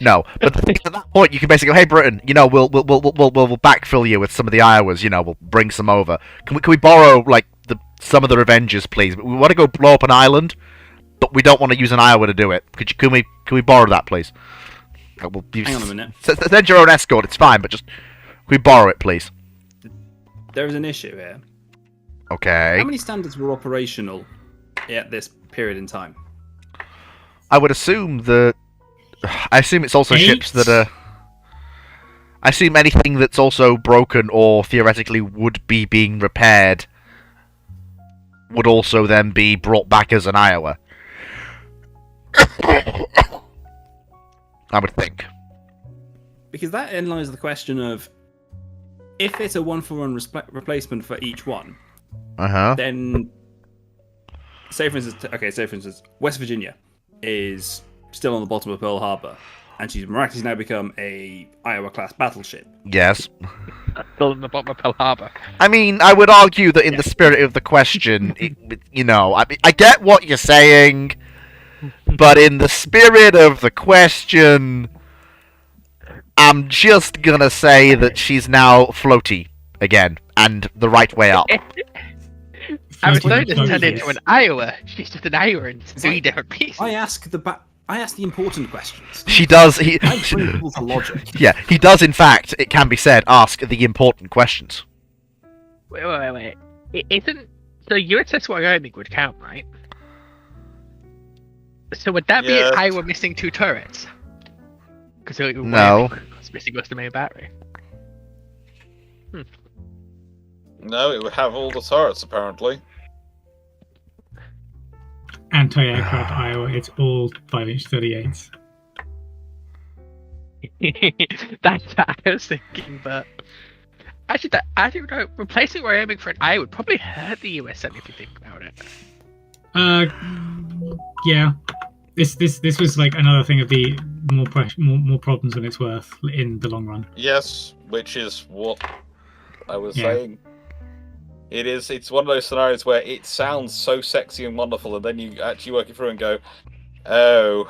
No. But the thing is, at that point, you can basically go, hey, Britain, we'll backfill you with some of the Iowas, we'll bring some over. Can we borrow, like, some of the Revengers, please? We want to go blow up an island, but we don't want to use an Iowa to do it. Can we borrow that, please? Hang on a minute. Send your own escort, it's fine, but just, can we borrow it, please? There is an issue here. Okay. How many Standards were operational at this period in time? I would assume I assume it's also 8? ships that are... I assume anything that's also broken or theoretically would be being repaired would also then be brought back as an Iowa. I would think. Because that then lies the question of, if it's a one-for-one replacement for each one, Uh-huh. then say for instance, West Virginia is still on the bottom of Pearl Harbor, and she's miraculously now become a Iowa-class battleship. Yes. Still in the bottom of Pearl Harbor. I mean, I would argue that in the spirit of the question, I get what you're saying, but in the spirit of the question, I'm just gonna say that she's now floaty again, and the right way up. I was going Floating to turn floaties. into an Iowa. She's just an Iowa in 3 different pieces. I ask the important questions. She does. I bring people to logic. Yeah, he does. In fact, it can be said, ask the important questions. Wait. Isn't so USS Wyoming would count, right? So would that be Yes. an Iowa missing 2 turrets? Because No. it's missing most of the main battery. No, it would have all the turrets, apparently. Anti-aircraft Iowa, it's all 5-inch 38s. That's what I was thinking, but actually, no, replacing Wyoming for an I would probably hurt the US if you think about it. Yeah. This was like another thing of the more problems than it's worth in the long run. Yes, which is what I was Yeah. saying. It's one of those scenarios where it sounds so sexy and wonderful, and then you actually work it through and go, oh,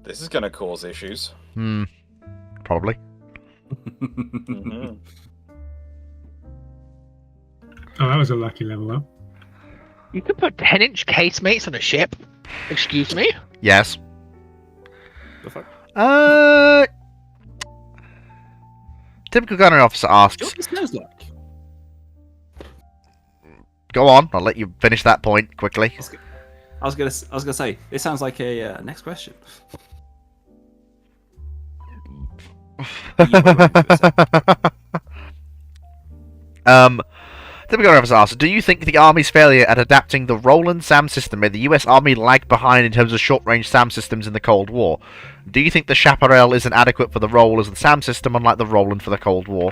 this is going to cause issues. Probably. Mhm. Oh, that was a lucky level up. You could put 10-inch casemates on a ship. Excuse me? Yes. The fuck? Typical gunnery officer asks. What this smells like? Go on, I'll let you finish that point quickly. I was gonna say this sounds like a next question. Typical gunnery officer asks, do you think the Army's failure at adapting the Roland SAM system made the US Army lag behind in terms of short-range SAM systems in the Cold War? Do you think the Chaparral isn't adequate for the role as the SAM system, unlike the Roland for the Cold War?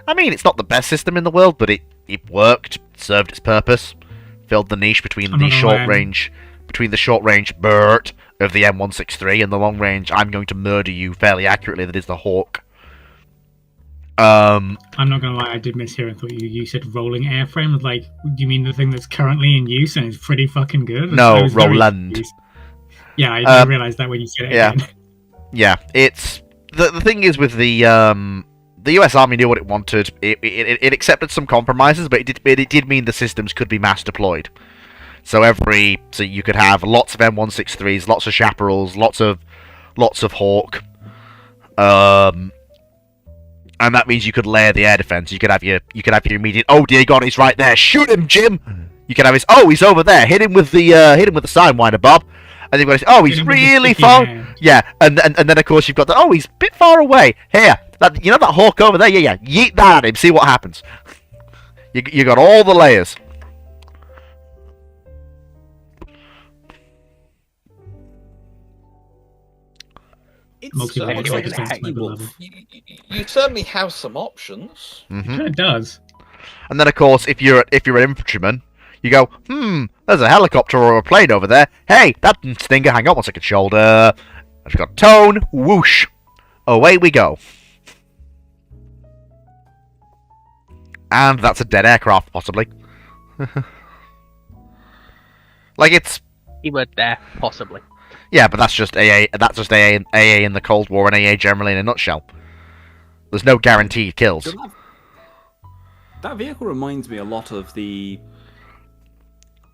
I mean, it's not the best system in the world, but it worked, served its purpose, filled the niche between the short-range Burt of the M163 and the long-range I'm going to murder you fairly accurately that is the Hawk. I'm not gonna lie, I did mishear and thought you said rolling airframe. Like, do you mean the thing that's currently in use and is pretty fucking good? No, Roland. Yeah, I realized that when you said it again. Yeah, it's... The thing is with the US Army knew what it wanted. It accepted some compromises, but it did mean the systems could be mass deployed. So you could have lots of M163s, lots of Chaparrals, lots of Hawk. And that means you could layer the air defense. You could have your immediate, oh dear God, he's right there. Shoot him, Jim. You could have his, oh, he's over there. Hit him with the Sidewinder, Bob. And then you've got his, oh, he's really far. Yeah, and then of course you've got the, oh, he's a bit far away. Here, that Hawk over there. Yeah, yeet that at him. See what happens. You got all the layers. You certainly have some options. Mm-hmm. It does. And then, of course, if you're an infantryman, you go, there's a helicopter or a plane over there. Hey, that didn't Stinger. Hang on 1 second, shoulder. I've got tone, whoosh. Away we go. And that's a dead aircraft, possibly. Like it's. Keyword there, possibly. Yeah, but that's just AA. That's just AA in the Cold War and AA generally in a nutshell. There's no guaranteed kills. So that vehicle reminds me a lot of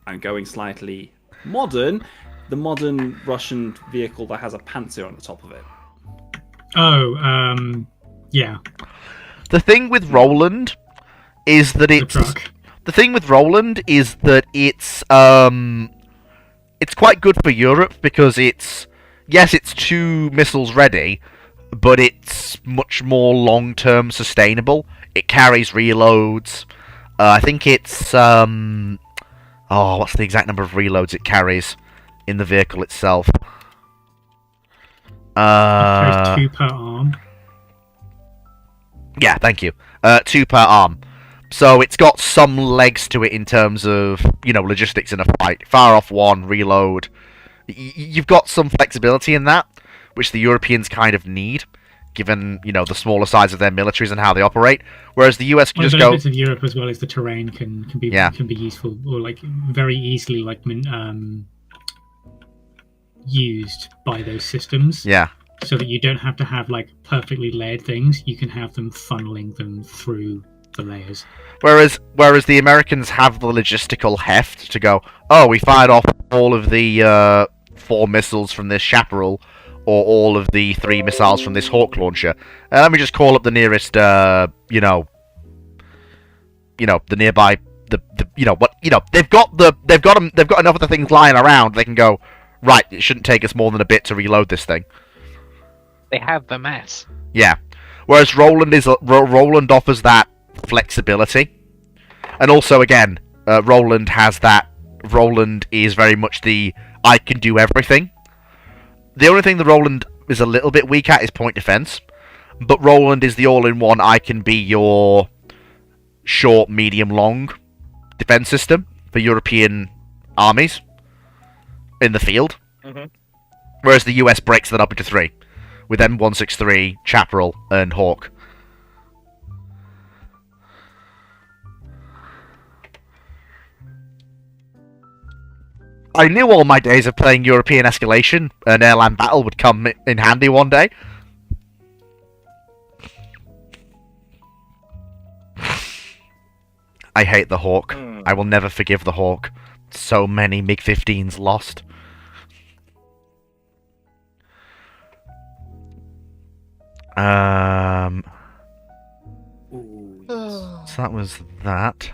I'm going slightly modern, the modern Russian vehicle that has a Panzer on the top of it. Oh, yeah. The thing with Roland is that it's it's quite good for Europe because it's 2 missiles ready, but it's much more long-term sustainable. It carries reloads. I think it's what's the exact number of reloads it carries in the vehicle itself? It carries 2 per arm. Yeah, thank you. 2 per arm. So it's got some legs to it in terms of, logistics in a fight. Fire off 1, reload. You've got some flexibility in that, which the Europeans kind of need, given, the smaller size of their militaries and how they operate. Whereas the US can just go... One of the benefits of Europe as well is the terrain can be useful, or like very easily used by those systems. Yeah. So that you don't have to have like perfectly layered things. You can have them funneling them through the layers. Whereas the Americans have the logistical heft to go, oh, we fired off all of the 4 missiles from this Chaparral, or all of the 3 missiles from this Hawk launcher. Let me just call up the nearest, the nearby, they've got enough of the things lying around. They can go, right, it shouldn't take us more than a bit to reload this thing. They have the mass. Yeah. Whereas Roland offers that flexibility. And also, again, Roland has that. Roland is very much the I can do everything. The only thing the Roland is a little bit weak at is point defense. But Roland is the all-in-one, I can be your short, medium, long defense system for European armies in the field. Mm-hmm. Whereas the US breaks that up into 3, with M163, Chaparral, and Hawk. I knew all my days of playing European escalation and airland battle would come in handy one day. I hate the Hawk. I will never forgive the Hawk. So many MiG-15s lost. So that was that.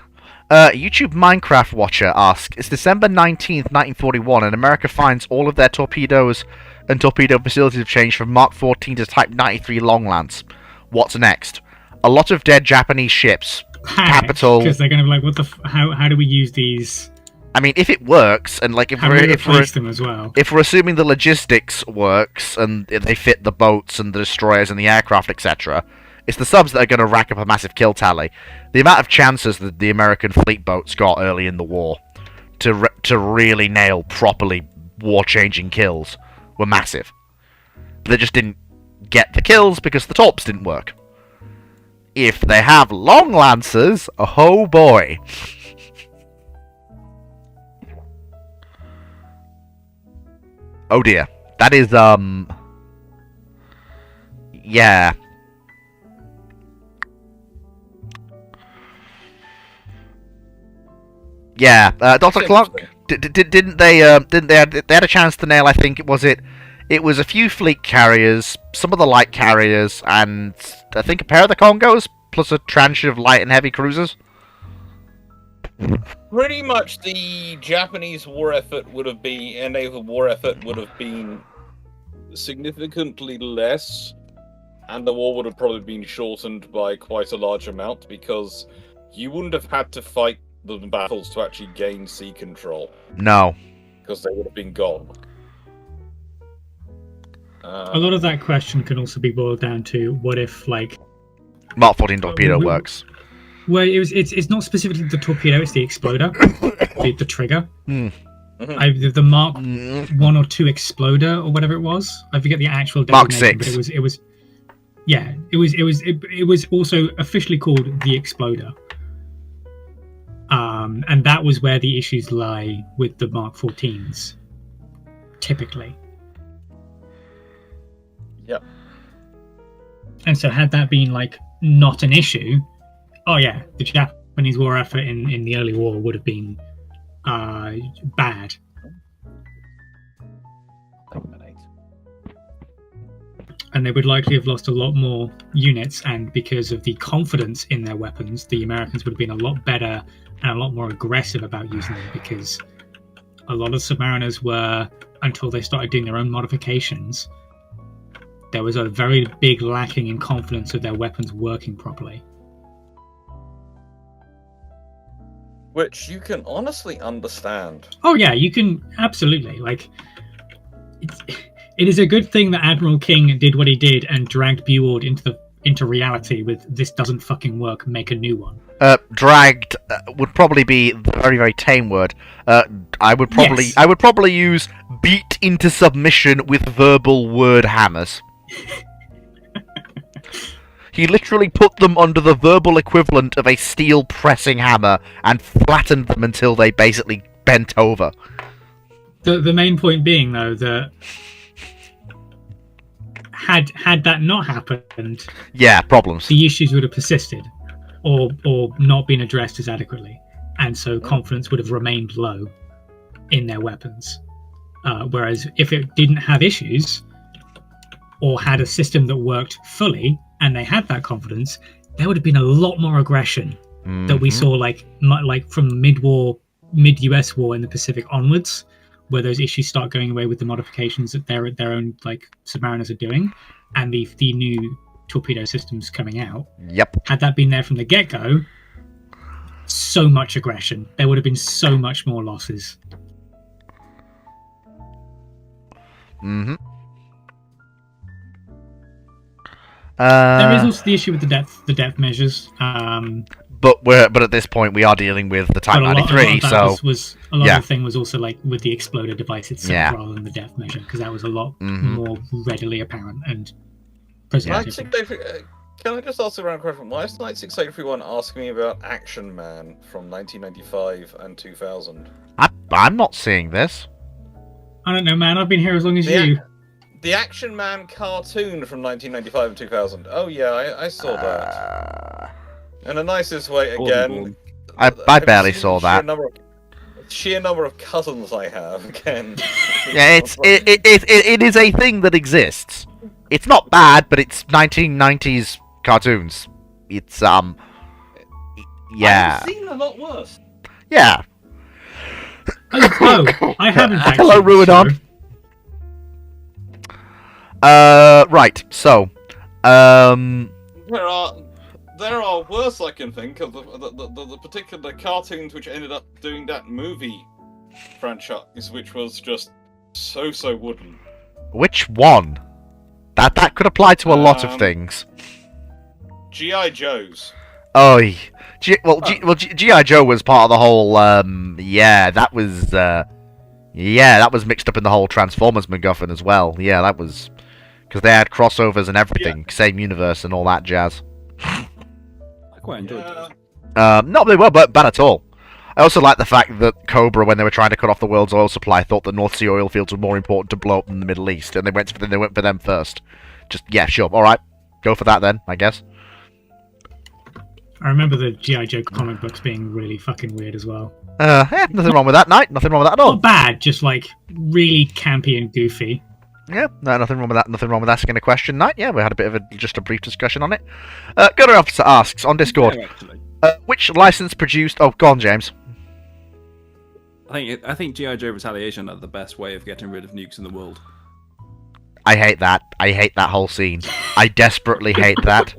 YouTube Minecraft Watcher asks, it's December 19th, 1941, and America finds all of their torpedoes and torpedo facilities have changed from Mark 14 to Type 93 Longlands. What's next? A lot of dead Japanese ships. Capital. Because they're going to be like, what the? How do we use these? I mean, if it works, and like if them as well. If we're assuming the logistics works and they fit the boats and the destroyers and the aircraft, etc., it's the subs that are going to rack up a massive kill tally. The amount of chances that the American fleet boats got early in the war to really nail properly war-changing kills were massive. They just didn't get the kills because the torps didn't work. If they have long lancers, oh boy. Oh dear. That is, yeah. Yeah, Dr. Clark, didn't they had a chance to nail, I think, it was a few fleet carriers, some of the light carriers, and I think a pair of the Congos, plus a tranche of light and heavy cruisers. Pretty much the Japanese war effort would have been, and naval war effort would have been significantly less, and the war would have probably been shortened by quite a large amount, because you wouldn't have had to fight the battles to actually gain sea control. No. Because they would have been gone. A lot of that question can also be boiled down to what if, like, Mark 14 torpedo works. Well, it's not specifically the torpedo; it's the exploder, the trigger. The Mark 1 or 2 exploder or whatever it was. I forget the actual designation, Mark 6. But it was also officially called the exploder. And that was where the issues lie with the Mark 14s, typically. Yep. And so had that been, like, not an issue, oh yeah, the Japanese war effort in the early war would have been bad. And they would likely have lost a lot more units, and because of the confidence in their weapons, the Americans would have been a lot better and a lot more aggressive about using them, because a lot of submariners were, until they started doing their own modifications, there was a very big lacking in confidence of their weapons working properly. Which you can honestly understand. Oh yeah, you can absolutely. Like, it is a good thing that Admiral King did what he did and dragged Buord into reality with "this doesn't fucking work, make a new one." Dragged would probably be the very, very tame word. I would probably use beat into submission with verbal word hammers. He literally put them under the verbal equivalent of a steel pressing hammer and flattened them until they basically bent over. The main point being, though, that had that not happened, yeah, problems. The issues would have persisted, or not been addressed as adequately, and so confidence would have remained low in their weapons. Whereas if it didn't have issues, or had a system that worked fully, and they had that confidence, there would have been a lot more aggression that we saw, like from mid-US war in the Pacific onwards, where those issues start going away with the modifications that their own like submariners are doing, and the new torpedo systems coming out. Yep. Had that been there from the get-go, so much aggression. There would have been so much more losses. Mm-hmm. There is also the issue with the depth measures. But at this point we are dealing with the Type 93, so a lot of the thing was also like with the exploder device itself rather than the depth measure, because that was a lot more readily apparent and presented. Can I just ask a random question? Why is 96831 asking me about Action Man from 1995 and 2000? I'm not seeing this. I don't know, man. I've been here as long as you. The Action Man cartoon from 1995 and 2000. Oh yeah, I saw that. In the nicest way, again. I barely saw that. Sheer number of cousins I have, again. Yeah, it is a thing that exists. It's not bad, but it's 1990s cartoons. It's yeah. I've seen a lot worse. Yeah. Oh, I haven't actually. Hello, Ruinon. Right. So, there are worse I can think of the particular cartoons which ended up doing that movie franchise, which was just so wooden. Which one? That could apply to a lot of things. G.I. Joe's. Oh, G.I. Joe was part of the whole. That was mixed up in the whole Transformers MacGuffin as well. Yeah, that was because they had crossovers and everything, same universe and all that jazz. I quite enjoyed those. No, they weren't bad at all. I also like the fact that Cobra, when they were trying to cut off the world's oil supply, thought the North Sea oil fields were more important to blow up than the Middle East, and they went for them first. Just sure, all right, go for that then, I guess. I remember the G.I. Joe comic books being really fucking weird as well. Nothing wrong with that, Knight. Nothing wrong with that at all. Not bad, just like really campy and goofy. Yeah, no, nothing wrong with that. Nothing wrong with asking a question, Knight. Yeah, we had a bit of just a brief discussion on it. Gunner Officer asks on Discord, which license produced? Oh, go on, James. I think G.I. Joe Retaliation are the best way of getting rid of nukes in the world. I hate that. I hate that whole scene. I desperately hate that.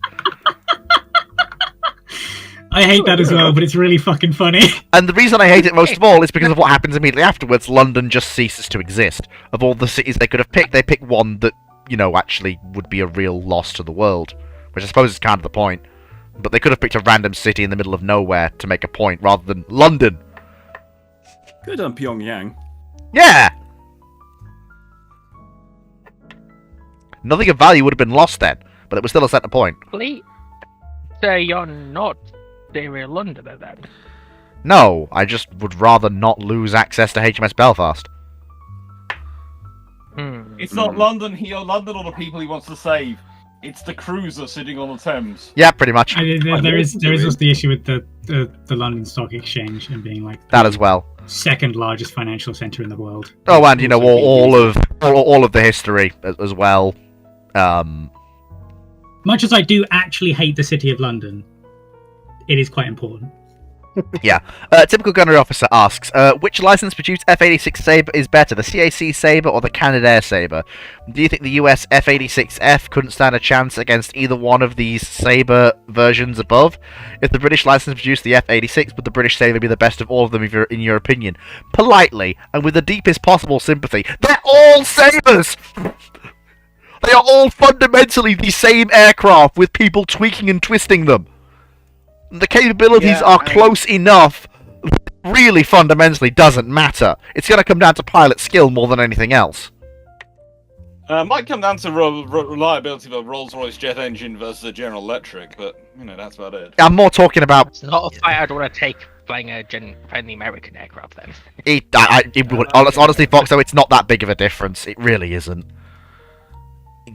I hate that as well, but it's really fucking funny. And the reason I hate it most of all is because of what happens immediately afterwards. London just ceases to exist. Of all the cities they could have picked, they picked one that, actually would be a real loss to the world. Which I suppose is kind of the point. But they could have picked a random city in the middle of nowhere to make a point, rather than London. Good on Pyongyang. Yeah! Nothing of value would have been lost then, but it was still a center point. Please say you're not in London then. No, I just would rather not lose access to HMS Belfast. It's not London London or the people he wants to save. It's the cruiser sitting on the Thames. Yeah, pretty much. There is also the issue with the London Stock Exchange and being like that as well. Second largest financial center in the world. Oh, and all of the history as well. Much as I do actually hate the city of London, it is quite important. Yeah. Typical Gunnery Officer asks, which license-produced F-86 Sabre is better, the CAC Sabre or the Canadair Sabre? Do you think the US F-86F couldn't stand a chance against either one of these Sabre versions above? If the British license produced the F-86, would the British Sabre be the best of all of them in your opinion? Politely, and with the deepest possible sympathy, they're all Sabres! They are all fundamentally the same aircraft with people tweaking and twisting them. The capabilities are close enough that really fundamentally doesn't matter. It's going to come down to pilot skill more than anything else. Might come down to reliability of a Rolls-Royce jet engine versus a General Electric, but, that's about it. I'm more talking about... It's not a fight I'd want to take flying the American aircraft then. Honestly, Foxo, it's not that big of a difference. It really isn't.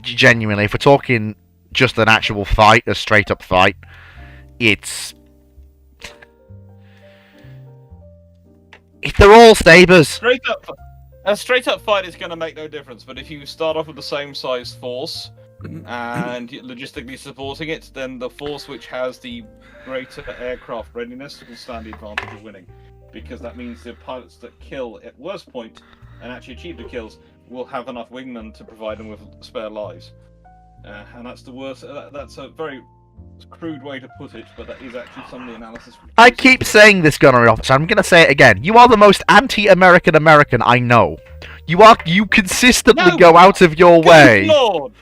Genuinely, if we're talking just an actual fight, a straight-up fight, it's... If they're all Sabres. A straight-up fight is going to make no difference, but if you start off with the same size force, and logistically supporting it, then the force which has the greater aircraft readiness will stand the advantage of winning. Because that means the pilots that kill at worst point, and actually achieve the kills, will have enough wingmen to provide them with spare lives. And that's the worst. That's a very crude way to put it, but that is actually some of the analysis. I keep saying this, gunnery officer. I'm going to say it again. You are the most anti-American American I know. You consistently go out of your way. Lord!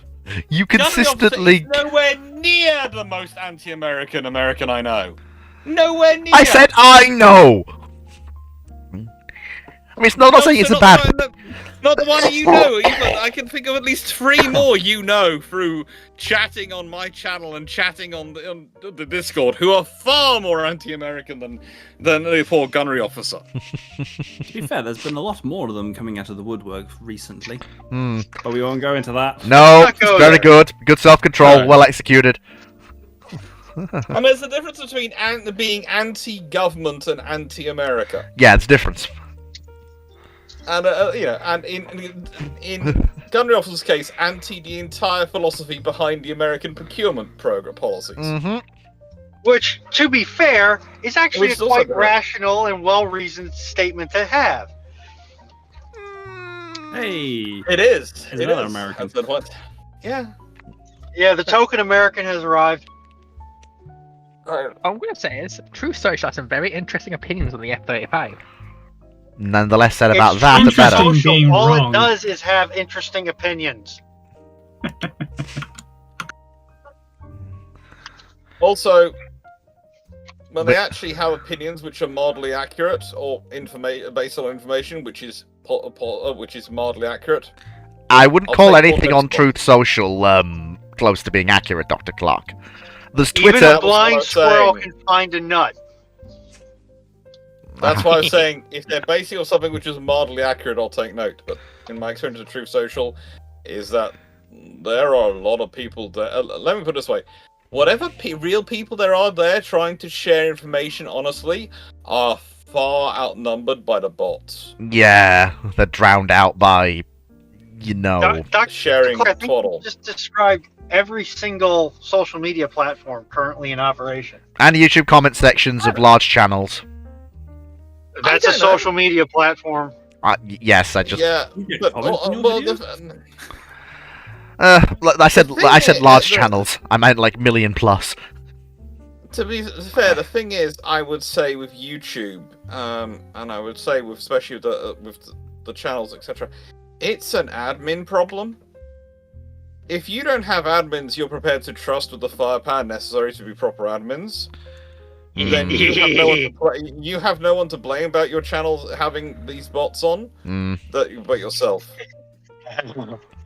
You consistently. Gunnery officer is nowhere near the most anti-American American I know. Nowhere near. I said I know. I mean, it's not saying it's a bad. Not the one you know. I can think of at least 3 more you know through chatting on my channel and chatting on the Discord who are far more anti-American than the poor gunnery officer. To be fair, there's been a lot more of them coming out of the woodwork recently. Hmm. But we won't go into that. No, it's very good. Good self-control, well executed. And there's a difference between being anti-government and anti-America. Yeah, it's a difference. And and in gunnery officer's case, anti the entire philosophy behind the American procurement program policies. Mm-hmm. Which, to be fair, is actually Which a is quite also rational and well-reasoned statement to have. Hey, It is. It's It another is. American. That's the point. Yeah. Yeah, the token American has arrived. I'm going to say is True Social has some very interesting opinions on the F-35. None the less said about It's that, the better. Interesting. Being All wrong. it does is have interesting opinions. Also, when they actually have opinions which are mildly accurate or based on information which is mildly accurate, I wouldn't I'll call take anything more on Truth Social close to being accurate, Dr. Clark. There's Even Twitter. a blind what I'm squirrel saying. can find a nut. that's why I'm saying if they're basing on something which is mildly accurate, I'll take note. But in my experience of Truth Social, is that there are a lot of people there. Let me put it this way: whatever real people there are there trying to share information honestly are far outnumbered by the bots. Yeah, they're drowned out by, Dr. Sharing Clark, I think twaddle. you just described every single social media platform currently in operation. and YouTube comment sections of large channels. That's a don't know. social media platform. Yes, I just. Yeah, You get but comments on your videos? I said The thing large is, channels. I meant like million plus. to be fair, the thing is, I would say with YouTube, and I would say with especially with the channels, etc., it's an admin problem. If you don't have admins you're prepared to trust with the firepower necessary to be proper admins, then you have no one to blame about your channel having these bots on, but yourself.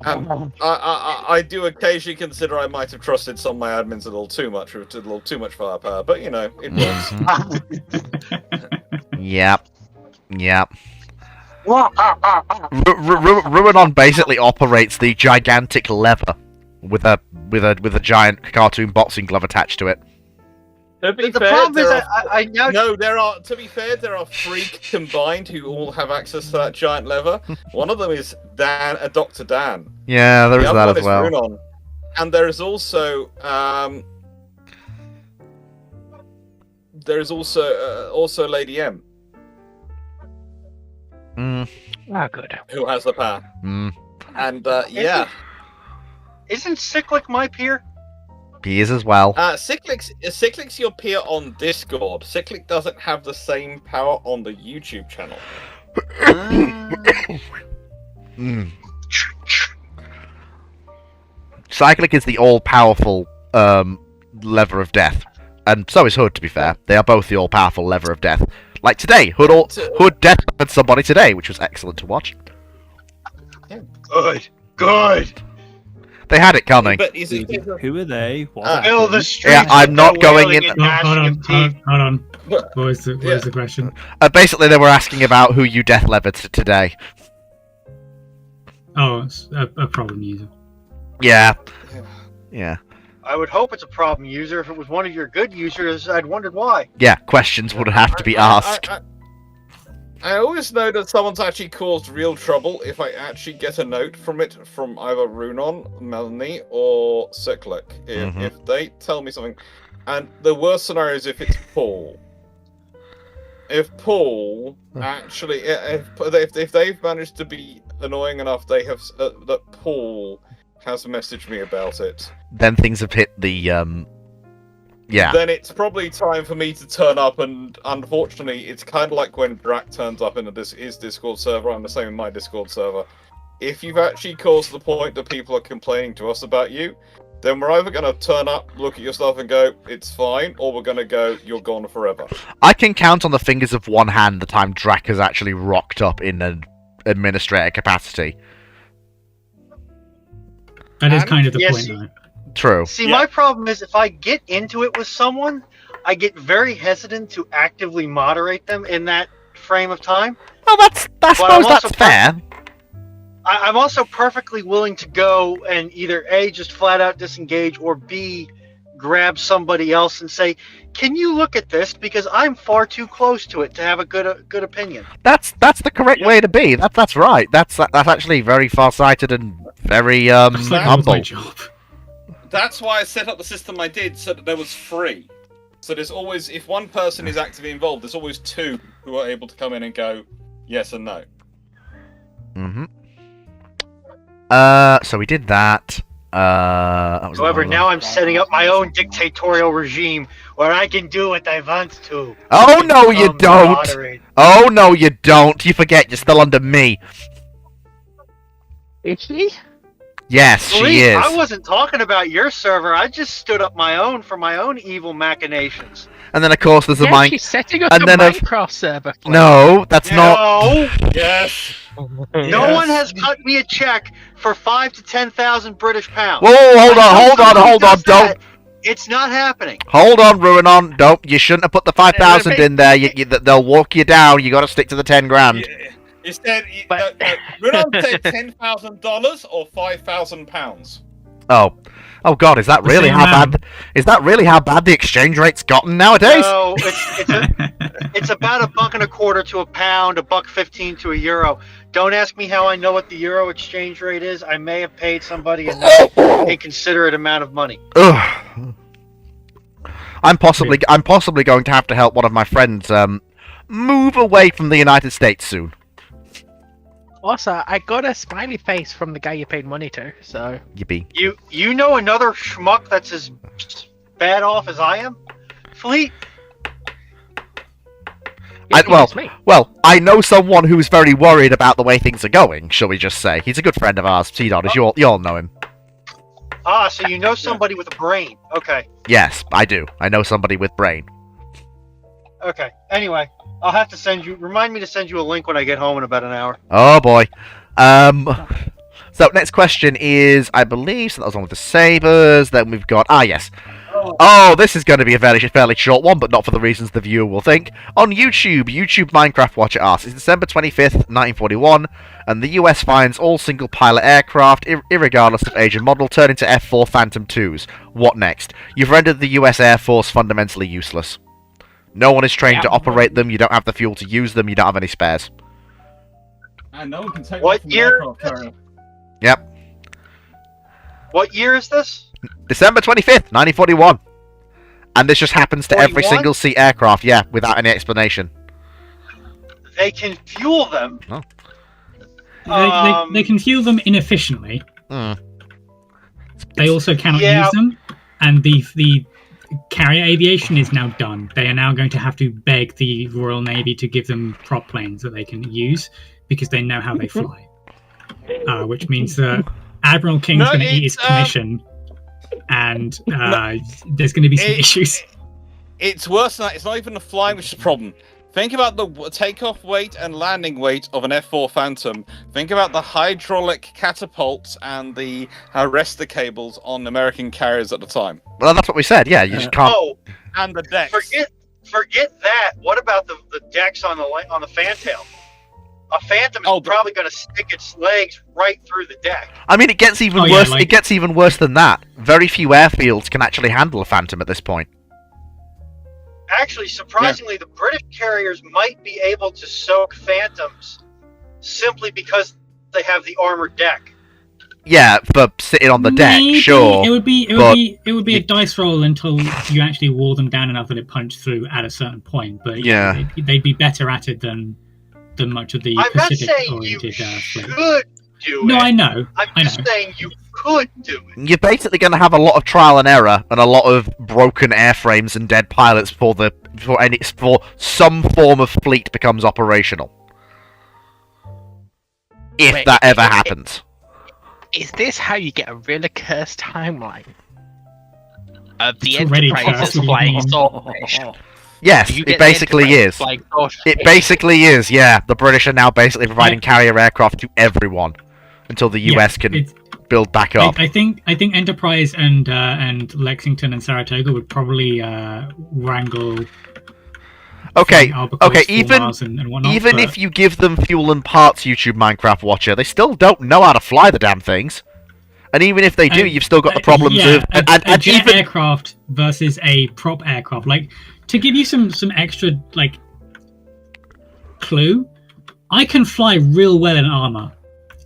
I do occasionally consider I might have trusted some of my admins a little too much with a little too much firepower, but it works. Yep. Ruinon basically operates the gigantic lever with a giant cartoon boxing glove attached to it. To be The fair, problem is, there I now No, there are. To be fair, there are 3 combined who all have access to that giant lever. One of them is Dr. Dan. Yeah, there The is other that one as is well. Runon. And there is also also Lady M, Ah, good. who has the power. And yeah, isn't Cyclic my peer? He is as well. Cyclic's your peer on Discord. Cyclic doesn't have the same power on the YouTube channel. Cyclic is the all-powerful lever of death, and so is Hood. To be fair, they are both the all-powerful lever of death. Like today, Hood death levered somebody today, which was excellent to watch. Good. They had it coming. But is it, Who are they? What Fill the happened? streets Yeah, I'm with not their going wailing in- and gnashing of teeth. Hold on. What was the question? Basically, they were asking about who you death levered today. Oh, it's a problem user. Yeah. I would hope it's a problem user. If it was one of your good users, I'd wondered why. Yeah, questions would have to be asked. I always know that someone's actually caused real trouble if I actually get a note from it from either Runon, Melanie, or Cyclic. If they tell me something, and the worst scenario is if it's Paul. If Paul actually, if they've managed to be annoying enough, they have that Paul has messaged me about it, then things have hit the yeah. Then it's probably time for me to turn up, and unfortunately, it's kind of like when Drac turns up in his Discord server. I'm the same in my Discord server. If you've actually caused the point that people are complaining to us about you, then we're either going to turn up, look at your stuff, and go, it's fine, or we're going to go, you're gone forever. I can count on the fingers of one hand the time Drac has actually rocked up in an administrator capacity. That is kind of the point, though. True. See, my problem is if I get into it with someone, I get very hesitant to actively moderate them in that frame of time. Well, I suppose that's fair. I'm also perfectly willing to go and either A, just flat out disengage, or B, grab somebody else and say, can you look at this? Because I'm far too close to it to have a good opinion. That's the correct way to be. That's right. That's actually very far-sighted and very humble. That's why I set up the system I did, so that there was 3. So there's always, if one person is actively involved, there's always 2 who are able to come in and go yes and no. Mm-hmm. So we did that. However, now I'm setting up my own dictatorial regime where I can do what I want to. Oh, no, you don't. Oh, no, you don't. You forget you're still under me. Is she? Yes, she is. I wasn't talking about your server. I just stood up my own for my own evil machinations. And then, of course, there's a she's setting up a Minecraft server. No, that's not. No. Yes. No one has cut me a check for 5,000 to 10,000 British pounds. Whoa, hold on, don't. It's not happening. Hold on, Ruinon, don't. You shouldn't have put the 5,000 in there. They'll walk you down. You got to stick to the 10 grand. Yeah. Instead, Ruinon said $10,000 or £5,000. Oh God, is that really how bad? Is that really how bad the exchange rate's gotten nowadays? No, it's about $1.25 to £1, $1.15 to €1. Don't ask me how I know what the euro exchange rate is. I may have paid somebody a inconsiderate amount of money. Ugh. I'm possibly going to have to help one of my friends move away from the United States soon. Also, I got a smiley face from the guy you paid money to, so... Yippee. You know another schmuck that's as bad off as I am? Fleet? Well, I know someone who's very worried about the way things are going, shall we just say. He's a good friend of ours, T-Dot, you all know him. Ah, so you know somebody with a brain. Okay. Yes, I do. I know somebody with brain. Okay. Anyway, I'll have to remind me to send you a link when I get home in about an hour. Oh boy. So next question is, I believe, so that was one with the sabers. Then we've got, yes. Oh, this is going to be a fairly short one, but not for the reasons the viewer will think. On YouTube Minecraft Watcher asks, it's December 25th, 1941, and the US finds all single-pilot aircraft, irregardless of age and model, turn into F-4 Phantom IIs. What next? You've rendered the US Air Force fundamentally useless. No one is trained to operate them, you don't have the fuel to use them, you don't have any spares. And no one can take what year? Yep. What year is this? December 25th, 1941. And this just happens to 41? every single seat aircraft, yeah, without any explanation. They can fuel them. Oh. They can fuel them inefficiently. Hmm. They also cannot use them, and the carrier aviation is now done. They are now going to have to beg the Royal Navy to give them prop planes that they can use because they know how they fly. Which means that Admiral King's going to eat his commission, and there's going to be some issues. It's worse than that. It's not even the flying which is the problem. Think about the takeoff weight and landing weight of an F4 Phantom. Think about the hydraulic catapults and the arrestor cables on American carriers at the time. Well, that's what we said. Yeah, you just can't. Oh, and the decks. Forget that. What about the decks on the fantail? A Phantom is probably going to stick its legs right through the deck. I mean, it gets even worse. It gets even worse than that. Very few airfields can actually handle a Phantom at this point. Actually, surprisingly, the British carriers might be able to soak Phantoms simply because they have the armored deck. Yeah, for sitting on the deck, sure. It would be a dice roll until you actually wore them down enough that it punched through at a certain point. But yeah, they'd be better at it than much of the Pacific-oriented fleet. I'm not saying you should do it. No, I know. I'm just saying you could do it. You're basically going to have a lot of trial and error and a lot of broken airframes and dead pilots before some form of fleet becomes operational. If Wait, that ever happens. Is this how you get a really cursed timeline of the It's already Enterprise's cursed. flying swordfish? Yes, You it get the basically Enterprise is. flying swordfish. It basically is, yeah. The British are now basically providing carrier aircraft to everyone until the US can build back up. I think Enterprise and Lexington and Saratoga would probably wrangle. Okay, even and whatnot, even but if you give them fuel and parts, YouTube Minecraft Watcher, they still don't know how to fly the damn things. And even if they do, you've still got the problems of a jet aircraft versus a prop aircraft. Like, to give you some extra like clue, I can fly real well in armor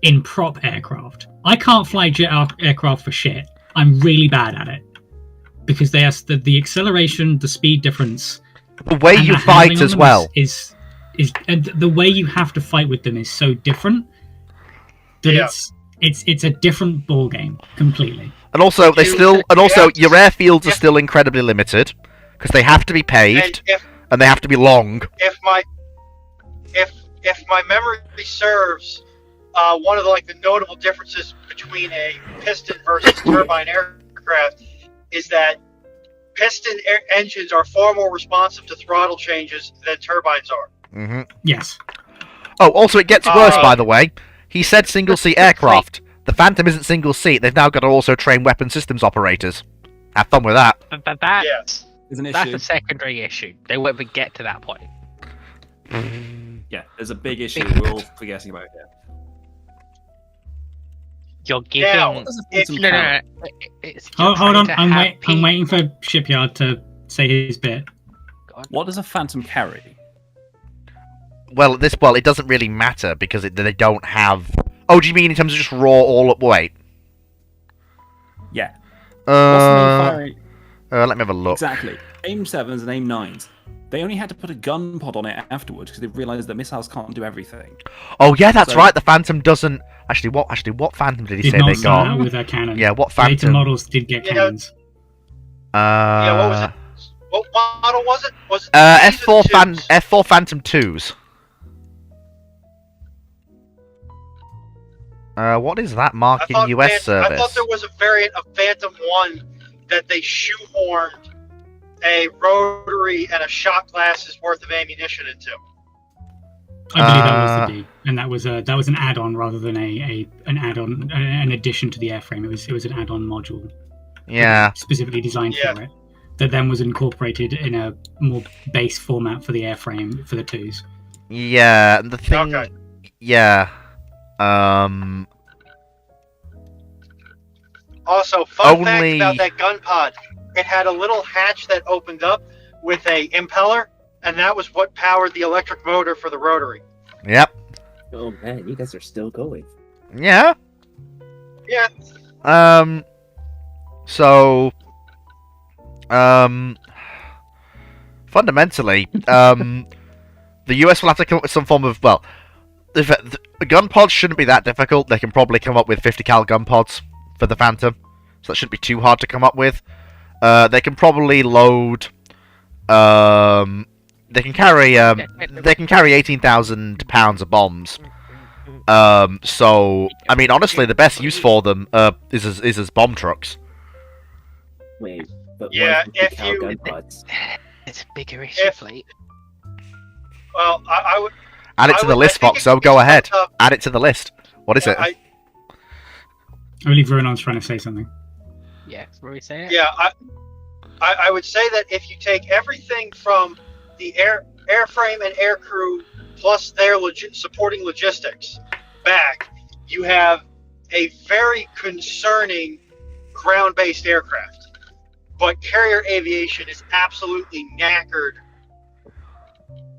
in prop aircraft. I can't fly jet aircraft for shit. I'm really bad at it because they are the acceleration, the speed difference. The way you fight as well is and the way you have to fight with them is so different that it's a different ball game completely. And also your airfields are still incredibly limited because they have to be paved and they have to be long. If my memory serves, one of the notable differences between a piston versus turbine aircraft is that piston engines are far more responsive to throttle changes than turbines are. Mm-hmm. Yes. Oh, also it gets worse, by the way. He said single-seat aircraft. The Phantom isn't single-seat. They've now got to also train weapon systems operators. Have fun with that. That's an that's issue. a secondary issue. They won't even get to that point. Yeah, there's a big issue we're all forgetting about here. You're giving. Now, No. Hold on, I'm waiting for Shipyard to say his bit. What does a Phantom carry? Well, it doesn't really matter because they don't have. Oh, do you mean in terms of just raw all up weight? Yeah. What's the main firing? Let me have a look. Exactly. AIM-7s and AIM-9s. They only had to put a gun pod on it afterwards because they realised that missiles can't do everything. Oh yeah, that's right. The Phantom doesn't. Actually, what Phantom did he say they got? With a cannon. Yeah, what Phantom? Later models did get cannons. What was it? What model was it? Was it F4 Phantom 2s. What is that mark in US service? I thought there was a variant of Phantom 1 that they shoehorned a rotary and a shot glass's worth of ammunition into. I believe that was the D, and that was an add-on rather than an add-on, an addition to the airframe. It was an add-on module. Yeah. Specifically designed for it. That then was incorporated in a more base format for the airframe for the 2s. Yeah, the thing. Okay. Yeah. Also, fun fact about that gun pod: it had a little hatch that opened up with a impeller, and that was what powered the electric motor for the rotary. Yep. Oh man, you guys are still going. Yeah. Yeah. So. Fundamentally, the US will have to come up with some form of the gun pods shouldn't be that difficult. They can probably come up with 50 cal gun pods for the Phantom, so that shouldn't be too hard to come up with. They can probably load. They can carry 18,000 pounds of bombs. So I mean, honestly, the best use for them is as bomb trucks. Wait, but Yeah, if cal you- gun pods? It's a bigger issue, fleet. Well, I would. Add it to the list, Foxo. Go ahead. Add it to the list. What is it? I believe Ronan's trying to say something. Yeah, what we say? Yeah, I would say that if you take everything from the airframe and aircrew plus their supporting logistics back, you have a very concerning ground-based aircraft. But carrier aviation is absolutely knackered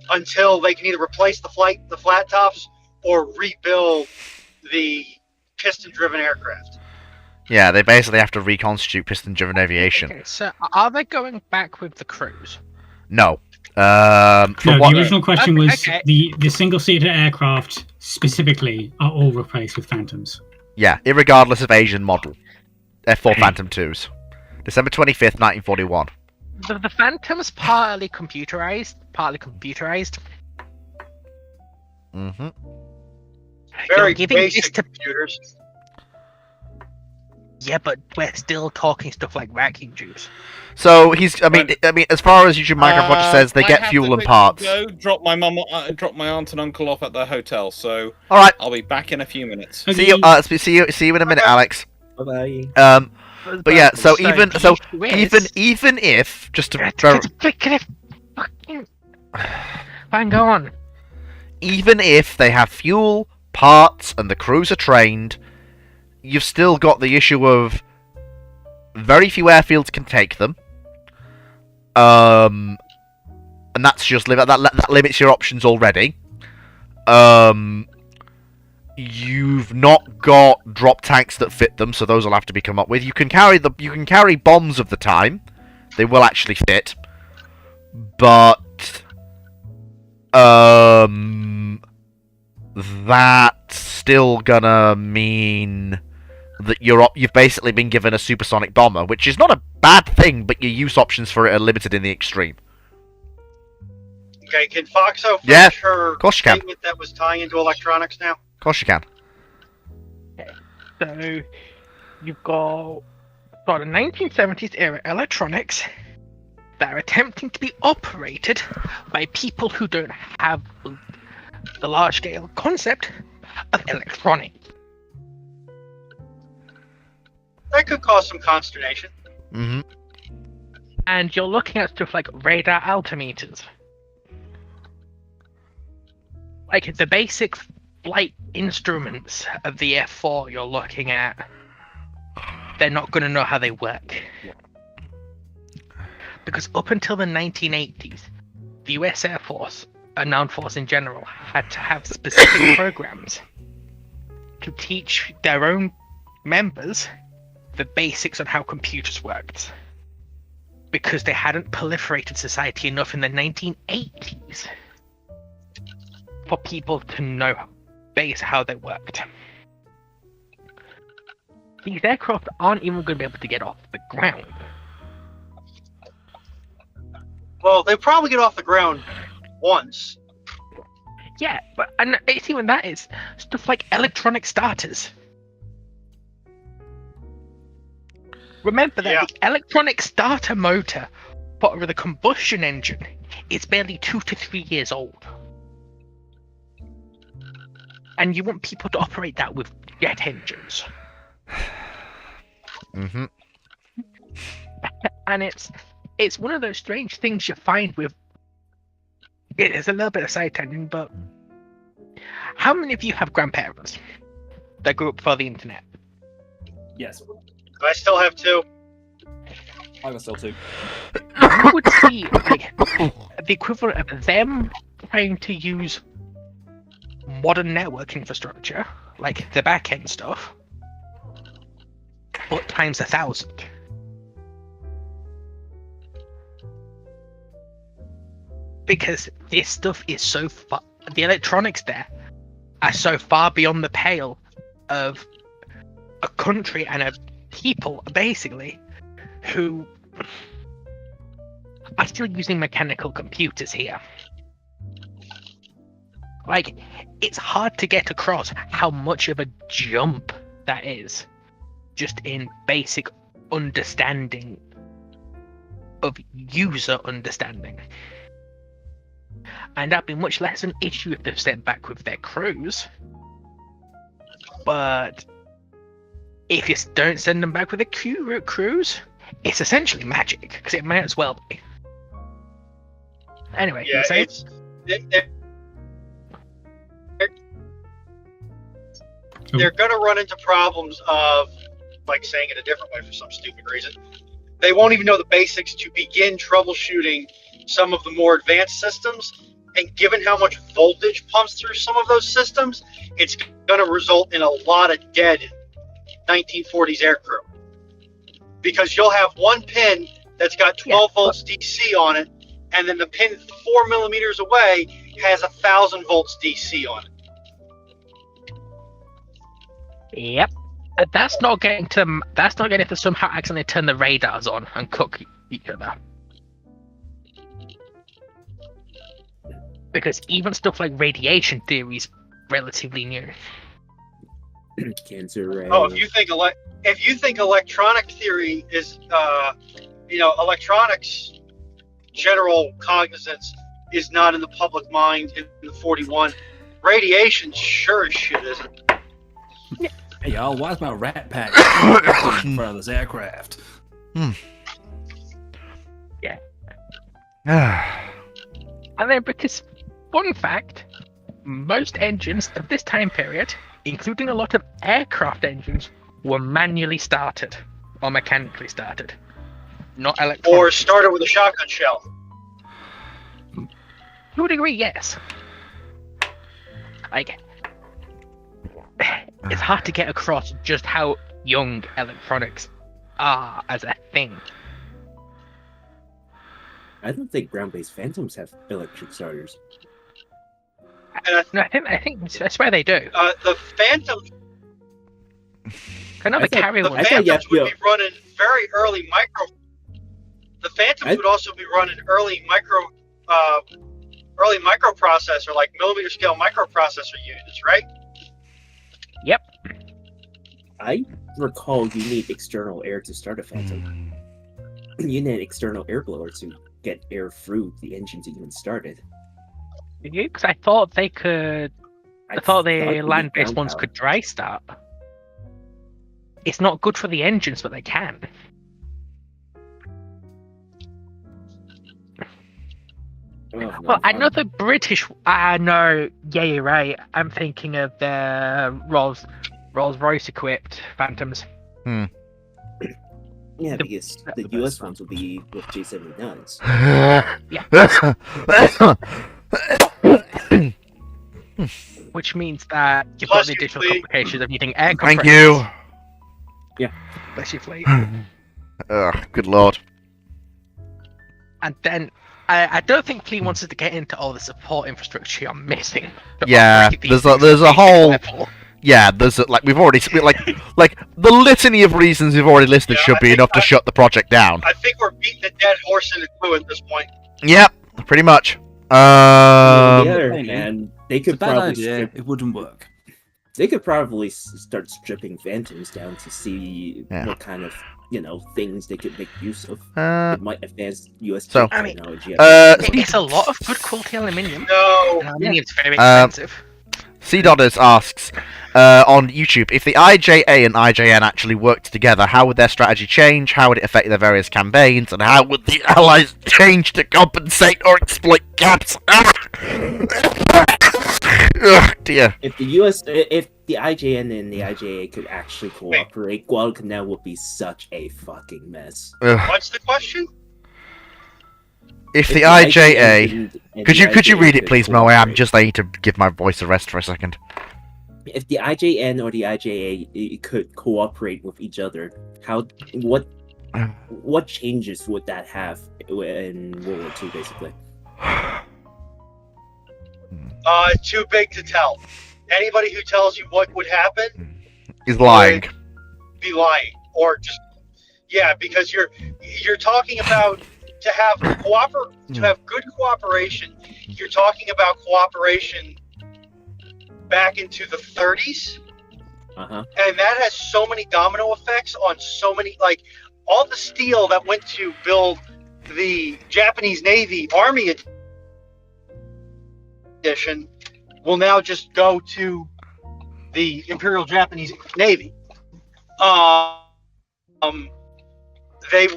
until they can either replace the flat tops or rebuild the piston-driven aircraft. Yeah, they basically have to reconstitute piston-driven aviation. Okay, so are they going back with the crews? No. No, the original question was the single-seater aircraft specifically are all replaced with Phantoms. Yeah, irregardless of Asian model. F4 Phantom 2s. December 25th, 1941. The Phantom's partly computerized. Mm-hmm. Very giving this basic to- computers. Yeah, but we're still talking stuff like vacuum tubes. So I mean, as far as YouTube Microsoft says, they I get have fuel to and quickly parts. Go, drop my mum, drop my aunt and uncle off at their hotel. So All right. I'll be back in a few minutes. See you in a minute, Alex. Bye. But yeah, so the even if just to Fine, go on. even if they have fuel, parts, and the crews are trained, you've still got the issue of very few airfields can take them. And that's just that limits your options already. You've not got drop tanks that fit them, so those will have to be come up with. You can carry bombs of the time; they will actually fit, but that's still gonna mean that you've basically been given a supersonic bomber, which is not a bad thing, but your use options for it are limited in the extreme. Okay, can Foxo Yeah, finish her of course you can. statement that was tying into electronics now? Of course you can. So you've got the 1970s era electronics that are attempting to be operated by people who don't have the large-scale concept of electronics. That could cause some consternation. Mm-hmm. And you're looking at stuff like radar altimeters. Like the basic flight instruments of the F4 you're looking at, they're not going to know how they work. Because up until the 1980s, the US Air Force, and Armed Force in general, had to have specific programs to teach their own members the basics on how computers worked. Because they hadn't proliferated society enough in the 1980s for people to know how they worked. These aircraft aren't even going to be able to get off the ground. Well, they probably get off the ground once. Yeah, but and it's even that is stuff like electronic starters. Remember that the electronic starter motor for the combustion engine is barely 2 to 3 years old. And you want people to operate that with jet engines. Mm-hmm. And it's one of those strange things you find with... It's a little bit of side tangent, but... How many of you have grandparents that grew up before the internet? Yes. I still have 2. I was still 2. You would see like the equivalent of them trying to use modern network infrastructure, like the back-end stuff, but times 1,000. Because this stuff is so far... The electronics there are so far beyond the pale of a country and a people, basically, who are still using mechanical computers here. Like, it's hard to get across how much of a jump that is, just in basic understanding of user understanding. And that'd be much less an issue if they've sent back with their crews. But if you don't send them back with a crews, it's essentially magic, because it might as well be. Anyway, Yeah, they're going to run into problems of, like saying it a different way for some stupid reason. They won't even know the basics to begin troubleshooting some of the more advanced systems. And given how much voltage pumps through some of those systems, it's going to result in a lot of dead 1940s aircrew. Because you'll have one pin that's got 12 volts DC on it, and then the pin 4 millimeters away has 1,000 volts DC on it. Yep. That's not getting to. That's not getting to somehow accidentally turn the radars on and cook each other. Because even stuff like radiation theory is relatively new. Cancer ray. Oh, if you think electronic theory is, electronics general cognizance is not in the public mind in the 41, radiation sure as shit isn't. Hey y'all, why's my rat pack in front of this aircraft? Yeah. And then, because, fun fact, most engines of this time period, including a lot of aircraft engines, were manually started or mechanically started, not electronic. Or started with a shotgun shell. To a degree, yes. Like, it's hard to get across just how young electronics are as a thing. I don't think ground-based Phantoms have electric starters. No, I think I swear they do. The Phantoms. I know the carrier The ones. Phantoms would be running very early micro. The Phantoms would also be running early microprocessor, like millimeter scale microprocessor units, right? Yep. I recall you need external air to start a Phantom. You need external air blower to get air through the engine to even start it. Because I thought they could. I thought the you need land-based ground ones power. could dry start. It's not good for the engines, but they can. Oh, no, Well, I know the British. I know. Yeah, you're right. I'm thinking of the Rolls-Royce equipped Phantoms. Yeah, because the US ones will be with J79s. Which means that you've Bless got the you, additional Fleet. complications of needing air Thank compressors. you. Bless you, Fleet. Good lord. And then I don't think Fleet wants us to get into all the support infrastructure you're missing. to Yeah, operate these there's things a at whole. level. Yeah, there's like we've already like the litany of reasons we've already listed Yeah, should I be think enough to shut the project down. I think we're beating a dead horse in the glue at this point. Yep, pretty much. On the other maybe. hand, they It's a could bad probably idea. strip. It wouldn't work. They could probably start stripping Phantoms down to see Yeah. what kind of things they could make use of. It might advance US so- I mean, technology. It's a lot of good quality aluminium. No. And aluminium's very Uh, expensive. C. Dodders asks on YouTube, if the IJA and IJN actually worked together, how would their strategy change? How would it affect their various campaigns? And how would the Allies change to compensate or exploit gaps? Ugh, dear. if the IJN and the IJA could actually cooperate, Guadalcanal would be such a fucking mess. Ugh. What's the question? If the IJA IJA... and Could the you IJA read it, could please, Moe? I cooperate. I need to give my voice a rest for a second. If the IJN or the IJA could cooperate with each other, what changes would that have in World War II, basically? Too big to tell. Anybody who tells you what would happen He's lying. be lying, or just because you're talking about to have good cooperation. You're talking about cooperation back into the 30s, and that has so many domino effects on so many, like all the steel that went to build the Japanese Navy Army edition will now just go to the Imperial Japanese Navy. They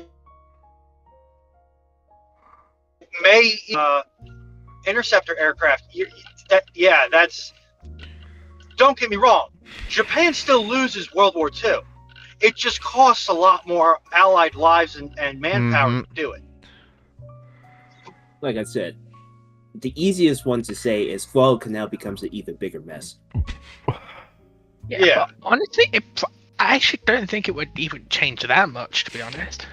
may interceptor aircraft. That's. Don't get me wrong. Japan still loses World War II. It just costs a lot more Allied lives and manpower to do it. Like I said, the easiest one to say is Guadalcanal becomes an even bigger mess. Yeah. But honestly, I actually don't think it would even change that much, to be honest.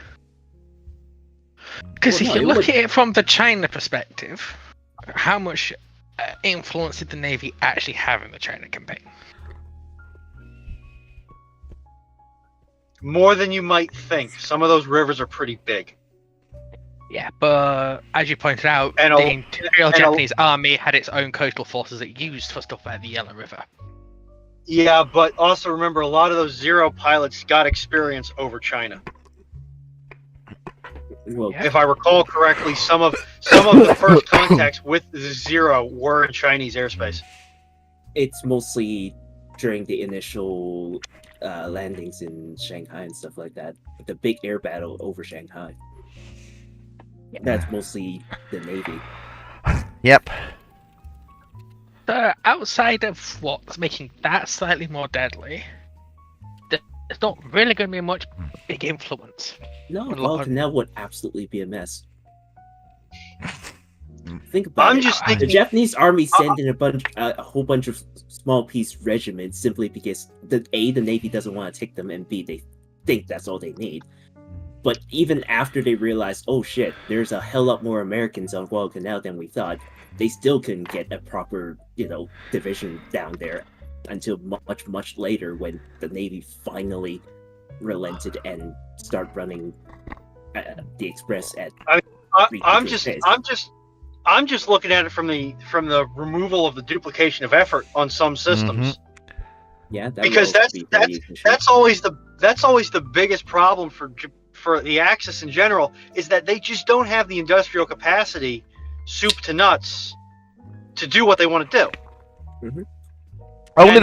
Because Well, if no, you it look would- at it from the China perspective, how much influence did the Navy actually have in the China campaign? More than you might think. Some of those rivers are pretty big. Yeah, but as you pointed out, And the a- Imperial and a- Japanese Army had its own coastal forces it used for stuff like the Yellow River. Yeah, but also remember, a lot of those Zero pilots got experience over China. Well, Yeah. If I recall correctly, some of the first contacts with the Zero were in Chinese airspace. it's mostly during the initial landings in Shanghai and stuff like that. The big air battle over Shanghai. That's mostly the Navy. Yep. So outside of what's making that slightly more deadly, there's not really going to be much big influence. No, Or Guadalcanal would absolutely be a mess. Think about I'm it. just The thinking. Japanese army sent in a whole bunch of small piece regiments simply because the Navy doesn't want to take them, and B, they think that's all they need. But even after they realized, oh shit, there's a hell lot more Americans on Guadalcanal than we thought, they still couldn't get a proper, division down there until much later when the Navy finally relented and started running the Express at. I'm just looking at it from the removal of the duplication of effort on some systems. Yeah, that Because will be very efficient. that's always the biggest problem for the Axis in general, is that they just don't have the industrial capacity, soup to nuts, to do what they want to do. Mm-hmm.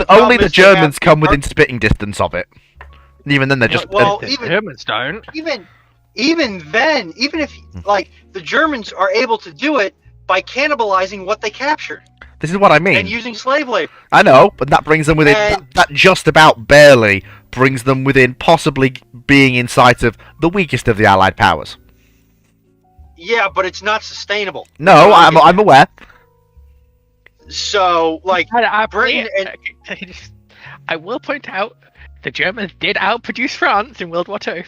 Only the Germans come within spitting distance of it. Even then, they're just The Germans don't. Even then, even if the Germans are able to do it by cannibalizing what they captured This is what I mean. and using slave labor. I know, but that brings them within. And- That just about barely brings them within possibly being in sight of the weakest of the Allied powers. Yeah, but it's not sustainable. No, I'm aware. So, Britain I will point out the Germans did outproduce France in World War II.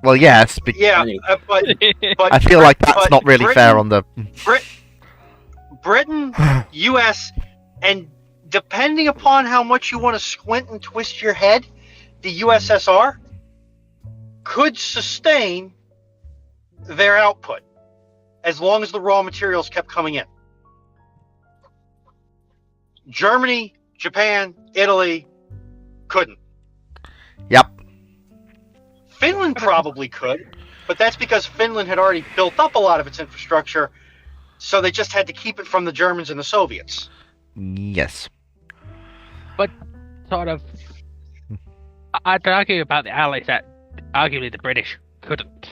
Well, yes, yeah, but I feel like that's not really fair on the. Britain, U.S., and depending upon how much you want to squint and twist your head, the USSR could sustain their output as long as the raw materials kept coming in. Germany, Japan, Italy couldn't. Yep. Finland probably could, but that's because Finland had already built up a lot of its infrastructure, so they just had to keep it from the Germans and the Soviets. Yes. But sort of, I'd argue about the Allies that arguably the British couldn't.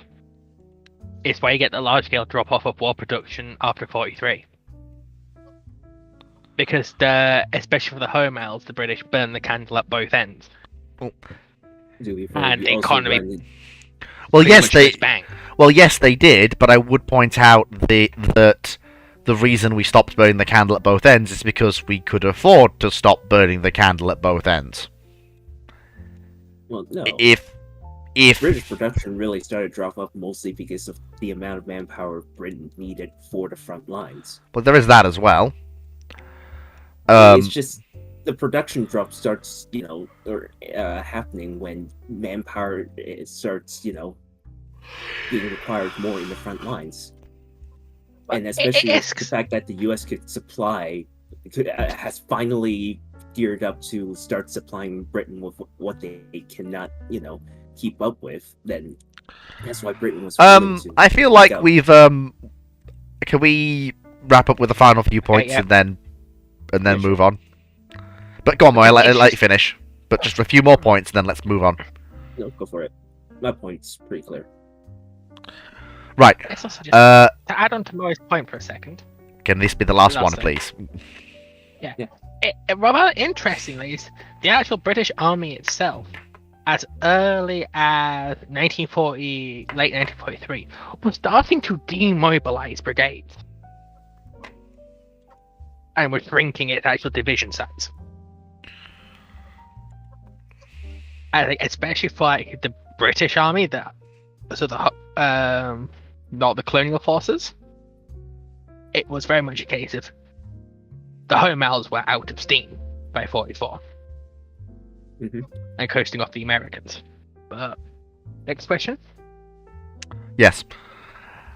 It's why you get the large-scale drop-off of war production after 43. Because, especially for the home elves, the British burn the candle at both ends. And economy. Well, yes, they did, but I would point out that the reason we stopped burning the candle at both ends is because we could afford to stop burning the candle at both ends. Well, no. If British production really started to drop off mostly because of the amount of manpower Britain needed for the front lines. Well, there is that as well. It's just the production drop starts, happening when manpower starts, being required more in the front lines. And especially the fact that the U.S. has finally geared up to start supplying Britain with what they cannot, keep up with, then that's why Britain was. I feel like we've. Can we wrap up with the final few points and then move on? But go on, Mo, I'll let you finish. But just a few more points, and then let's move on. No, go for it. My point's pretty clear. Right. To add on to Mo's point for a second. Can this be the last one, please? Yeah. Rather interestingly, the actual British Army itself, as early as late 1943, was starting to demobilize brigades. And was shrinking its actual division size. I think, especially for the British Army, not the colonial forces, it was very much a case of the home elves were out of steam by 44 and coasting off the Americans. But next question. Yes.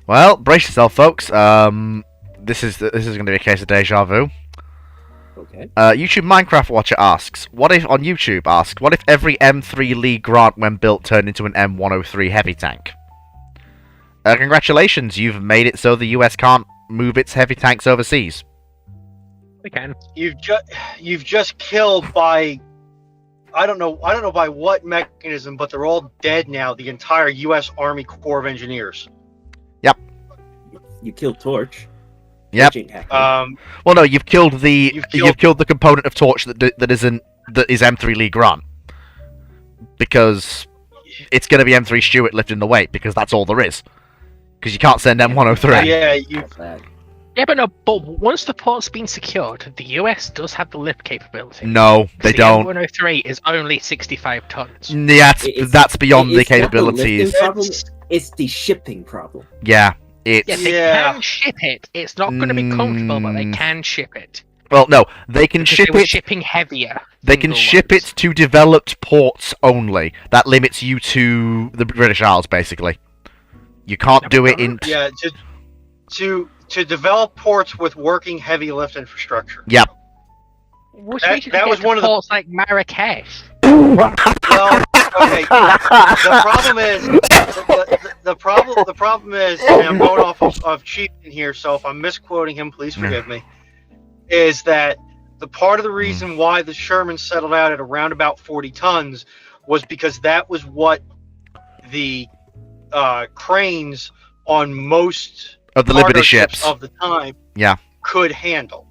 Well, brace yourself, folks. This is going to be a case of deja vu. Okay. YouTube Minecraft Watcher asks, what if every M3 Lee Grant when built turned into an M103 heavy tank? Congratulations, you've made it so the US can't move its heavy tanks overseas. We can. You've just killed by I don't know by what mechanism, but they're all dead now. The entire U.S. Army Corps of Engineers. Yep. You killed Torch. Yep. Well, no, you've killed the component of Torch that is M3 Lee Grant, because it's going to be M3 Stewart lifting the weight, because that's all there is. Because you can't send M103. Yeah, but no. But once the port's been secured, the US does have the lift capability. No, they don't. The M103 is only 65 tons. Yeah, that's beyond the capabilities. It's the shipping problem. Yeah, they can ship it. It's not going to be comfortable, but they can ship it. Well, no, they can because ship they were it. Shipping heavier. They can ship it to developed ports only. That limits you to the British Isles, basically. You can't do it in. Yeah, to develop ports with working heavy lift infrastructure. Yep. That was one of the ports like Marrakesh. Well, okay. The problem is, and I'm going off of Chieftain here, so if I'm misquoting him, please forgive me. Is that the part of the reason why the Sherman settled out at around about 40 tons was because that was what the cranes on most of the Liberty ships of the time could handle.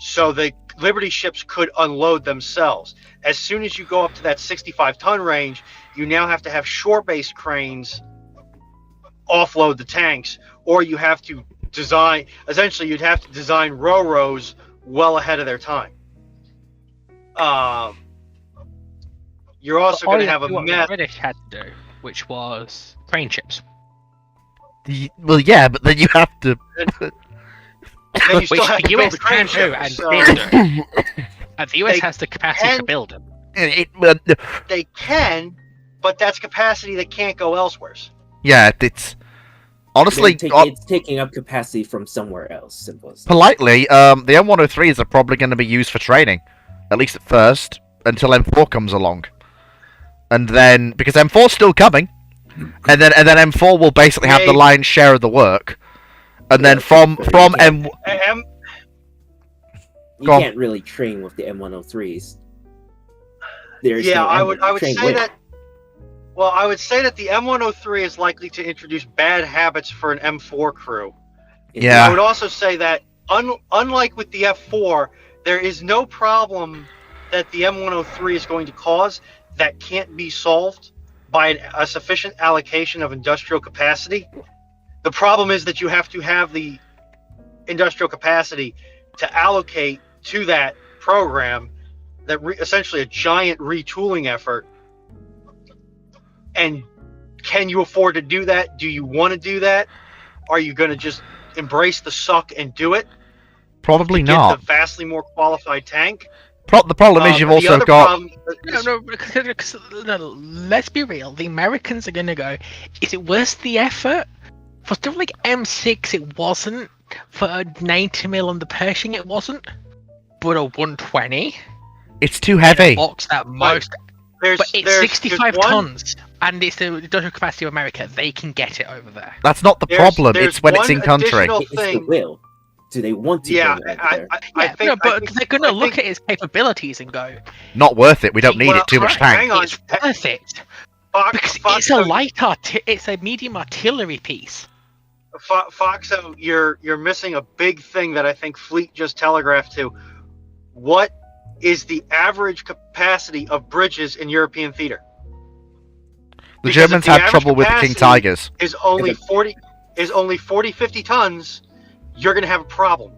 So the Liberty ships could unload themselves. As soon as you go up to that 65-ton range, you now have to have shore-based cranes offload the tanks, or you have to design. Essentially, you'd have to design ro-ros well ahead of their time. You're also going to have a mess. What the British had to do, which was crane ships. Well, yeah, but then you have to. Which the US can do and did do. And the US has the capacity to build them. They can, but that's capacity that can't go elsewhere. Yeah, it's honestly it's taking up capacity from somewhere else. Simple as politely, the M103s are probably going to be used for training, at least at first, until M4 comes along, and then because M4's still coming, and then M4 will basically have the lion's share of the work, and then from M. You can't really train with the M103s. I would say that. Well, I would say that the M103 is likely to introduce bad habits for an M4 crew. Yeah. I would also say that, unlike with the F4, there is no problem that the M103 is going to cause that can't be solved by a sufficient allocation of industrial capacity. The problem is that you have to have the industrial capacity to allocate to that program, that essentially a giant retooling effort. And can you afford to do that? Do you want to do that? Are you going to just embrace the suck and do it? Probably get not. The vastly more qualified tank. The problem is you've also got. Let's be real. The Americans are going to go. Is it worth the effort? For stuff like M6, it wasn't. For a 90mm on the Pershing, it wasn't. But a 120. It's too heavy. Box that most. But it's 65 tons, and it's the industrial capacity of America. They can get it over there. That's not the problem. It's when it's in country. It's the will. Do they want to? Yeah, I think they're going to look at its capabilities and go, not worth it. We don't need it. Too much tank. Hang on. It's worth it. Because it's a light it's a medium artillery piece. Foxo, you're missing a big thing that I think Fleet just telegraphed to. What is the average capacity of bridges in European theater? The Germans had trouble with the King Tigers. Is only 40-50 tons. You're going to have a problem.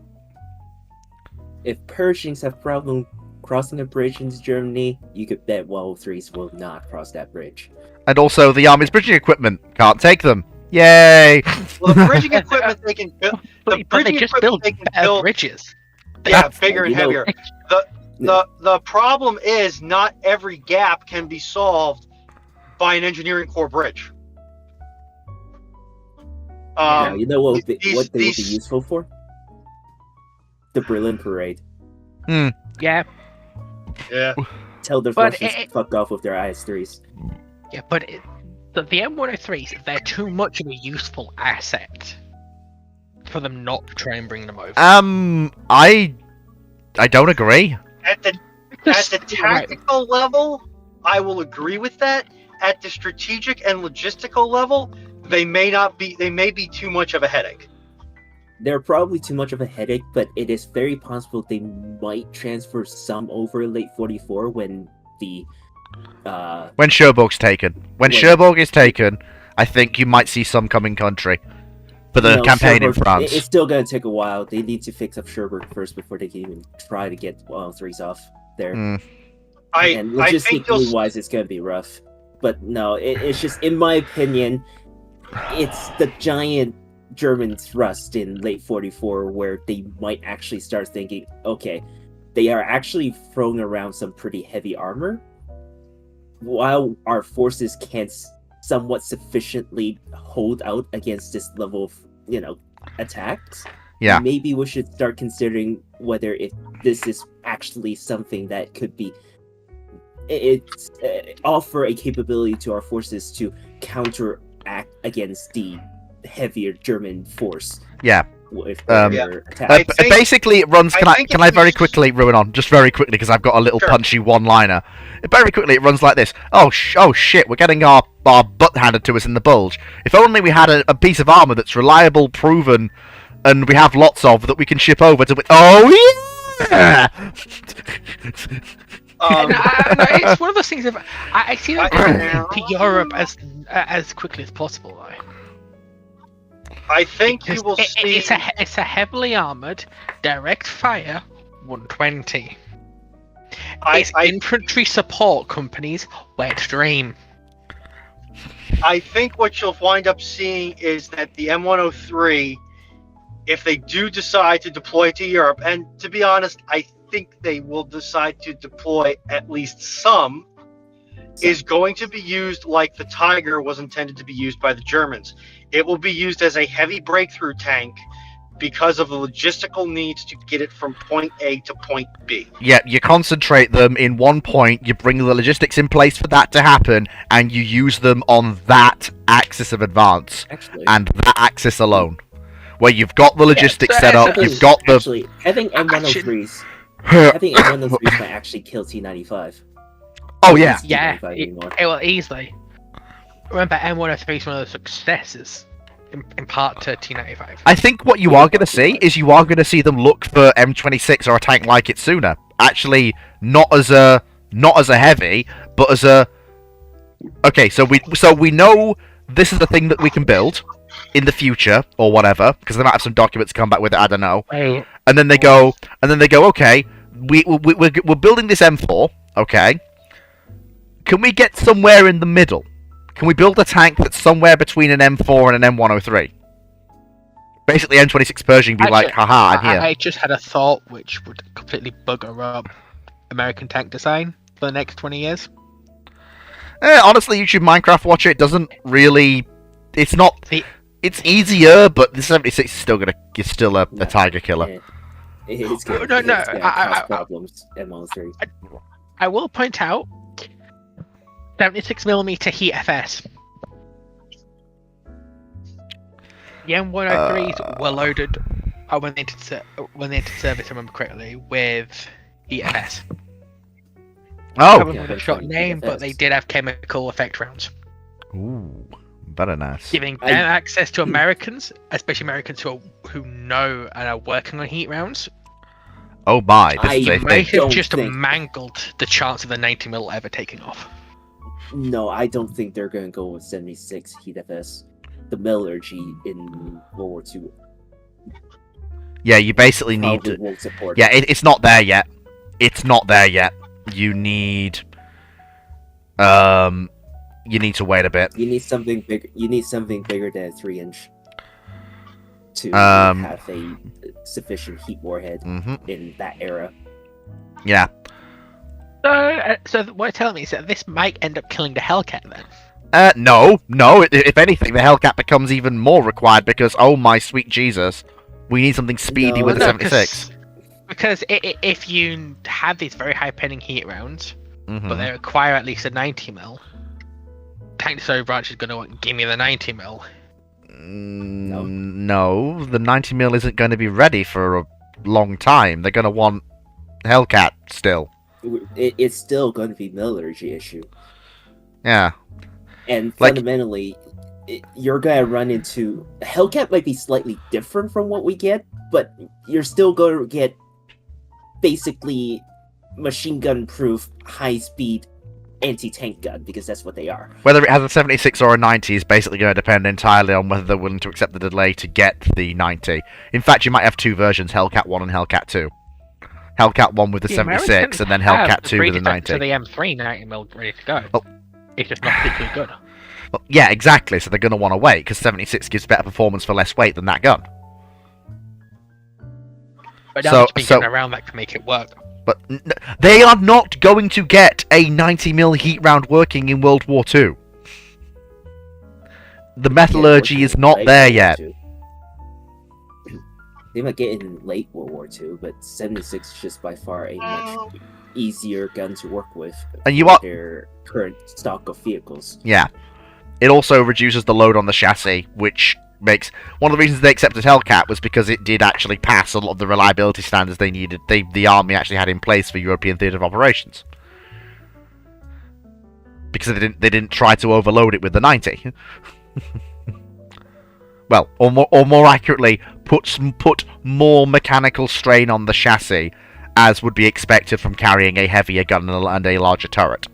If Pershings have problem crossing a bridge into Germany, you could bet 103s will not cross that bridge. And also, the Army's bridging equipment can't take them. Yay! Well, the bridging equipment they can build. They just build better bridges. Yeah, bigger and heavier. The problem is not every gap can be solved by an engineering corps bridge. You know what they these- would be these- useful for? The Berlin Parade. Yeah, Yeah. Tell the But Russians to fuck off with their IS-3s. yeah, but the M103s, they're too much of a useful asset for them not to try and bring them over. I don't agree. At the tactical level, I will agree with that. At the strategic and logistical level, they may be too much of a headache. They're probably too much of a headache, but it is very possible they might transfer some over late 44 when the When Cherbourg's taken. When Yeah. Cherbourg is taken, I think you might see some coming country for the campaign in Cherbourg, France. It's still gonna take a while. They need to fix up Cherbourg first before they can even try to get 103s off there. Mm. And I think you'll logistically wise, it's gonna be rough. But no, it's just, in my opinion, it's the giant German thrust in late 44 where they might actually start thinking, okay, they are actually throwing around some pretty heavy armor, while our forces can't somewhat sufficiently hold out against this level of, attacks. Yeah. Maybe we should start considering whether if this is actually something that could be offer a capability to our forces to counteract against the heavier German force. Yeah. With Yeah. their attacks. Basically, it runs. Can think I if very you- quickly ruin on? Just very quickly, because I've got a little Sure. punchy one-liner. Very quickly, it runs like this. Oh shit! We're getting our butt handed to us in the bulge. If only we had a piece of armor that's reliable, proven, and we have lots of that we can ship over to. Oh yeah! No, it's one of those things. I see them I- to Europe as quickly as possible, though. I think you Because will see. it's a heavily armored, direct fire 120. It's I infantry support companies' wet dream. I think what you'll wind up seeing is that the M103, if they do decide to deploy to Europe, and to be honest, I think they will decide to deploy at least some, is going to be used like the Tiger was intended to be used by the Germans. It will be used as a heavy breakthrough tank because of the logistical needs to get it from point A to point B. Yeah, you concentrate them in one point, you bring the logistics in place for that to happen, and you use them on that axis of advance, Actually, and that axis alone. Where you've got the logistics so set up, having- you've got the... actually having M103s might actually kill T95. Oh yeah, It's Yeah, T95 anymore. it will easily. Remember, M103 is one of the successes, in part to T95. I think what you are going to see is you are going to see them look for M26 or a tank like it sooner. Actually, not as a heavy, but as a... Okay, so we know this is the thing that we can build in the future or whatever, because they might have some documents come back with it. I don't know. Wait, And then they go, okay, we're building this M4. Okay, can we get somewhere in the middle? Can we build a tank that's somewhere between an M4 and an M103? Basically, M26 Pershing be like, Actually, haha, I'm here. I just had a thought which would completely bugger up American tank design for the next 20 years. Honestly, YouTube Minecraft Watcher, it doesn't really... It's not... See- It's easier, but the 76 is still it's still a No. tiger killer. Yeah. It's gonna, No, it's gonna cause I- problems. M103. I will point out 76mm heat FS. The M103s were loaded when they entered service, if I remember correctly, with heat FS. Oh! Probably a short name, but they did have chemical effect rounds, Ooh, very nice. giving them access to Americans, especially Americans who know and are working on heat rounds. Oh my, this is I a May thing. have don't just think- mangled the chance of the 90mm ever taking off. No, I don't think they're gonna go with 76 heat FS. The metallurgy in World War II Yeah, you basically need probably to... won't support. Yeah, it's not there yet. It's not there yet. You need... You need to wait a bit. You need something bigger. You need something bigger than a 3-inch to Um, have a sufficient heat warhead hmm in that era. Yeah. So what it's telling me is that this might end up killing the Hellcat then. No. If anything, the Hellcat becomes even more required because, oh my sweet Jesus, we need something speedy No, with a no, 76. Because if you have these very high penning heat rounds, Mhm. but they require at least a 90mm, Tank Story Branch is going to give me the 90mm. No, the 90mm isn't going to be ready for a long time. They're going to want Hellcat still. It's still going to be a metallurgy issue. Yeah. And Like- fundamentally, you're going to run into... Hellcat might be slightly different from what we get, but you're still going to get basically machine gun-proof, high-speed anti-tank gun, because that's what they are. Whether it has a 76 or a 90 is basically going to depend entirely on whether they're willing to accept the delay to get the 90. In fact, you might have two versions, Hellcat 1 and Hellcat 2. Hellcat 1 with the 76, and then Hellcat 2 with the 90. So the M3 90mm ready to go. Oh. It's just not particularly good. Well, yeah, exactly, so they're going to want to wait, because 76 gives better performance for less weight than that gun. But now So- there's been so- getting around that can make it work. But they are not going to get a 90mm heat round working in World War II. The metallurgy is not there yet. They might get it in late World War II, but 76 is just by far a much easier gun to work with. And you are- their current stock of vehicles. Yeah. It also reduces the load on the chassis, which makes... One of the reasons they accepted Hellcat was because it did actually pass a lot of the reliability standards they needed. The Army actually had in place for European theatre of operations. Because they didn't try to overload it with the 90. Well, or more accurately, put more mechanical strain on the chassis, as would be expected from carrying a heavier gun and a larger turret.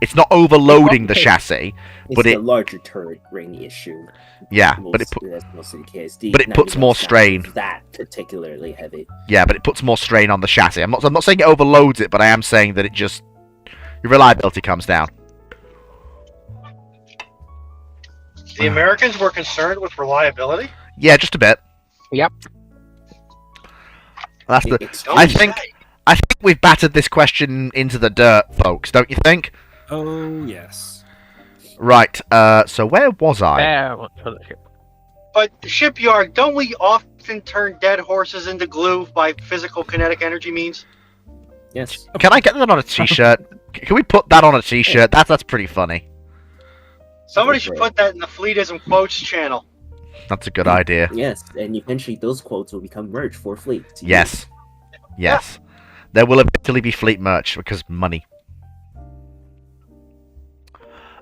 It's not overloading the chassis, It's but a it... larger turret ring issue. Yeah, Most, but it that's mostly the case. but it puts more strain. That particularly heavy. Yeah, but it puts more strain on the chassis. I'm not saying it overloads it, but I am saying that it just... Your reliability comes down. The Americans were concerned with reliability? Yeah, just a bit. Yep. That's the... Don't I you think say. I think we've battered this question into the dirt, folks, don't you think? Oh, yes. Right, so where was I? There, for the ship. But the shipyard, don't we often turn dead horses into glue by physical kinetic energy means? Yes. Can I get that on a t-shirt? Can we put that on a t-shirt? That's pretty funny. Somebody should put that in the Fleetism Quotes channel. That's a good idea. Yes, and eventually those quotes will become merch for Fleet. to Yes. use. Yes. There will eventually be fleet merch, because money.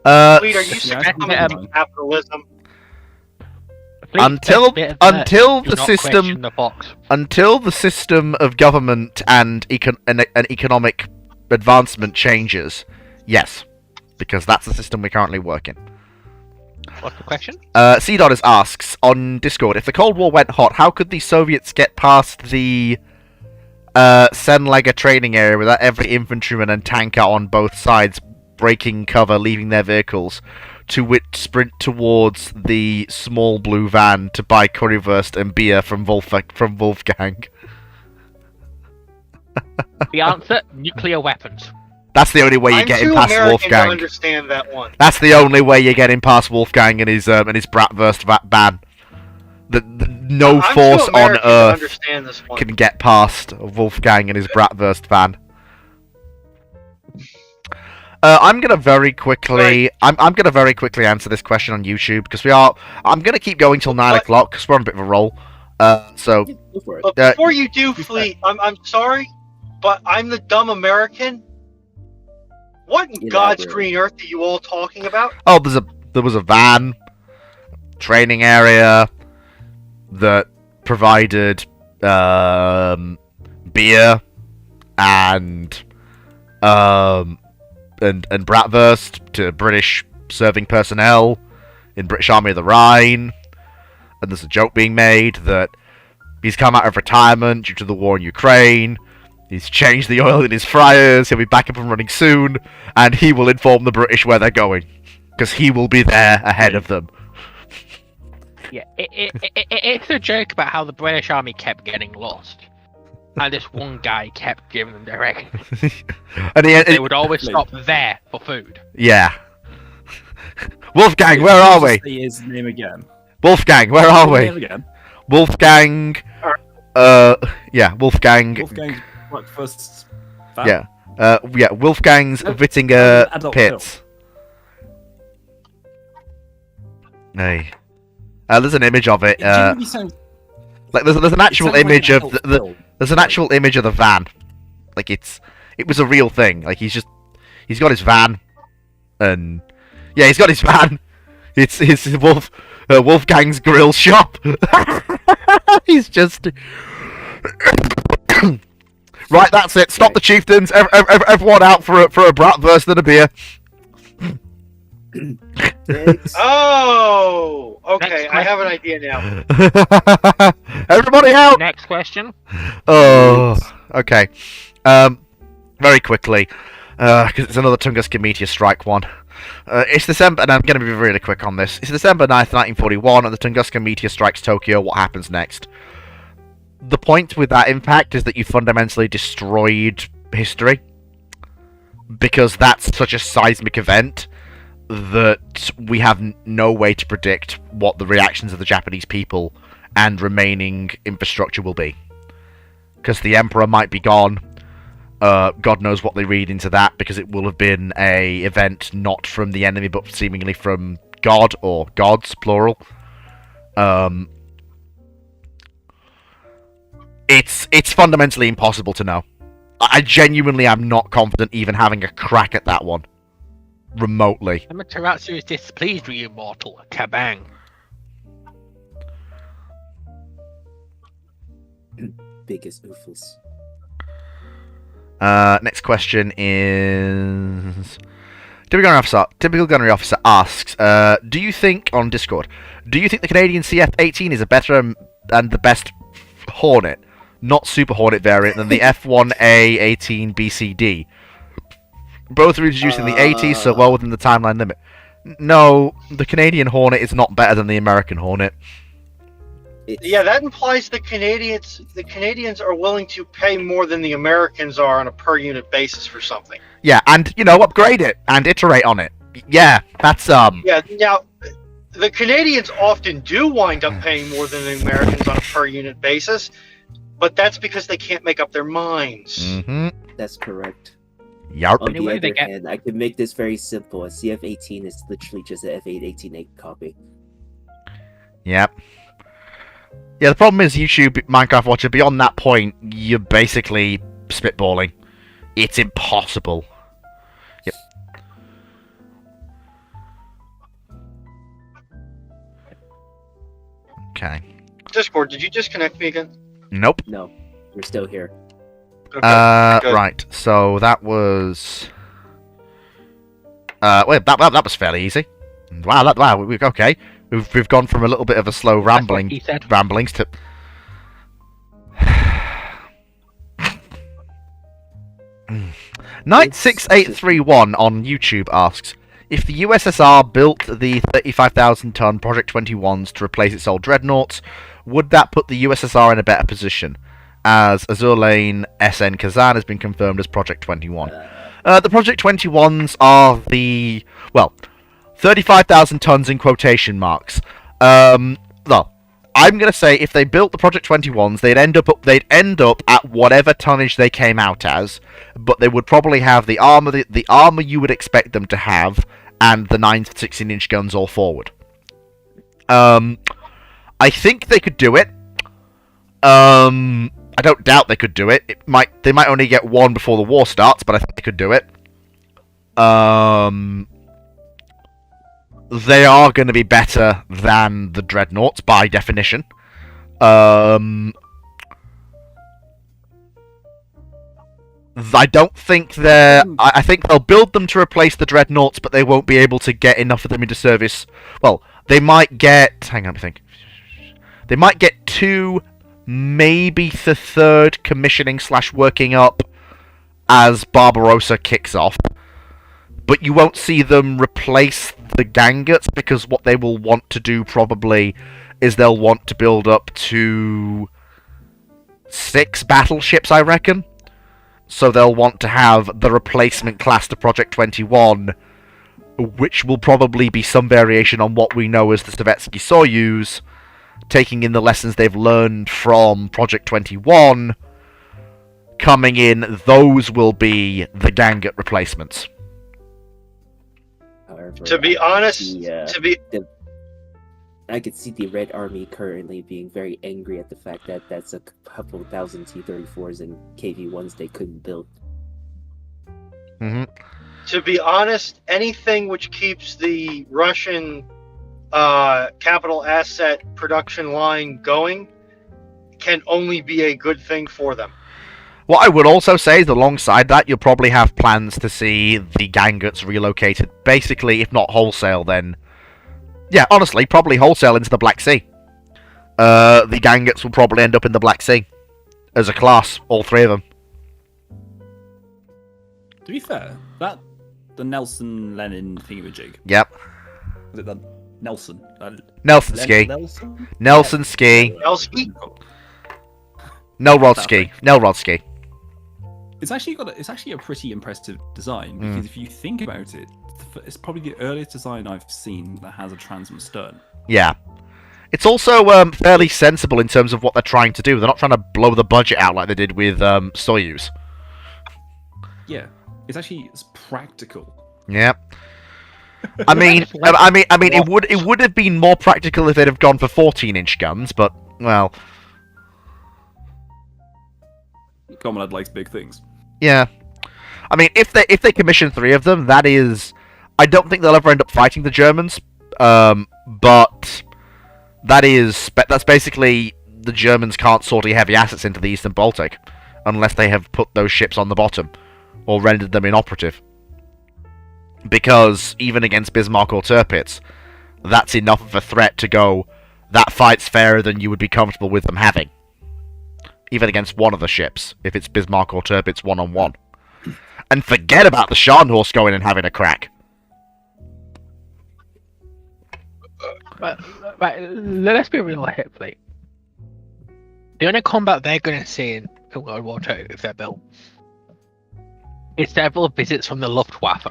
Fleet, are you yeah, succumbing to capitalism? Please, Until- a bit of that. until Do the not system- question the box. Until the system of government and an economic advancement changes, yes. Because that's the system we currently work in. What's the question? C-Dotters asks on Discord, if the Cold War went hot, how could the Soviets get past the Senlega training area without every infantryman and tanker on both sides breaking cover, leaving their vehicles, to sprint towards the small blue van to buy currywurst and beer from Wolfgang? The answer: nuclear weapons. That's the only way you're I'm getting too past American to Wolfgang. understand that one. That's the only way you're getting past Wolfgang and his Bratwurst ban. No I'm force too on American to Earth understand this one. can get past Wolfgang and his Bratwurst van. I'm gonna very quickly. I'm gonna very quickly answer this question on YouTube because I'm gonna keep going till 9 o'clock because we're on a bit of a roll. So Yeah, go for it. But before you do, Fleet, I'm sorry, but I'm the dumb American. What in God's Elaborate. green earth are you all talking about? there was a van, training area that provided beer and bratwurst to British serving personnel in British Army of the Rhine. And there's a joke being made that he's come out of retirement due to the war in Ukraine. He's changed the oil in his fryers. He'll be back up and running soon, and he will inform the British where they're going, because he will be there ahead of them. Yeah, it's a joke about how the British Army kept getting lost, and this one guy kept giving them directions. And They would always stop there for food. yeah, Wolfgang, where are we? Say his name again. Wolfgang, where are Say his we? name again. Wolfgang. Yeah, Wolfgang. Wolfgang breakfast. Yeah. Yeah, Wolfgang's Nope. Wittinger Adult Pits. Hey. There's an image of it. It genuinely sounds. Like there's an actual sounds like image an of adult the film. there's an actual image of the van. Like it was a real thing. Like he's got his van, and yeah, he's got his van. It's Wolfgang's grill shop. He's just right. That's it. Stop the chieftains. Everyone out for a bratwurst and a beer. Oh, okay. Next I have an idea now. Everybody out. Next question. Oh, okay. Very quickly, because it's another Tunguska meteor strike one. It's December, and I'm going to be really quick on this. It's December 9th, 1941, and the Tunguska meteor strikes Tokyo. What happens next? The point with that impact is that you fundamentally destroyed history, because that's such a seismic event that we have no way to predict what the reactions of the Japanese people and remaining infrastructure will be. Because the Emperor might be gone. God knows what they read into that, because it will have been a event not from the enemy, but seemingly from God, or gods, plural. It's fundamentally impossible to know. I genuinely am not confident even having a crack at that one. Remotely. Amaterasu is displeased with you, mortal. Kabang. Biggest oofus. Next question is... Typical gunnery officer asks, do you think, on Discord, do you think the Canadian CF-18 is a better and the best Hornet, not Super Hornet variant, than the F1A-18 BCD? Both are introduced in the 80s, so well within the timeline limit. No, the Canadian Hornet is not better than the American Hornet. Yeah, that implies the Canadians are willing to pay more than the Americans are on a per unit basis for something. Yeah, and upgrade it and iterate on it. Yeah, that's Yeah, now the Canadians often do wind up paying more than the Americans on a per unit basis, but that's because they can't make up their minds. Mm-hmm. That's correct. Yarp. On Anyway, the they other hand, I can make this very simple. A CF-18 is literally just an F8-18A copy. Yep. Yeah, the problem is YouTube Minecraft Watcher, beyond that point, you're basically spitballing. It's impossible. Yep. Okay. Discord, did you disconnect me again? Nope. No, we're still here. Okay, good. Right, so that was... wait, that was fairly easy. Wow, okay. We've gone from a little bit of a slow ramblings to... Knight6831 on YouTube asks, if the USSR built the 35,000-ton Project 21s to replace its old dreadnoughts, would that put the USSR in a better position? As Azur Lane SN Kazan has been confirmed as Project 21. The Project 21s are the... well, 35,000 tons in quotation marks. Well, I'm gonna say if they built the Project 21s, they'd end up at whatever tonnage they came out as, but they would probably have the armor you would expect them to have, and the 9 16-inch guns all forward. I think they could do it. I don't doubt they could do it. They might only get one before the war starts, but I think they could do it. They are going to be better than the dreadnoughts by definition. I don't think they're... I think they'll build them to replace the dreadnoughts, but they won't be able to get enough of them into service. Well, they might get... hang on, let me think. They might get 2, maybe the 3rd commissioning / working up as Barbarossa kicks off. But you won't see them replace the Ganguts, because what they will want to do probably is they'll want to build up to 6 battleships, I reckon. So they'll want to have the replacement class to Project 21 which will probably be some variation on what we know as the Sovietsky Soyuz, taking in the lessons they've learned from Project 21, coming in, those will be the Ganget replacements. However, To be honest, I could see the Red Army currently being very angry at the fact that that's a couple thousand T-34s and KV-1s they couldn't build. Mm-hmm. To be honest, anything which keeps the Russian capital asset production line going can only be a good thing for them. What I would also say is, alongside that, you'll probably have plans to see the Gangets relocated, basically, if not wholesale, then... Yeah, honestly, probably wholesale into the Black Sea. The Gangets will probably end up in the Black Sea. As a class, all three of them. To be fair, the Nelson Lenin thingamajig. Yep. Was it the Nelson? Nelson Ski. Nelson Ski. Nelrodski. Nelrodski. It's actually a pretty impressive design, because if you think about it, it's probably the earliest design I've seen that has a transom stern. Yeah. It's also fairly sensible in terms of what they're trying to do. They're not trying to blow the budget out like they did with Soyuz. Yeah, it's practical. Yeah. I mean, it would have been more practical if they'd have gone for 14-inch guns, but well. Comrade likes big things. Yeah. I mean, if they commission 3 of them, that is... I don't think they'll ever end up fighting the Germans, but that's basically the Germans can't sortie heavy assets into the Eastern Baltic unless they have put those ships on the bottom or rendered them inoperative. Because even against Bismarck or Tirpitz, that's enough of a threat to go, that fight's fairer than you would be comfortable with them having. Even against one of the ships, if it's Bismarck or Tirpitz one-on-one. And forget about the Scharnhorst going and having a crack. But let's be real here, please. The only combat they're going to see in World War II, if they're built, is several visits from the Luftwaffe.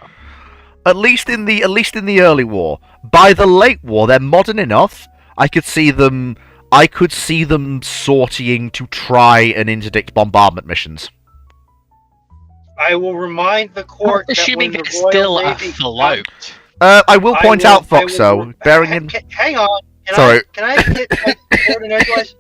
At least in the early war. By the late war, they're modern enough. I could see them sortying to try and interdict bombardment missions. I will remind the court that when Assuming the it's Royal still Navy afloat. I will point out, Foxo, bearing in... Hang on. Sorry. Can I get my court in edgewise?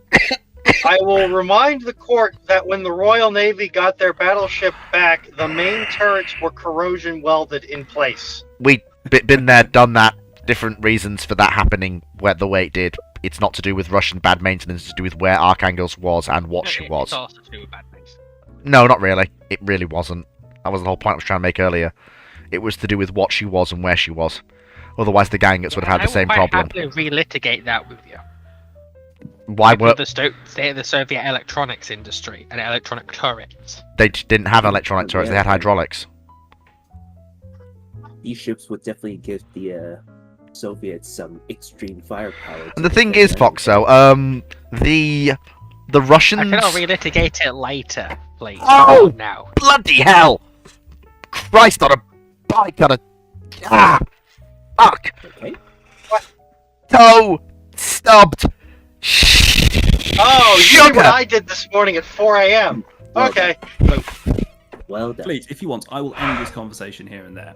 I will remind the court that when the Royal Navy got their battleship back, the main turrets were corrosion welded in place. We've been there, done that. Different reasons for that happening the way it did. It's not to do with Russian bad maintenance, it's to do with where Archangels was and what she was. It's also to do with bad maintenance. No, not really. It really wasn't. That was the whole point I was trying to make earlier. It was to do with what she was and where she was. Otherwise, the Gangets would have had the same problem. I would happily relitigate that with you. Why were the Soviet electronics industry and electronic turrets? They didn't have electronic turrets. They had hydraulics. These ships would definitely give the Soviets some extreme firepower. And the thing is, Foxo, the Russians... I cannot relitigate it later, please. Oh, now. Bloody hell! Christ on a bike on a... Ah! Fuck! Okay. What? Toe! Stubbed! Oh, you did what I did this morning at 4 a.m. Okay. Well done. Please, if you want, I will end this conversation here and there.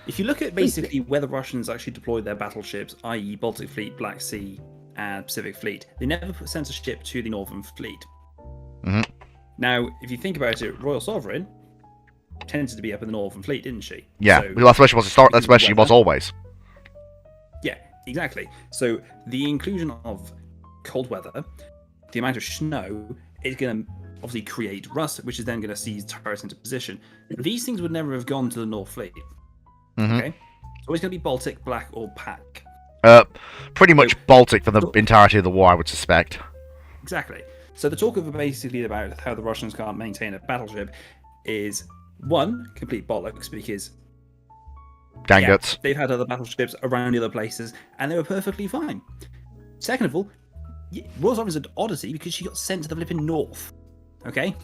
If you look at basically where the Russians actually deployed their battleships, i.e. Baltic Fleet, Black Sea, and Pacific Fleet, they never sent a ship to the Northern Fleet. Mm-hmm. Now, if you think about it, Royal Sovereign tended to be up in the Northern Fleet, didn't she? Yeah, So, well, that's where she was. That's where she was always. Yeah, exactly. So the inclusion of cold weather, the amount of snow, is going to obviously create rust, which is then going to seize turrets into position. These things would never have gone to the North Fleet. Mm-hmm. Okay, it's always going to be Baltic, Black, or Pack. Pretty much Baltic for the entirety of the war, I would suspect. Exactly. So the talk of basically about how the Russians can't maintain a battleship is one, complete bollocks, because Gangets. they've had other battleships around the other places and they were perfectly fine. Second of all, Royal Sovereign's an oddity because she got sent to the flipping north. Okay?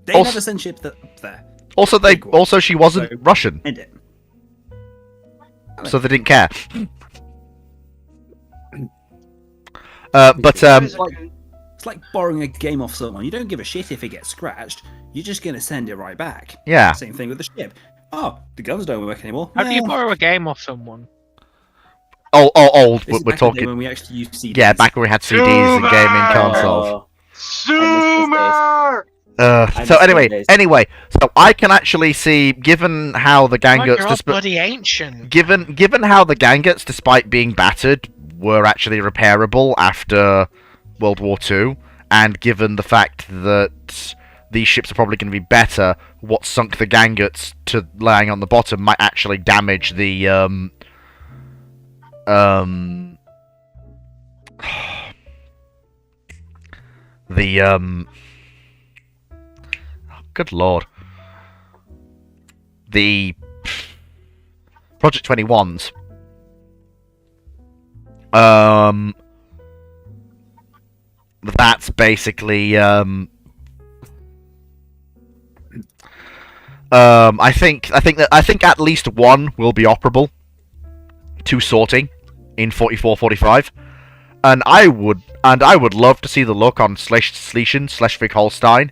They never sent ships up there. Also, she wasn't Russian. End it. so they didn't care. It's like borrowing a game off someone. You don't give a shit if it gets scratched. You're just going to send it right back. Yeah. Same thing with the ship. Oh, the guns don't work anymore. How do you Well, borrow a game off someone? Old. this is We're back in the day talking. when we actually used CDs. Yeah, back when we had CDs and gaming consoles. Zoomer! I So miss those days. anyway, so I can actually see, given how the God, you're Gangut's, all bloody ancient. given how the Gangut's, despite being battered, were actually repairable after World War II, and given the fact that these ships are probably going to be better, what sunk the Gangut's to laying on the bottom might actually damage the good lord. The Project 21s. That's basically I think at least one will be operable to sorting in 44-45. And I would love to see the look on Schleswig-Holstein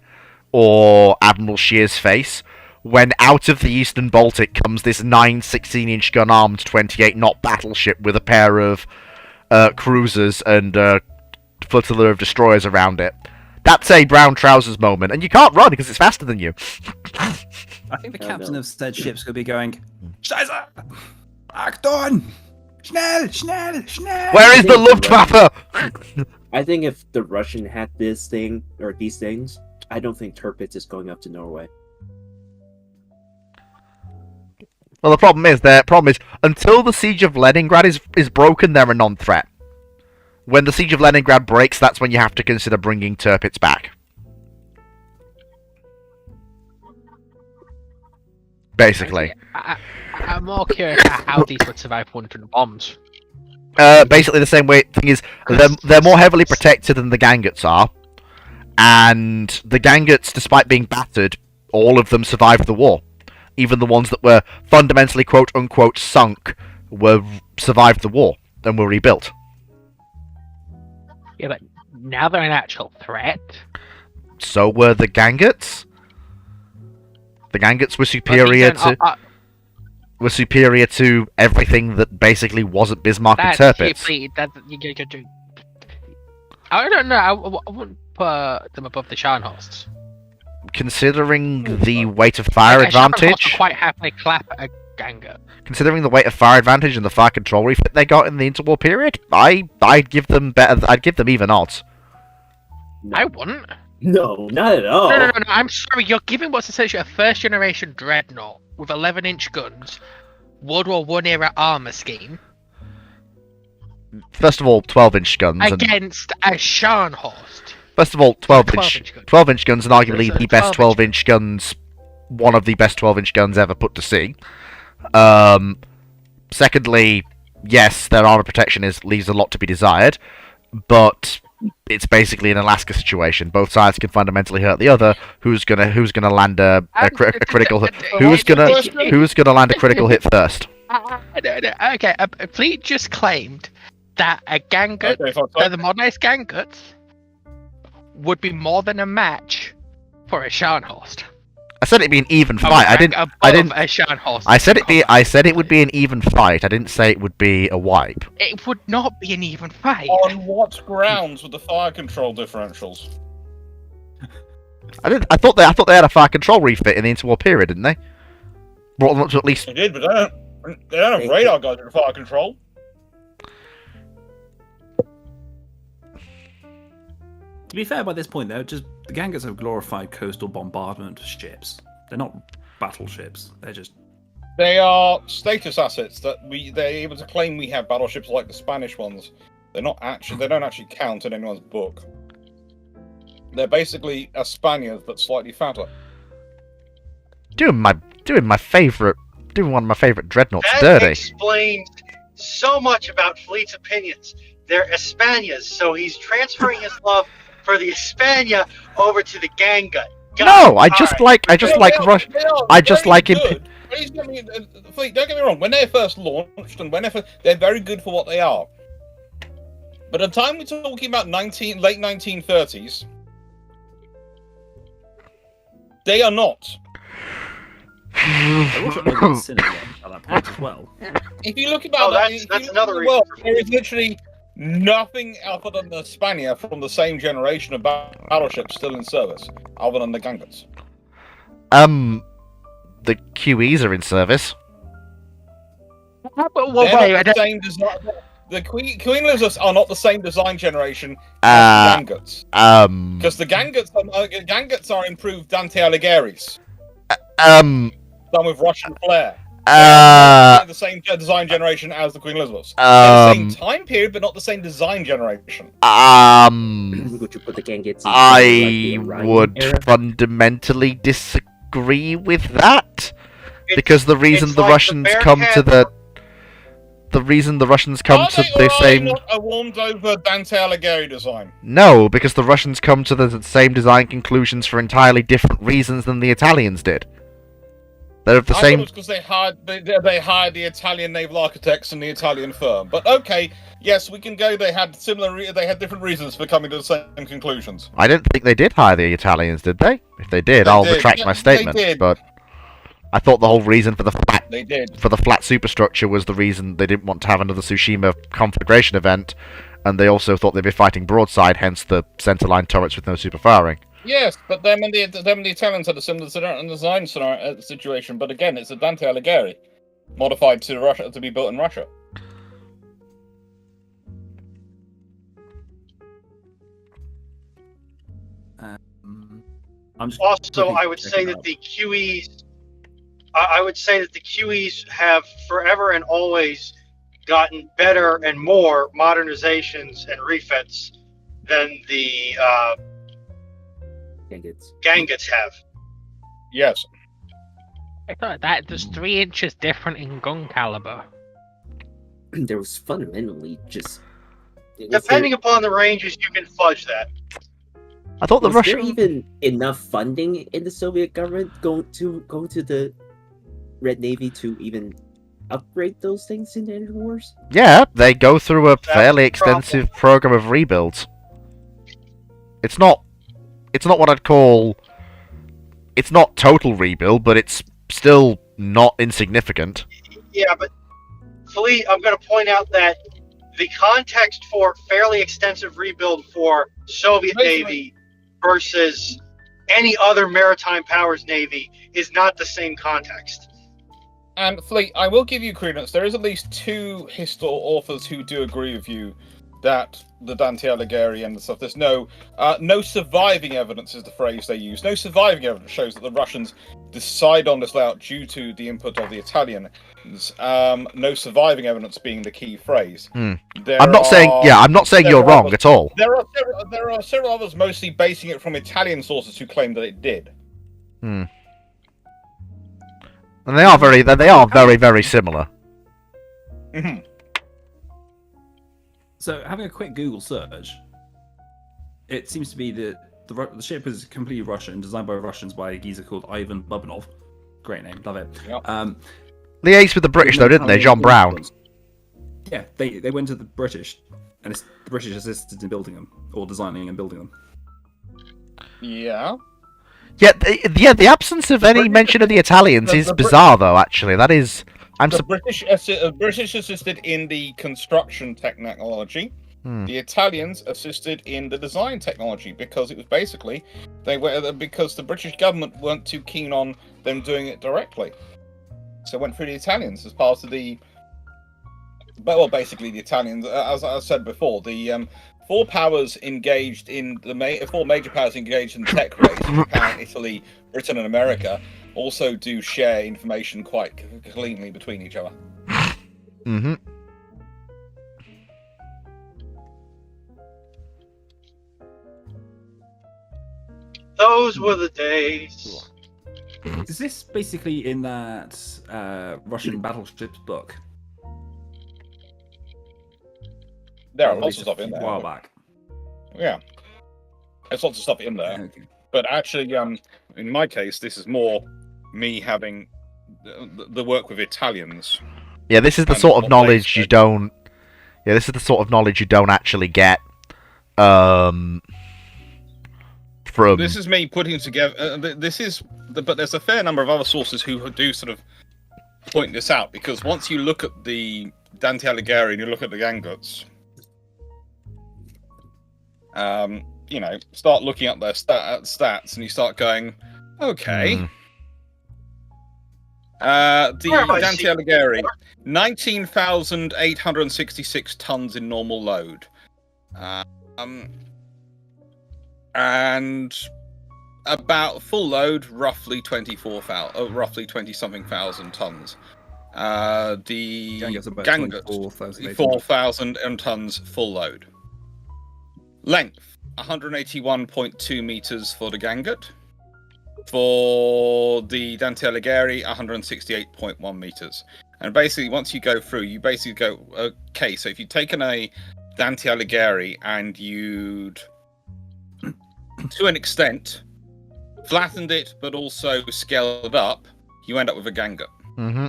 or Admiral Scheer's face when out of the Eastern Baltic comes this 9 16-inch gun-armed 28-knot battleship with a pair of cruisers and a flotilla of destroyers around it. That's a brown trousers moment, and you can't run because it's faster than you. I think the captain of said ship's going to be going, Scheiße! Achtung! Schnell, schnell, schnell! Where is the Luftwaffe? I think if the Russian had this thing, or these things, I don't think Tirpitz is going up to Norway. Well, the problem is until the siege of Leningrad is broken, they're a non-threat. When the siege of Leningrad breaks, that's when you have to consider bringing Tirpitz back. Basically. I'm more curious about how these would survive 100 bombs. Basically the same way. Thing is, they're more heavily protected than the Ganguts are, and the Ganguts, despite being battered, all of them survived the war. Even the ones that were fundamentally quote unquote sunk survived the war and were rebuilt. Yeah, but now they're an actual threat. So were the Ganguts. The Ganguts were superior to everything that basically wasn't Bismarck and Tirpitz. I don't know. I wouldn't put them above the Scharnhorsts. Considering the weight of fire Scharnhorsts advantage, will quite happily clap at a Gangut. considering the weight of fire advantage and the fire control refit they got in the interwar period, I'd give them better. I'd give them even odds. No. I wouldn't. No, not at all. No. I'm sorry. You're giving what's essentially a first-generation dreadnought with 11-inch guns, World War I era armor scheme. First of all, 12-inch guns. Against a Scharnhorst. First of all, 12-inch guns, and arguably So the best 12-inch 12-inch guns, one of the best 12-inch guns ever put to sea. Secondly, yes, their armor protection leaves a lot to be desired, but it's basically an Alaska situation. Both sides can fundamentally hurt the other. Who's gonna land a critical hit? Who's gonna land a critical hit first? Okay, a fleet just claimed that a Gangut, the modernized Ganguts, would be more than a match for a Scharnhorst. I said it'd be an even fight. I didn't. A Scharnhorst. I said it would be an even fight. I didn't say it would be a wipe. It would not be an even fight. On what grounds with the fire control differentials? I thought they had a fire control refit in the interwar period, didn't they? Brought them up to at least. They did, but they don't have radar guns in fire control. To be fair, by this point, though, just the Ganguts have glorified coastal bombardment ships. They're not battleships. They're just. They are status assets that they're able to claim we have battleships like the Spanish ones. They don't actually count in anyone's book. They're basically a Spaniard but slightly fatter. Doing one of my favorite dreadnoughts That dirty. explains so much about Fleet's opinions. They're Españas, so he's transferring his love for the España over to the Gangut. No, I just like Rush. I just like good. please Fleet, don't get me wrong. When they first launched and they're very good for what they are. But at the time we're talking about late 1930s, they are not. There wasn't really cinema at that point as well. If you look about that's another reason. world, there is literally nothing other than the Spanier from the same generation of battleships still in service, other than the Gangers. The QEs are in service. The Queen Elizabeths are not the same design generation as the Ganguts. Because the Ganguts are improved Dante Alighieri's. Done with Russian flair. The same design generation as the Queen Elizabeths. The same time period, but not the same design generation. Would you put the Ganguts in I would fundamentally disagree with that. Because the reason the Russians come to the reason the Russians come to the same... not a warmed-over Dante Alighieri design? No, because the Russians come to the same design conclusions for entirely different reasons than the Italians did. They're of the same... I thought it was because they hired the Italian naval architects and the Italian firm. But okay, yes, we can go. They had different reasons for coming to the same conclusions. I don't think they did hire the Italians, did they? If they did, I'll retract my statement. They did. But I thought the whole reason for the flat superstructure was the reason they didn't want to have another Tsushima conflagration event, and they also thought they'd be fighting broadside, hence the centerline turrets with no super firing. Yes, but them and the Italians had a similar design situation. But again, it's a Dante Alighieri, modified to Russia to be built in Russia. I would say that the QEs. I would say that the QEs have forever and always gotten better and more modernizations and refits than the Ganguts have. Yes. I thought that there's 3 inches different in gun caliber. There was fundamentally just... Depending upon the ranges, you can fudge that. I thought was there even enough funding in the Soviet government going to the Red Navy to even upgrade those things in Energy Wars? Yeah, they go through a fairly extensive program of rebuilds. It's not what I'd call... It's not total rebuild, but it's still not insignificant. Yeah, but Fleet, I'm going to point out that the context for fairly extensive rebuild for Soviet Navy versus any other maritime powers Navy is not the same context. And Fleet, I will give you credence. There is at least 2 authors who do agree with you that the Dante Alighieri and the stuff. There's no surviving evidence is the phrase they use. No surviving evidence shows that the Russians decide on this layout due to the input of the Italians. No surviving evidence being the key phrase. I'm not saying you're wrong at all. There are several others, mostly basing it from Italian sources, who claim that it did. And they are very, very similar. Mm-hmm. So, having a quick Google search, it seems to be that the ship is completely Russian, designed by Russians by a geezer called Ivan Bubnov. Great name, love it. Yep. Liaised with the British, though, didn't they? John Brown. Yeah, they went to the British, and the British assisted in building them, or designing and building them. Yeah. Yeah, the absence of any mention of the Italians is bizarre, though. Actually, that is. British assisted in the construction technology. The Italians assisted in the design technology because it was basically because the British government weren't too keen on them doing it directly, so it went through the Italians as part of the. Well, basically the Italians, as I said before, the 4 powers engaged in the 4 major powers engaged in the tech race: Japan, Italy, Britain, and America. Also do share information quite cleanly between each other. Mm-hmm. Those were the days. Is this basically in that Russian battleships book? There are lots of stuff in there. A while back. Yeah. There's lots of stuff in there. Okay. But actually, in my case, this is more me having the work with Italians. Yeah, this is the And sort of what knowledge they you said. don't. Yeah, this is the sort of knowledge you don't actually get. From. This is me putting together. But there's a fair number of other sources who do sort of point this out, because once you look at the Dante Alighieri and you look at the Ganguts, start looking at their stats, and you start going, okay. The Dante Alighieri, 19,866 tons in normal load. And about full load, roughly 20-something thousand tons. The Ganguts 4,000 tons full load. Length 181.2 meters for the Gangut. For the Dante Alighieri, 168.1 meters. And basically, once you go through, you basically go, okay, so if you'd taken a Dante Alighieri and you'd, to an extent, flattened it, but also scaled it up, you end up with a Gangut. Mm-hmm.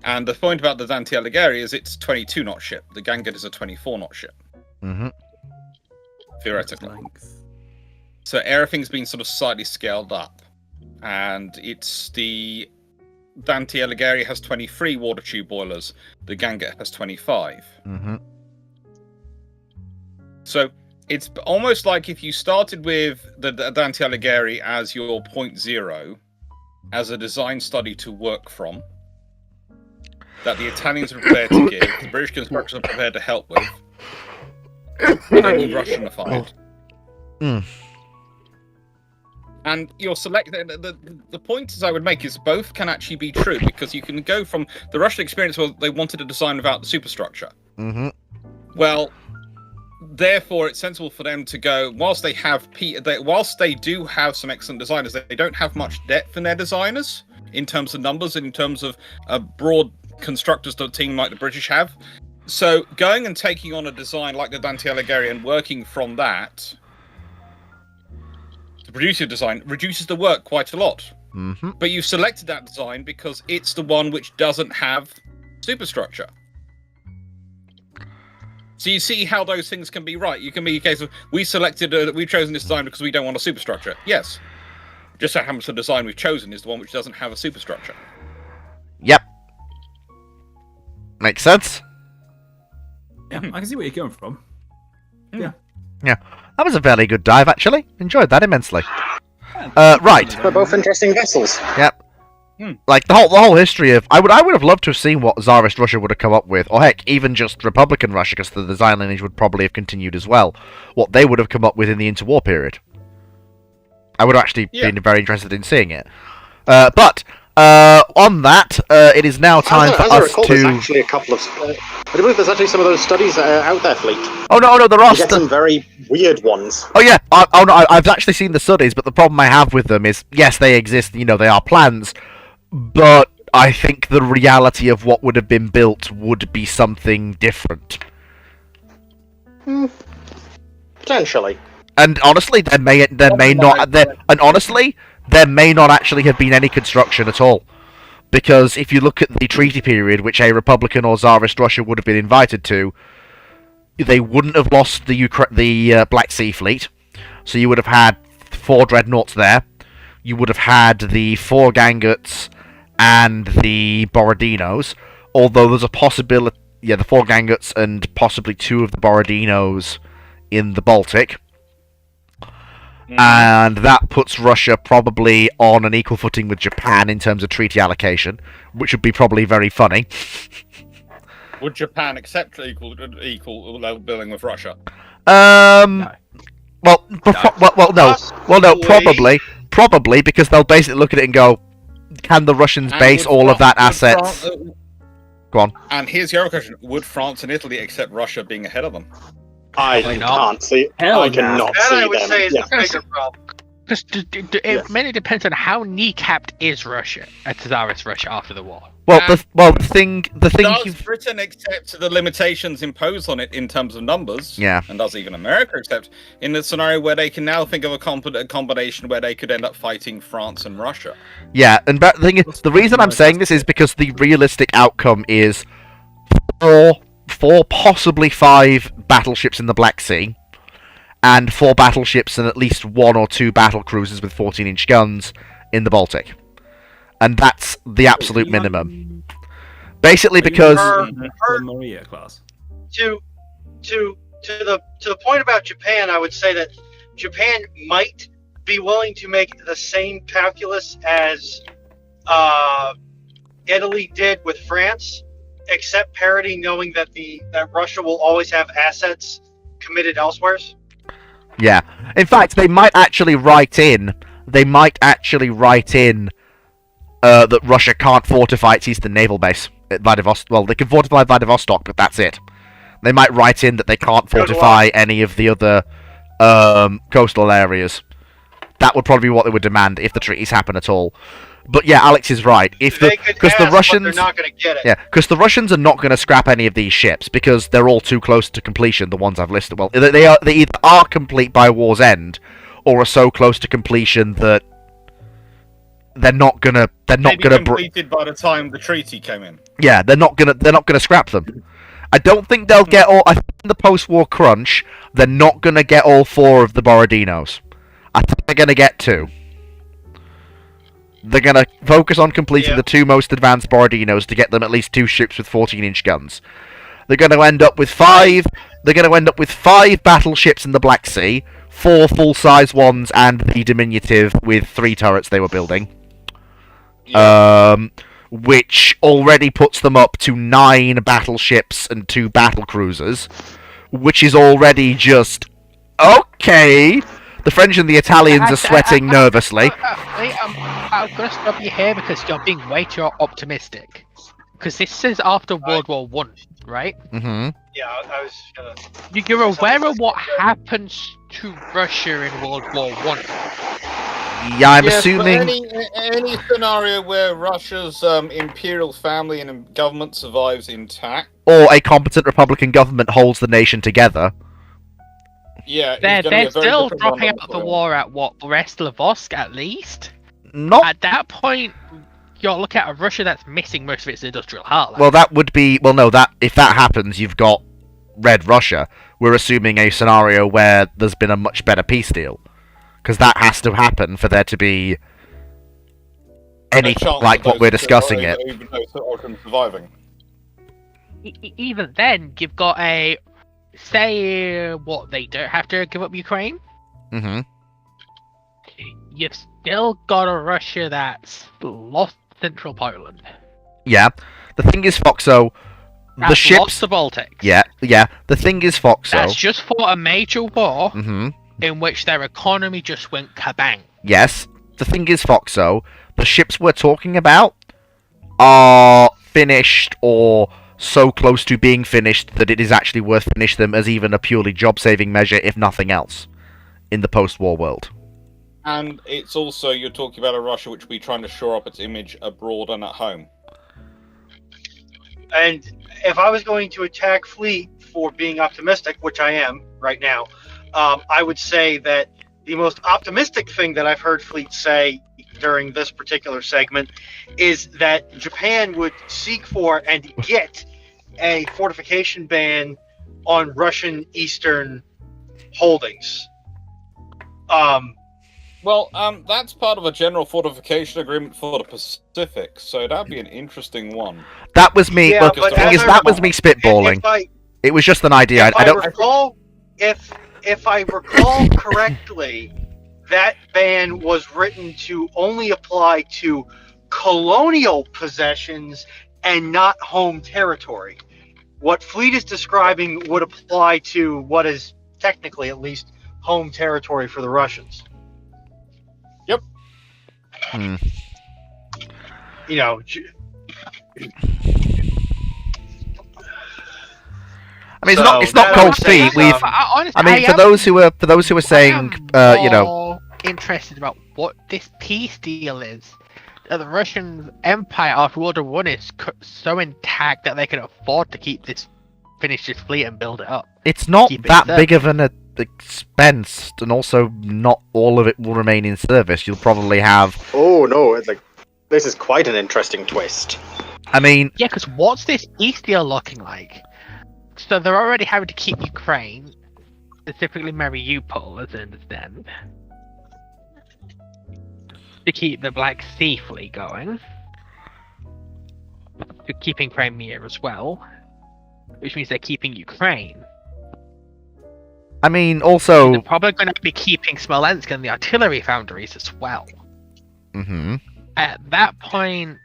And the point about the Dante Alighieri is it's 22-knot ship. The Gangut is a 24-knot ship. Mm-hmm. Theoretically. So everything's been sort of slightly scaled up. And it's the Dante Alighieri has 23 water tube boilers. The Gangut has 25. Mm-hmm. So it's almost like if you started with the Dante Alighieri as your 0.0, as a design study to work from, that the Italians are prepared to give, the British constructors are prepared to help with, and then you Russianified. And you're selecting. The pointers I would make is both can actually be true, because you can go from the Russian experience where they wanted a design without the superstructure. Mm-hmm. Well, therefore, it's sensible for them to go, whilst they do have some excellent designers, they don't have much depth in their designers in terms of numbers and in terms of broad constructors that a team like the British have. So going and taking on a design like the Dante Alighieri and working from that to produce your design reduces the work quite a lot. Mm-hmm. But you've selected that design because it's the one which doesn't have superstructure. So you see how those things can be right. You can be a case of, we've chosen this design because we don't want a superstructure. Yes. Just so happens the design we've chosen is the one which doesn't have a superstructure. Yep. Makes sense. Yeah, I can see where you're coming from. Yeah. Yeah. That was a fairly good dive, actually. Enjoyed that immensely. Right. They're both interesting vessels. Yep. Like the whole history of I would have loved to have seen what Tsarist Russia would have come up with, or heck, even just Republican Russia, because the design lineage would probably have continued as well. What they would have come up with in the interwar period. I would have actually been very interested in seeing it. But on that, it is now time for us to. There's actually a couple of. I believe there's actually some of those studies out there, Fleet. Oh no, there are. You get some very weird ones. Oh yeah, I've actually seen the studies, but the problem I have with them is, yes, they exist. You know, they are plans. But I think the reality of what would have been built would be something different. Potentially. And honestly, there may not actually have been any construction at all, because if you look at the treaty period, which a Republican or Tsarist Russia would have been invited to, they wouldn't have lost the Black Sea Fleet, so you would have had 4 dreadnoughts there. You would have had the 4 Ganguts and the Borodinos, although there's a possibility, the 4 Ganguts and possibly 2 of the Borodinos in the Baltic. And that puts Russia probably on an equal footing with Japan in terms of treaty allocation, which would be probably very funny. Would Japan accept equal level billing with Russia? No. Well, no, probably because they'll basically look at it and go, can the Russians base all of that assets? Go on. And here's your other question: would France and Italy accept Russia being ahead of them? I can't see. I cannot see them. That I would say is a bigger problem. Because it mainly depends on how kneecapped is Russia, Tsarist Russia after the war. Well, the thing Does Britain accept the limitations imposed on it in terms of numbers? Yeah. And does even America accept in the scenario where they can now think of a combination where they could end up fighting France and Russia? Yeah, and the thing is, the reason I'm saying this is because the realistic outcome is four, possibly 5 battleships in the Black Sea, and 4 battleships and at least 1 or 2 battle cruisers with 14-inch guns in the Baltic. And that's the absolute minimum. Basically because... the Maria class. To the point about Japan, I would say that Japan might be willing to make the same calculus as Italy did with France, except parity, knowing that that Russia will always have assets committed elsewhere. Yeah. In fact, they might actually write in that Russia can't fortify its eastern naval base at Vladivostok. Well, they can fortify Vladivostok, but that's it. They might write in that they can't fortify any of the other coastal areas. That would probably be what they would demand if the treaties happen at all. But yeah, Alex is right. Because the Russians, they're not going to get it. Yeah, because the Russians are not going to scrap any of these ships because they're all too close to completion. The ones I've listed, well, they either are complete by war's end, or are so close to completion that they're not gonna completed by the time the treaty came in. Yeah, they're not gonna scrap them. I don't think they'll get all. I think in the post-war crunch, they're not gonna get all 4 of the Borodinos. I think they're gonna get 2. They're going to focus on completing the 2 most advanced Borodinos to get them at least 2 ships with 14-inch guns. They're going to end up with 5. They're going to end up with 5 battleships in the Black Sea, 4 full-size ones, and the diminutive with 3 turrets they were building. Yeah. Which already puts them up to 9 battleships and 2 battle cruisers, which is already just okay. The French and the Italians are sweating nervously. I'm going to stop you here because you're being way too optimistic. Because this is after World War One, right? Mm-hmm. Yeah, I was gonna... You're aware of what happens to Russia in World War One? Yeah, I'm assuming... Any scenario where Russia's imperial family and government survives intact... Or a competent Republican government holds the nation together... Yeah, they're still dropping out of the war at what, Brest-Litovsk at least? Not at that point. You're looking at a Russia that's missing most of its industrial heartland. Well, that would be if that happens, you've got Red Russia. We're assuming a scenario where there's been a much better peace deal, because that has to happen for there to be anything like what we're discussing it. Surviving. Even then, you've got a. Say what they don't have to give up Ukraine. Mm-hmm. You've still got a Russia that's lost Central Poland. Yeah. The thing is, Foxo, the ships lost the Baltics. Yeah. The thing is, Foxo. That's just fought a major war mm-hmm. in which their economy just went kabang. Yes. The thing is, Foxo, the ships we're talking about are finished or so close to being finished that it is actually worth finish them as even a purely job-saving measure, if nothing else, in the post-war world. And it's also, you're talking about a Russia which will be trying to shore up its image abroad and at home. And if I was going to attack Fleet for being optimistic, which I am right now, I would say that the most optimistic thing that I've heard Fleet say during this particular segment is that Japan would seek for and get a fortification ban on Russian eastern holdings. That's part of a general fortification agreement for the Pacific, so that'd be an interesting one. That was me. Yeah, the thing is, that was me spitballing. It was just an idea. If I recall correctly, that ban was written to only apply to colonial possessions and not home territory. What Fleet is describing would apply to what is technically, at least, home territory for the Russians. Yep. You know. I mean, it's not cold feet. For those who are saying, interested about what this peace deal is. That the Russian Empire after World War I is so intact that they can afford to finish this fleet and build it up. It's not Keep it that in big of an expense, and also not all of it will remain in service. You'll probably have... Oh no, this is quite an interesting twist. I mean... Yeah, because what's this peace deal looking like? So they're already having to keep Ukraine, specifically Mariupol, as I understand, to keep the Black Sea fleet going, to keeping Crimea as well, which means they're keeping Ukraine. I mean, also... They're probably going to be keeping Smolensk and the artillery foundries as well. Mm-hmm. At that point,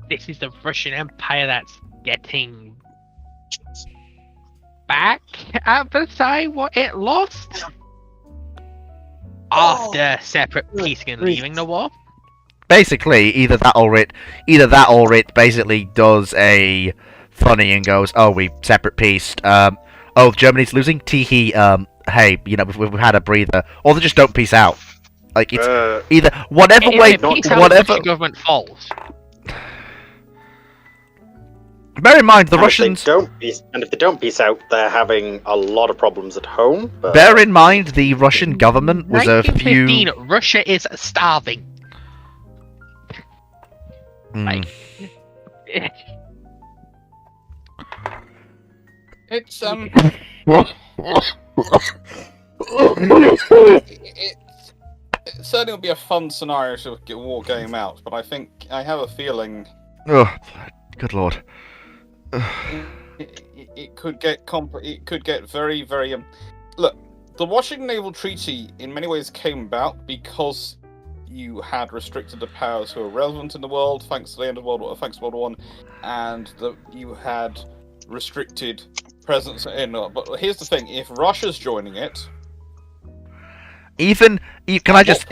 this is the Russian Empire that's getting back at Versailles what it lost after separate peace and leaving the war. Basically, either that or it basically does a funny and goes, oh, we separate peaced. Oh, Germany's losing? Teehee, hey, you know, we've had a breather. Or they just don't peace out. Like, it's either, whatever way, whatever... government falls. Bear in mind, the Russians... if they don't peace out, they're having a lot of problems at home. But... Bear in mind, the Russian government was a few... 1915, Russia is starving. Like... It's it certainly will be a fun scenario to get war game out, but I have a feeling. Oh, good lord! It could get very, very. Look, the Washington Naval Treaty in many ways came about because you had restricted the powers who were relevant in the world, thanks to the end of World War One, and you had restricted presence in. But here's the thing: if Russia's joining it, can I just?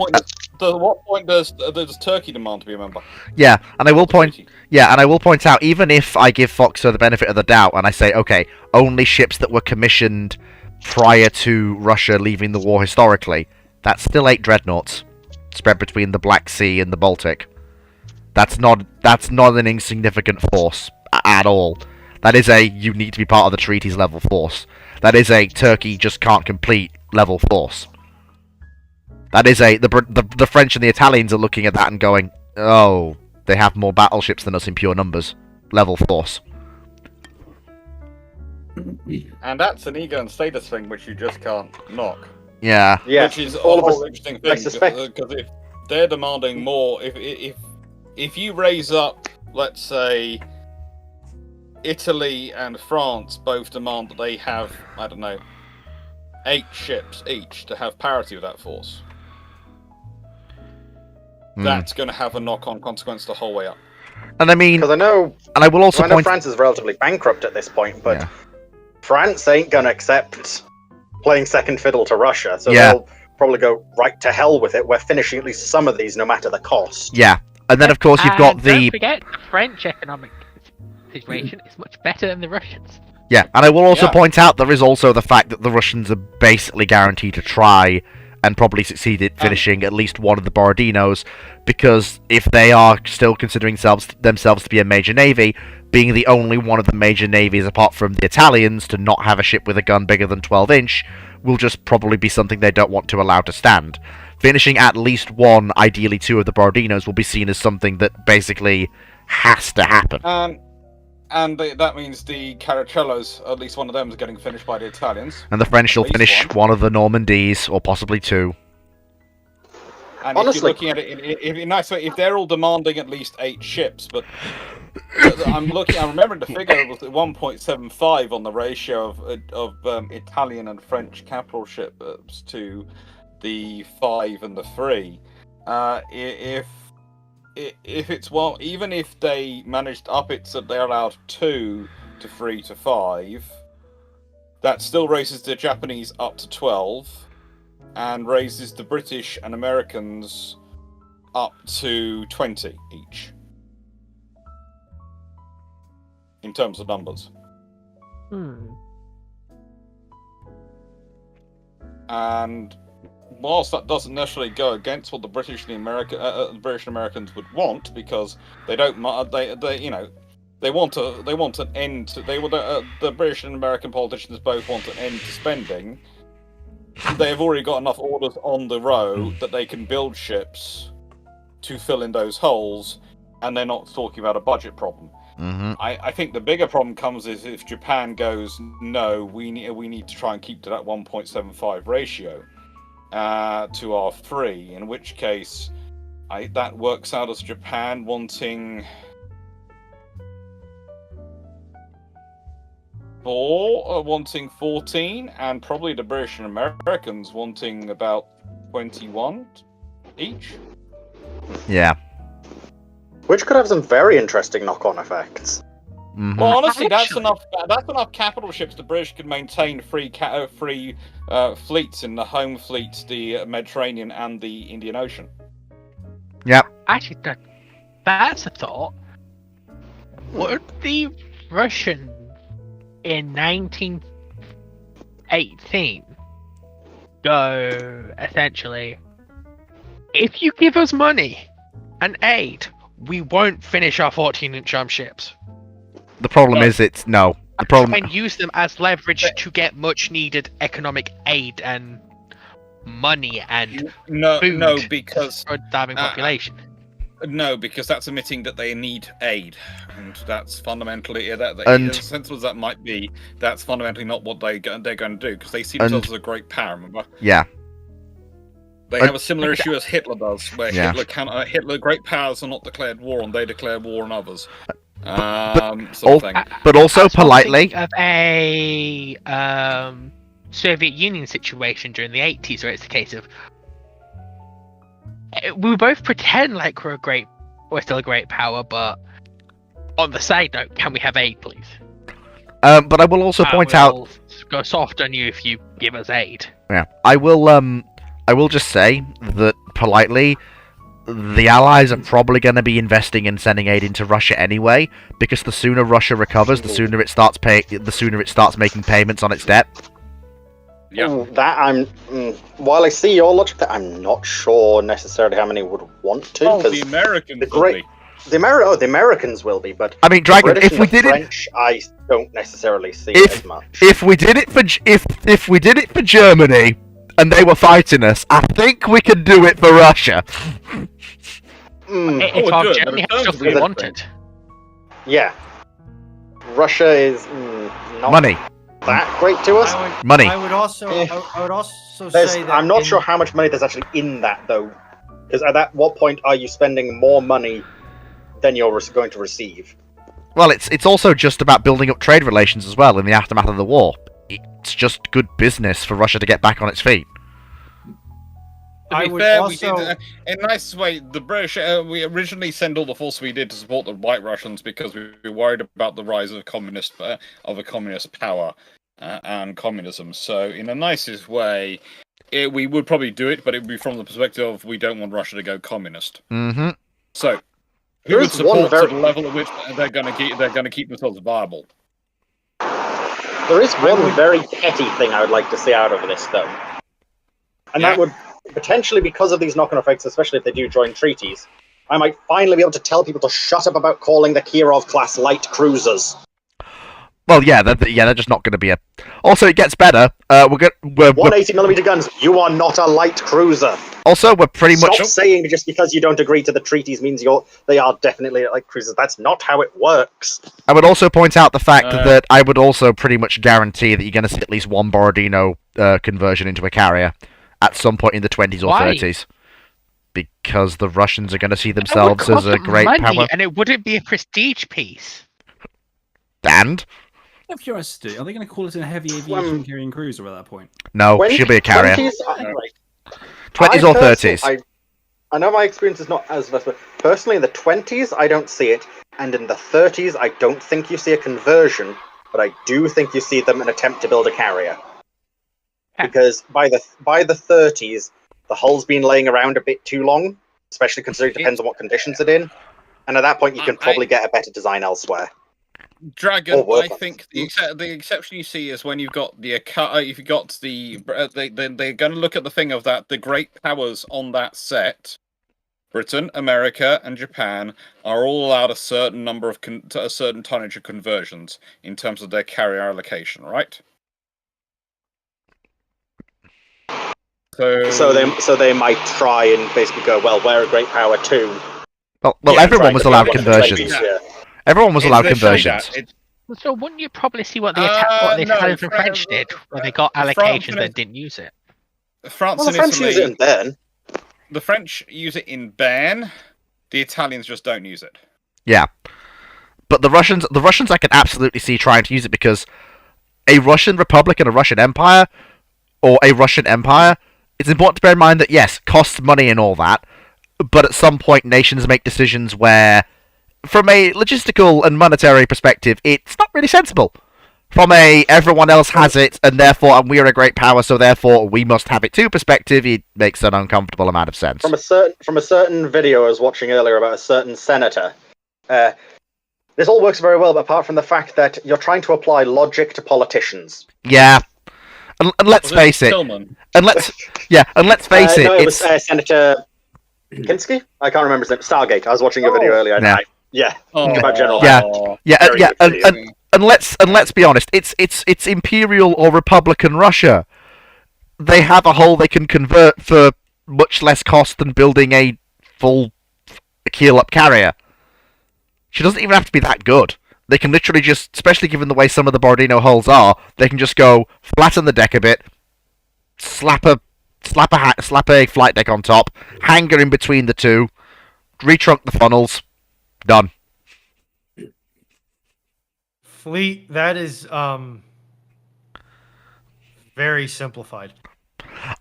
At what point does Turkey demand to be a member? Yeah, and I will point out, even if I give Foxer the benefit of the doubt and I say, okay, only ships that were commissioned prior to Russia leaving the war historically, that's still 8 dreadnoughts spread between the Black Sea and the Baltic. That's not an insignificant force at all. That is a you need to be part of the treaties level force. That is a Turkey just can't complete level force. That is the French and the Italians are looking at that and going, oh, they have more battleships than us in pure numbers. Level force. And that's an ego and status thing which you just can't knock. Yeah. Which is all of an interesting thing, because if they're demanding more, if you raise up, let's say, Italy and France both demand that they have, I don't know, 8 ships each to have parity with that force. That's going to have a knock-on consequence the whole way up. And I mean, because I know France is relatively bankrupt at this point, but France ain't going to accept playing second fiddle to Russia, so they'll probably go right to hell with it. We're finishing at least some of these, no matter the cost. Yeah, and then of course you've got Don't forget, the French economic situation is much better than the Russians. Yeah, and I will also point out there is also the fact that the Russians are basically guaranteed to try and probably succeed at finishing at least one of the Borodinos, because if they are still considering themselves to be a major navy, being the only one of the major navies apart from the Italians to not have a ship with a gun bigger than 12-inch will just probably be something they don't want to allow to stand. Finishing at least one, ideally 2 of the Borodinos will be seen as something that basically has to happen. And that means the Caracellos, at least one of them, is getting finished by the Italians. And the French will finish one of the Normandies, or possibly 2. And honestly, if you're looking at it in a nice way, if they're all demanding at least 8 ships, but I'm remembering the figure was 1.75 on the ratio of Italian and French capital ships to the 5 and the 3. If it's even if they managed to up it so they're allowed 2 to 3 to 5, that still raises the Japanese up to 12, and raises the British and Americans up to 20 each. In terms of numbers. And whilst that doesn't necessarily go against what the British and Americans would want, because they don't, they want an end. The British and American politicians both want an end to spending. They've already got enough orders on the row that they can build ships to fill in those holes, and they're not talking about a budget problem. Mm-hmm. I think the bigger problem comes is if Japan goes, no, we need to try and keep to that 1.75 ratio to our 3, in which case that works out as Japan wanting 14, and probably the British and Americans wanting about 21 each. Yeah. Which could have some very interesting knock-on effects. Mm-hmm. Well, honestly, that's enough capital ships the British could maintain free fleets in the home fleets, the Mediterranean and the Indian Ocean. Yep. Actually, that's a thought. Would the Russians in 1918 go, essentially, if you give us money and aid, we won't finish our 14-inch arm ships. The problem is no. The problem And use them as leverage to get much needed economic aid and money and food because for a starving population. No, because that's admitting that they need aid, and that's fundamentally as sensible as that might be. That's fundamentally not what they're going to do, because they see themselves as a great power. Remember? Yeah. They have a similar issue as Hitler does, where Hitler great powers are not declared war, and they declare war on others. But also politely. Of a Soviet Union situation during the 80s, where it's a case of we both pretend like we're still a great power, but on the side note, can we have aid, please? But I will also point out, go soft on you if you give us aid. Yeah, I will just say that politely, the Allies are probably going to be investing in sending aid into Russia anyway, because the sooner Russia recovers, the sooner it starts making payments on its debt. Yeah. While I see your logic, that I'm not sure necessarily how many would want to. Oh, the Americans will be. The Americans will be, but I mean, Dragon. British If we did French, I don't necessarily see it as much. If we did it for Germany, and they were fighting us, I think we could do it for Russia. If Germany had stuff we wanted. Yeah. Russia is not money. That great to us. Money. I would also say that I'm not sure how much money there's actually in that, though. Because at what point are you spending more money than you're going to receive? Well, it's also just about building up trade relations as well in the aftermath of the war. It's just good business for Russia to get back on its feet. To be fair, we did, in a nice way, the British, we originally sent all the force we did to support the White Russians because we were worried about the rise of a communist power and communism. So, in the nicest way, we would probably do it, but it would be from the perspective of we don't want Russia to go communist. Mm-hmm. So, who would support to the level at which they're going to keep themselves viable? There is one very petty thing I would like to see out of this, though. And that would potentially, because of these knock-on effects, especially if they do join treaties, I might finally be able to tell people to shut up about calling the Kirov-class light cruisers. Well, they're just not going to be a... Also, it gets better. We're 180mm guns, you are not a light cruiser. Also, we're pretty much... Stop saying just because you don't agree to the treaties means they are definitely light cruisers. That's not how it works. I would also point out the fact that I would also pretty much guarantee that you're going to see at least one Borodino conversion into a carrier at some point in the 20s or 30s. Because the Russians are going to see themselves as a great power. And it wouldn't be a prestige piece. And? Out of curiosity, are they going to call it a heavy aviation carrying cruiser at that point? No, she'll be a carrier. 20s or 30s. I know my experience is not as vast, but personally in the 20s, I don't see it. And in the 30s, I don't think you see a conversion, but I do think you see them an attempt to build a carrier. Because by the 30s, the hull's been laying around a bit too long, especially considering it depends on what conditions it's in. And at that point, you can probably get a better design elsewhere. Dragon, Or I think the exception you see is when you've got the if you got the they're going to look at the thing of that the great powers on that set. Britain, America, and Japan are all allowed a certain number of a certain tonnage of conversions in terms of their carrier allocation, right? So they might try and basically go, well, we're a great power too. Well, Yeah, everyone was allowed yeah. conversions. Everyone was allowed conversions. So wouldn't you probably see what the Italians and French did, where they got allocations and didn't use it? France and French Italy use it in Bern. The French use it in Bern. The Italians just don't use it. Yeah, but the Russians I can absolutely see trying to use it because a Russian Republic and a Russian Empire, or a Russian Empire, it's important to bear in mind that yes, costs money and all that, but at some point nations make decisions where, from a logistical and monetary perspective, it's not really sensible. From a everyone else has it, and therefore we're a great power, so therefore we must have it too perspective, it makes an uncomfortable amount of sense. From a certain video I was watching earlier about a certain senator, this all works very well, but apart from the fact that you're trying to apply logic to politicians. Yeah, and let's face it. And let's face it. No, it was Senator Kinski. I can't remember his name. Stargate. I was watching a video earlier. About General. And let's be honest, it's Imperial or Republican Russia. They have a hull they can convert for much less cost than building a full keel-up carrier. She doesn't even have to be that good. They can literally just, especially given the way some of the Borodino hulls are, they can just go flatten the deck a bit, slap a flight deck on top, hangar in between the two, retrunk the funnels, done. Fleet, that is very simplified.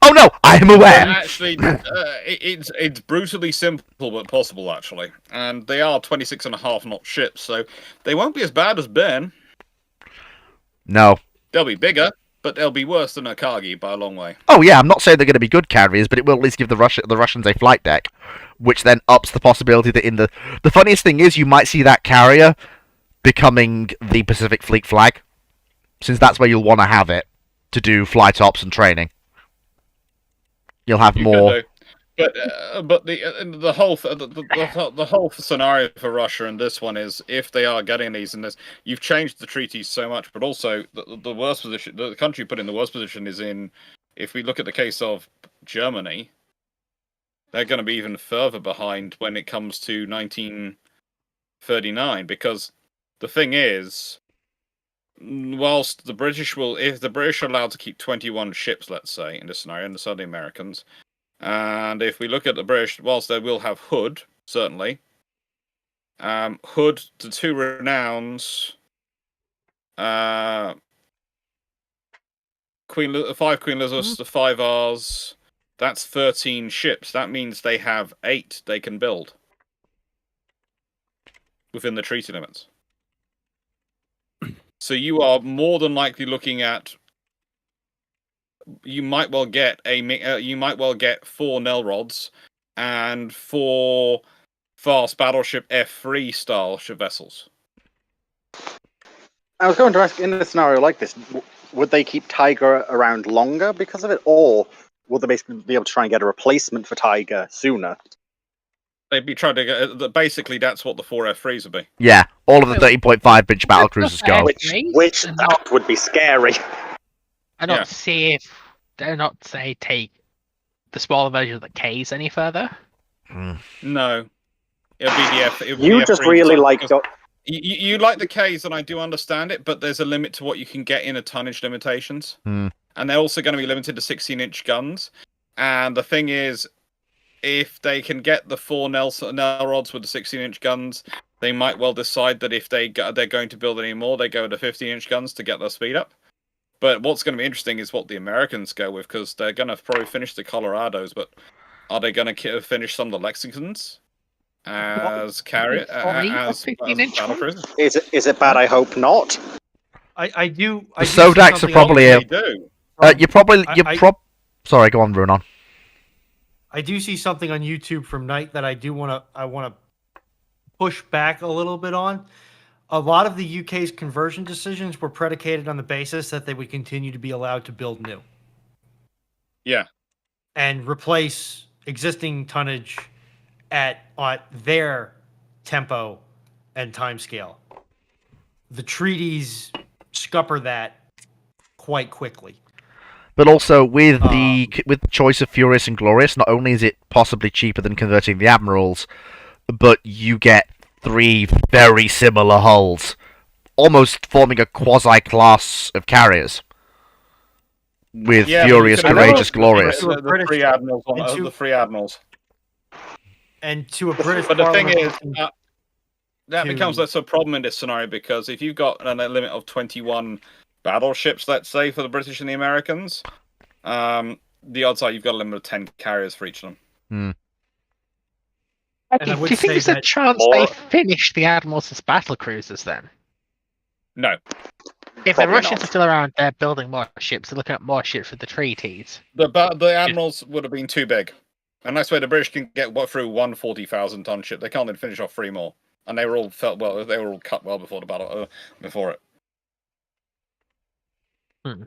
Oh no, I am aware. Actually, it's brutally simple but possible actually, and they are 26.5 knot ships, so they won't be as bad as Ben. No, they'll be bigger, but they'll be worse than Akagi by a long way. Oh yeah, I'm not saying they're going to be good carriers, but it will at least give the Russians a flight deck, which then ups the possibility that in the funniest thing is you might see that carrier becoming the Pacific Fleet flag, since that's where you'll want to have it to do flight ops and training. You'll have more. But the whole scenario for Russia and this one is if they are getting these and this, you've changed the treaties so much, but also the worst position, the country put in the worst position is in. If we look at the case of Germany, they're going to be even further behind when it comes to 1939 because the thing is, whilst the British if the British are allowed to keep 21 ships, let's say, in this scenario, and so are the Americans, and if we look at the British, whilst they will have Hood, certainly, Hood, the two Renowns, 5 Queen Elizabeths, the 5 Rs, that's 13 ships. That means they have 8 they can build within the treaty limits. So you are more than likely looking at. You might well get 4 Nelrods and 4 fast battleship F3 style vessels. I was going to ask, in a scenario like this, would they keep Tiger around longer because of it, or would they basically be able to try and get a replacement for Tiger sooner? They'd be trying to get. Basically, that's what the 4 F3s would be. Yeah, all of the 13.5-inch battle cruisers go. Which that would be scary. I don't see if they're not take the smaller version of the Ks any further. No, it'll be the F. You just really like. You like the Ks, and I do understand it, but there's a limit to what you can get in a tonnage limitations, and they're also going to be limited to 16-inch guns. And the thing is, if they can get the 4 Nelrods with the 16-inch guns, they might well decide that if they're going to build any more, they go to 15-inch guns to get their speed up. But what's going to be interesting is what the Americans go with, because they're going to probably finish the Colorados, but are they going to finish some of the Lexingtons as carrier as battle cruisers? Is it bad? I hope not. I do. The Sodaks are probably. Sorry, go on, Runon. I do see something on YouTube from Knight that I want to push back a little bit on. a lot of the UK's conversion decisions were predicated on the basis that they would continue to be allowed to build new. Yeah. And replace existing tonnage at their tempo and timescale. The treaties scupper that quite quickly. But also with the choice of Furious and Glorious, not only is it possibly cheaper than converting the Admirals, but you get 3 very similar hulls, almost forming a quasi-class of carriers. With Furious, Courageous, Glorious. The three admirals the three admirals. And to a British But the thing Parliament is, that becomes less a problem in this scenario because if you've got a limit of 21 battleships, let's say, for the British and the Americans, the odds are you've got a limit of 10 carriers for each of them. Do you think there's a chance they finish the Admirals as battle cruisers then? No. If the Russians are still around, they're building more ships, they're looking at more ships for the treaties. The Admirals would have been too big. And that's where the British can get through one 40,000 ton ship. They can't then finish off 3 more. And they were all cut well before the battle, before it.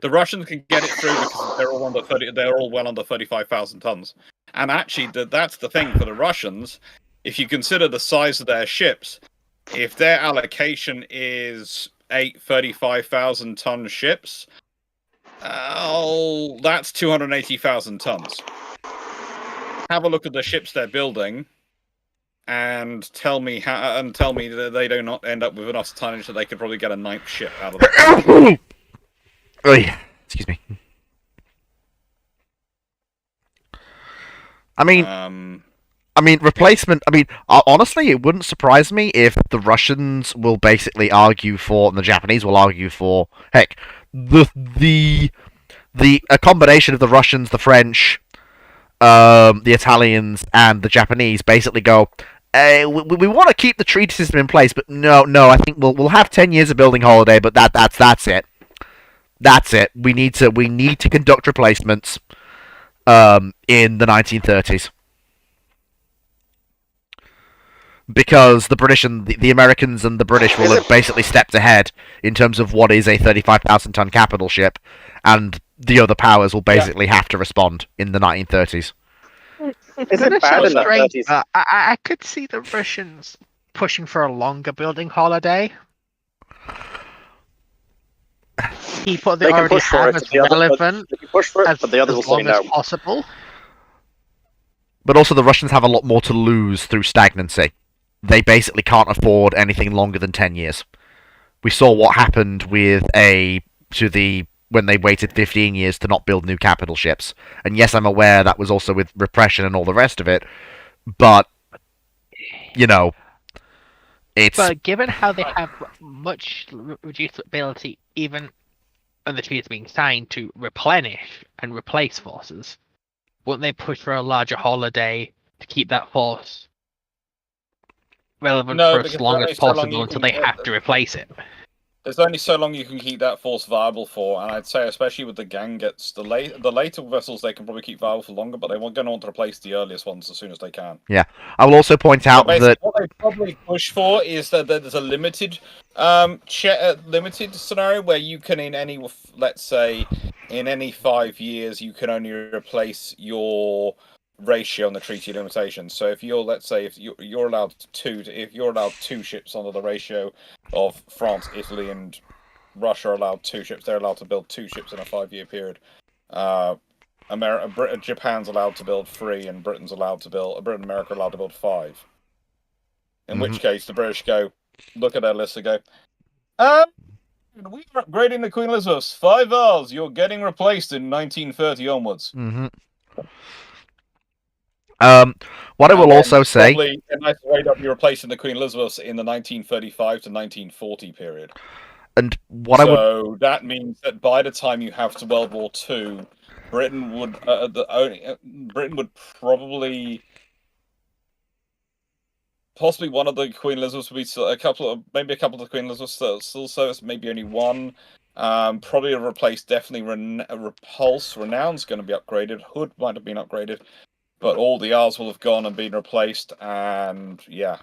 The Russians can get it through because they're all well under 35,000 tons. And actually, that's the thing for the Russians. If you consider the size of their ships, if their allocation is 8 35,000 ton ships, that's 280,000 tons. Have a look at the ships they're building, and tell me that they do not end up with enough tonnage that they could probably get a 9th ship out of it. Excuse me. I mean, replacement. I mean, honestly, it wouldn't surprise me if the Russians will basically argue for, and the Japanese will argue for. Heck, a combination of the Russians, the French, the Italians, and the Japanese basically go. We want to keep the treaty system in place, but no. I think we'll have 10 years of building holiday, but that's it. That's it. We need to conduct replacements in the 1930s. Because the British and the Americans and the British will have basically stepped ahead in terms of what is a 35,000 ton capital ship, and the other powers will basically have to respond in the 1930s. Is it bad in the 30s? I could see the Russians pushing for a longer building holiday. People they already have as relevant but the others will say no. as possible. But also the Russians have a lot more to lose through stagnancy. They basically can't afford anything longer than 10 years. We saw what happened when they waited 15 years to not build new capital ships. And yes, I'm aware that was also with repression and all the rest of it, but, it's... But given how they have much reduced ability, even when the treaty is being signed, to replenish and replace forces, wouldn't they push for a larger holiday to keep that force relevant for as long as possible until they have to replace it? There's only so long you can keep that force viable for, and I'd say especially with the Gangettes, the later vessels they can probably keep viable for longer, but they're going to want to replace the earliest ones as soon as they can. Yeah, I will also point out that what they probably push for is that there's a limited scenario where you can let's say in any 5 years you can only replace your ratio on the treaty limitations. So if you're allowed 2 ships under the ratio of France, Italy, and Russia are allowed 2 ships, they're allowed to build 2 ships in a 5-year period. Japan's allowed to build 3, and Britain and America are allowed to build 5. In which case the British look at their list and go, we are upgrading the Queen Elizabeth. 5 R's, you're getting replaced in 1930 onwards. What I will also say, probably a nice way to be replacing the Queen Elizabeth in the 1935 to 1940 period. And that means that by the time you have to World War II, Britain would probably possibly one of the Queen Elizabeths would be a couple of the Queen Elizabeths still service, maybe only one. Probably replaced definitely Repulse. Renown's going to be upgraded. Hood might have been upgraded. But all the R's will have gone and been replaced, and yeah.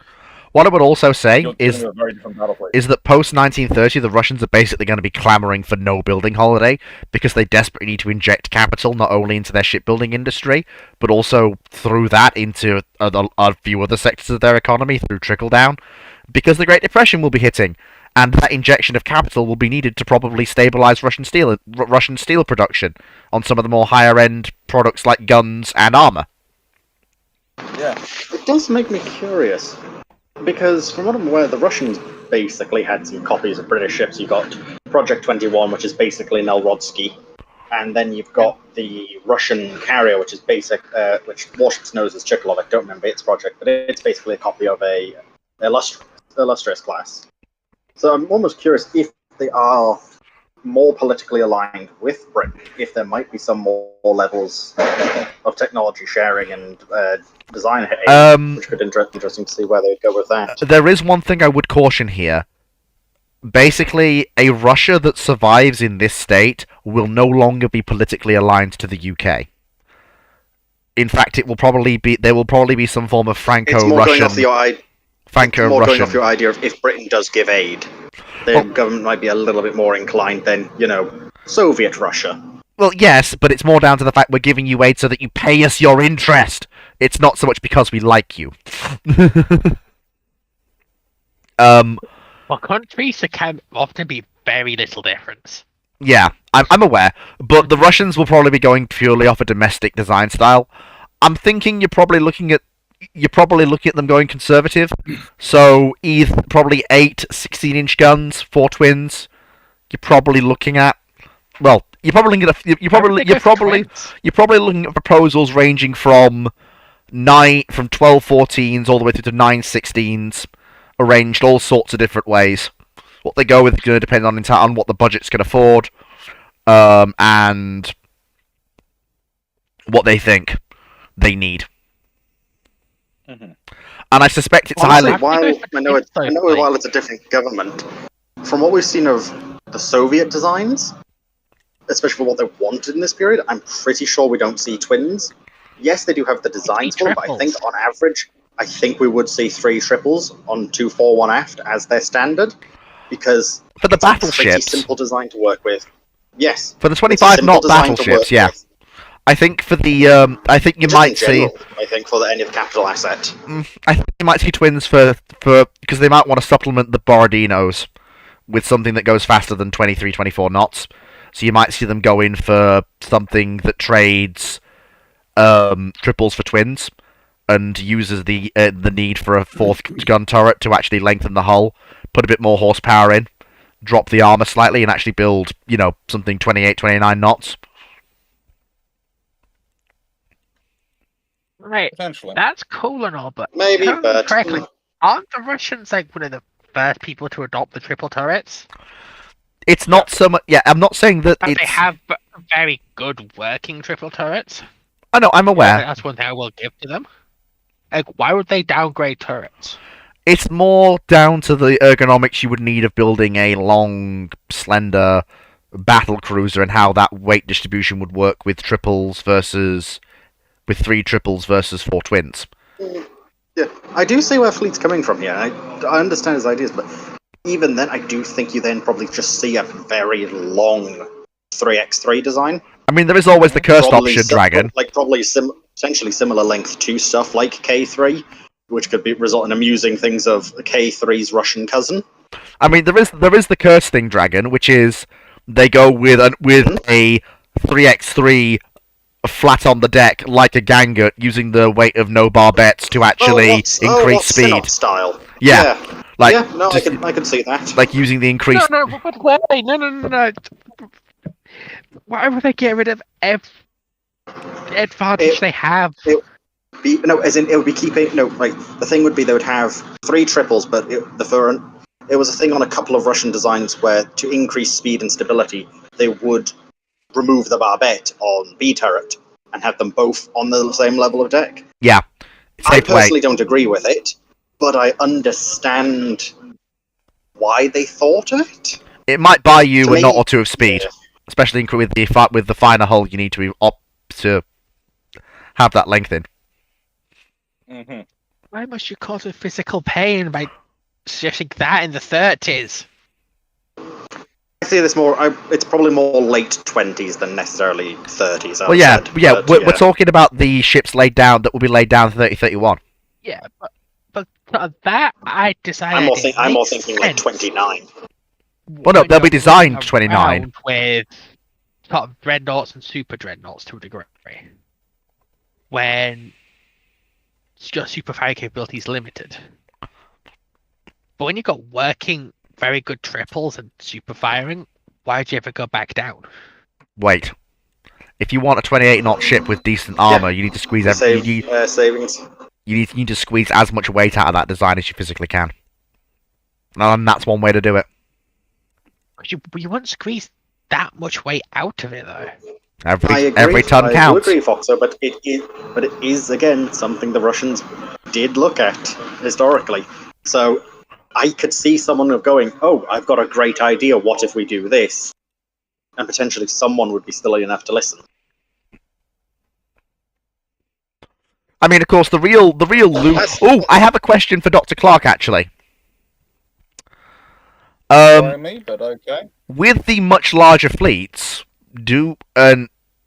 What I would also say You're is dealing with a very different battlefield. that post 1930, the Russians are basically going to be clamoring for no building holiday because they desperately need to inject capital not only into their shipbuilding industry, but also through that into a few other sectors of their economy through trickle down, because the Great Depression will be hitting, and that injection of capital will be needed to probably stabilize Russian steel production on some of the more higher end products like guns and armor. Yeah. It does make me curious, because from what I'm aware, the Russians basically had some copies of British ships. You got Project 21, which is basically Nelrodsky, and then you've got the Russian carrier, which is which Warships knows as Chikhalov. I don't remember its project, but it's basically a copy of a illustrious class. So I'm almost curious if they are more politically aligned with Britain, if there might be some more levels of technology sharing and design aid, which could be interesting to see where they would go with that. There is one thing I would caution here. Basically, a Russia that survives in this state will no longer be politically aligned to the UK. In fact, there will probably be some form of Franco-Russian. It's more going off your idea of if Britain does give aid, the government might be a little bit more inclined than, Soviet Russia. Well, yes, but it's more down to the fact we're giving you aid so that you pay us your interest. It's not so much because we like you. Well, countries can often be very little difference. Yeah, I'm aware, but the Russians will probably be going purely off a domestic design style. I'm thinking you're probably looking at them going conservative. So either probably 8 16-inch guns, 4 twins. You're probably looking at you're probably looking at proposals ranging from 12 14s all the way through to 9 16s, arranged all sorts of different ways. What they go with is going to depend on what the budget's can afford, and what they think they need. Mm-hmm. And I suspect it's Honestly, highly. While it's a different government, from what we've seen of the Soviet designs, especially for what they wanted in this period, I'm pretty sure we don't see twins. Yes, they do have the designs for them, but I think on average, we would see 3 triples on 2 4 1 aft as their standard, because for the it's a pretty battleships, simple design to work with. Yes, for the 25 knot battleships, yeah. With. I think for the I think you might see. I think for any of the capital asset. I think you might see twins for because they might want to supplement the Borodinos with something that goes faster than 23, 24 knots. So you might see them go in for something that trades triples for twins and uses the need for a 4th gun turret to actually lengthen the hull, put a bit more horsepower in, drop the armor slightly, and actually build something 28, 29 knots. Right, that's cool and all, but maybe, but correctly, aren't the Russians like one of the first people to adopt the triple turrets? It's not so much. Yeah, I'm not saying that they have very good working triple turrets. I know, I'm aware. That's one thing I will give to them. Like, why would they downgrade turrets? It's more down to the ergonomics you would need of building a long, slender battle cruiser and how that weight distribution would work with 3 triples versus 4 twins. Yeah, I do see where Fleet's coming from here. I understand his ideas, but even then, I do think you then probably just see a very long 3x3 design. I mean, there is always the cursed option, Dragon. Probably essentially similar length to stuff like K3, which could result in amusing things of K3's Russian cousin. I mean, there is the cursed thing, Dragon, which is they go with a 3x3 flat on the deck like a Gangut, using the weight of no barbettes to actually increase speed. Style. Yeah. I can see that. Like using the increased. No. Why would they get rid of every advantage they have? It would be keeping. The thing would be they would have 3 triples, but it was a thing on a couple of Russian designs where to increase speed and stability, they would remove the barbette on B turret and have them both on the same level of deck. Yeah. I personally don't agree with it, but I understand why they thought of it. It might buy you a knot or two of speed, especially with the finer hull. You need to opt to have that length in. Mm-hmm. Why must you cause her physical pain by suggesting that in the 30s? I see this more. It's probably more late 20s than necessarily 30s. Well, yeah, we're talking about the ships laid down that will be laid down 3031. Yeah, but that I decided. I'm more thinking like 29. Well, no, they'll be designed 29 with sort of dreadnoughts and super dreadnoughts to a degree. When your super fire capability is limited. But when you've got working, very good triples and super firing, why'd you ever go back down? Wait. If you want a 28-knot ship with decent armor, you need to squeeze savings. You need to squeeze as much weight out of that design as you physically can. And that's one way to do it. You won't squeeze that much weight out of it, though. Every ton counts. I agree, Foxer, but it is again something the Russians did look at historically. So I could see someone going, "Oh, I've got a great idea. What if we do this?" And potentially someone would be silly enough to listen. I mean, of course, the real loop. Oh, I have a question for Dr. Clark, actually. Sorry me, but okay. With the much larger fleets,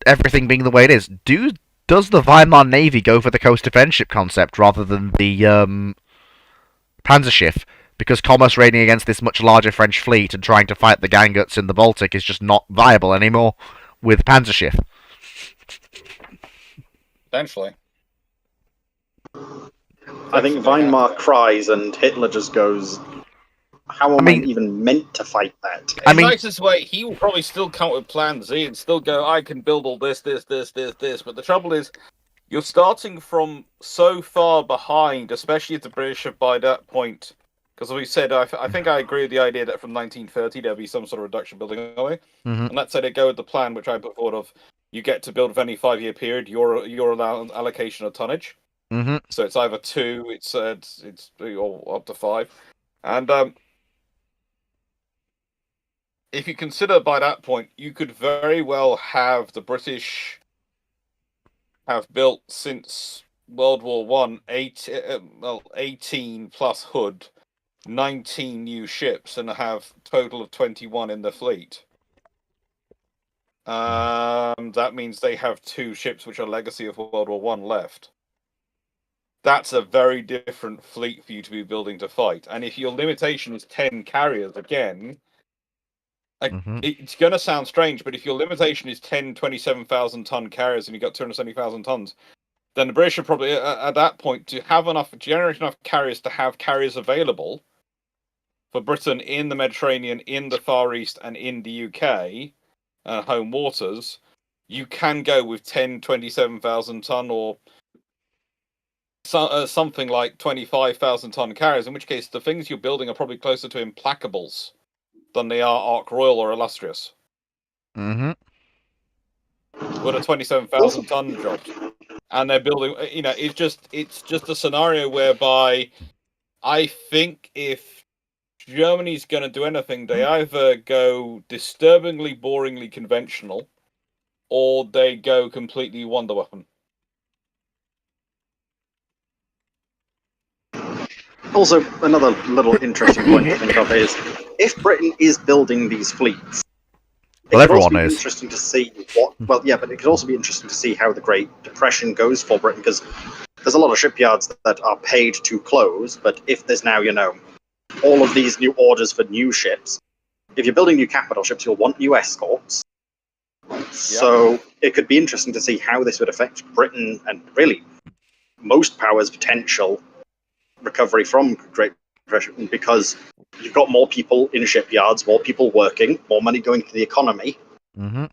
everything being the way it is, does the Weimar Navy go for the coast defense ship concept rather than the Panzerschiff? Because commerce raiding against this much larger French fleet and trying to fight the Ganguts in the Baltic is just not viable anymore with Panzerschiff. Potentially. I think Weimar cries and Hitler just goes, how am I even meant to fight that? In the nicest way, he will probably still come up with Plan Z and still go, I can build all this. But the trouble is, you're starting from so far behind, especially if the British have by that point. Because as we said, I think I agree with the idea that from 1930 there'll be some sort of reduction building away. Mm-hmm. And let's say they go with the plan, which I put forward of, you get to build within any 5-year period your allocation of tonnage. Mm-hmm. So it's either 2, it's or up to 5, and if you consider by that point, you could very well have the British have built since World War One 18 plus Hood, 19 new ships, and have a total of 21 in the fleet. That means they have 2 ships which are legacy of World War One left. That's a very different fleet for you to be building to fight. And if your limitation is 10 carriers, again, it's going to sound strange, but if your limitation is 10 27,000-ton carriers and you've got 270,000 tons, then the British are probably, at that point, to generate enough carriers to have carriers available for Britain in the Mediterranean, in the Far East, and in the UK, home waters, you can go with 10 27,000-ton or something like 25,000-ton carriers, in which case the things you're building are probably closer to Implacables than they are Ark Royal or Illustrious. Mm-hmm. With a 27,000-ton job. And they're building, it's just a scenario whereby I think if Germany's going to do anything, they either go disturbingly, boringly conventional, or they go completely wonder weapon. Also, another little interesting point to think of is, if Britain is building these fleets, well, everyone is. It interesting to see but it could also be interesting to see how the Great Depression goes for Britain, because there's a lot of shipyards that are paid to close, but if there's now, all of these new orders for new ships, if you're building new capital ships, you'll want new escorts. So it could be interesting to see how this would affect Britain and really most powers' potential recovery from Great Depression, because you've got more people in shipyards, more people working, more money going to the economy, and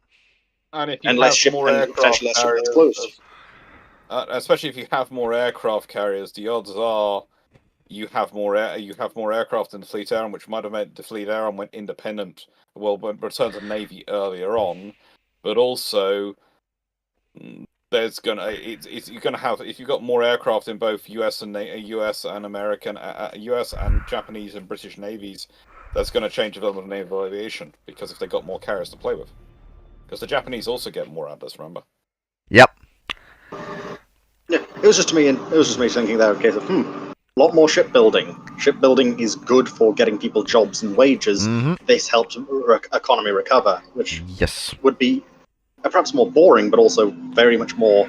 less ship and potentially less shipyards closed. Especially if you have more aircraft carriers, the odds are you have more aircraft in the Fleet Air, which might have meant the Fleet Air went independent. Well, returned to the Navy earlier on, but also you're gonna have, if you've got more aircraft in both US and American, US and Japanese and British navies, that's going to change the development of naval aviation, because if they got more carriers to play with, because the Japanese also get more Atlas, remember? Yep. Yeah, it was just me thinking that in case of A lot more shipbuilding. Shipbuilding is good for getting people jobs and wages. This helps economy recover, which would be a perhaps more boring, but also very much more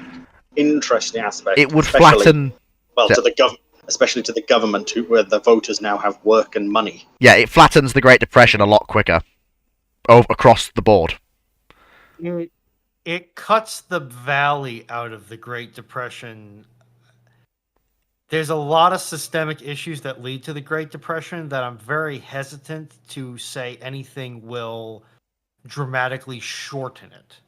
interesting aspect. It would flatten. Well, to the government. Especially to the government, where the voters now have work and money. Yeah, it flattens the Great Depression a lot quicker, across the board. It cuts the valley out of the Great Depression. There's a lot of systemic issues that lead to the Great Depression that I'm very hesitant to say anything will dramatically shorten it.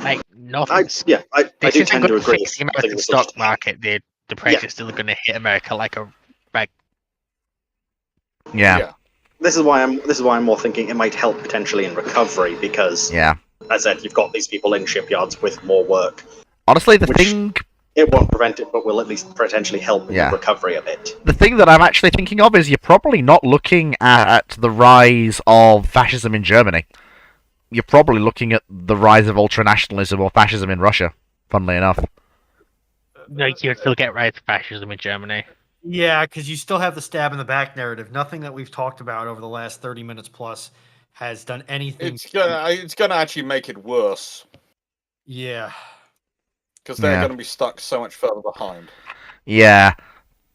Like nothing. I do tend to agree. The American stock market, the depression is still going to hit America like a bag. Yeah. This is why I'm more thinking it might help potentially in recovery because, as I said, you've got these people in shipyards with more work. Honestly, the thing. It won't prevent it, but will at least potentially help in recovery a bit. The thing that I'm actually thinking of is you're probably not looking at the rise of fascism in Germany. You're probably looking at the rise of ultranationalism or fascism in Russia, funnily enough. Like, you still get rise of fascism in Germany. Yeah, because you still have the stab in the back narrative. Nothing that we've talked about over the last 30 minutes plus has done anything. It's gonna actually make it worse. Yeah. Because they're going to be stuck so much further behind. Yeah,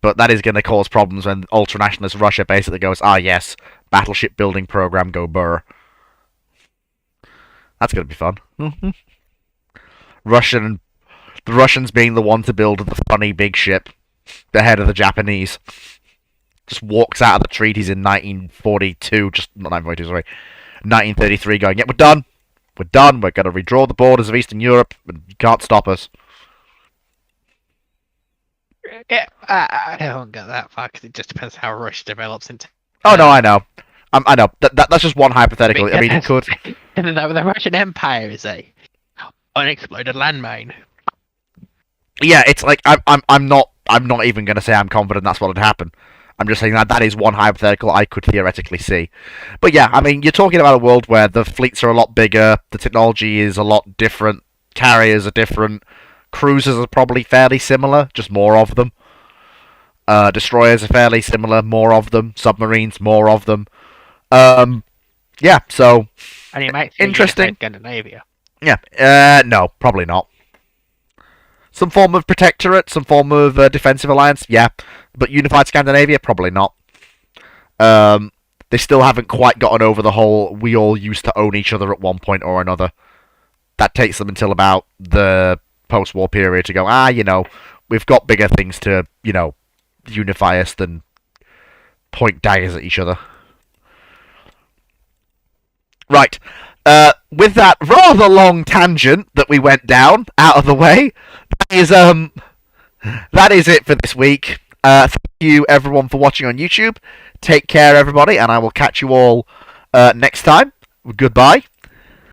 but that is going to cause problems when ultranationalist Russia basically goes, yes, battleship building program, go burr. That's going to be fun. The Russians being the one to build the funny big ship, ahead of the Japanese. Just walks out of the treaties in 1933, going, we're done. We're done. We're going to redraw the borders of Eastern Europe, and you can't stop us. Yeah, I don't get that far because it just depends how Russia develops into. Oh no, I know. I know. That's just one hypothetical. I mean, it could. And the Russian Empire is a unexploded landmine. Yeah, it's like I'm not even going to say I'm confident that's what would happen. I'm just saying that is one hypothetical I could theoretically see. But yeah, I mean, you're talking about a world where the fleets are a lot bigger, the technology is a lot different, carriers are different, cruisers are probably fairly similar, just more of them. Destroyers are fairly similar, more of them. Submarines, more of them. Yeah, so and you might interesting. Scandinavia. Yeah, no, probably not. Some form of protectorate, some form of defensive alliance, yeah. But unified Scandinavia, probably not. They still haven't quite gotten over the whole we all used to own each other at one point or another. That takes them until about the post-war period to go, we've got bigger things to, unify us than point daggers at each other. Right. With that rather long tangent that we went down out of the way, that is it for this week. Thank you everyone for watching on YouTube. Take care, everybody, and I will catch you all next time. Goodbye.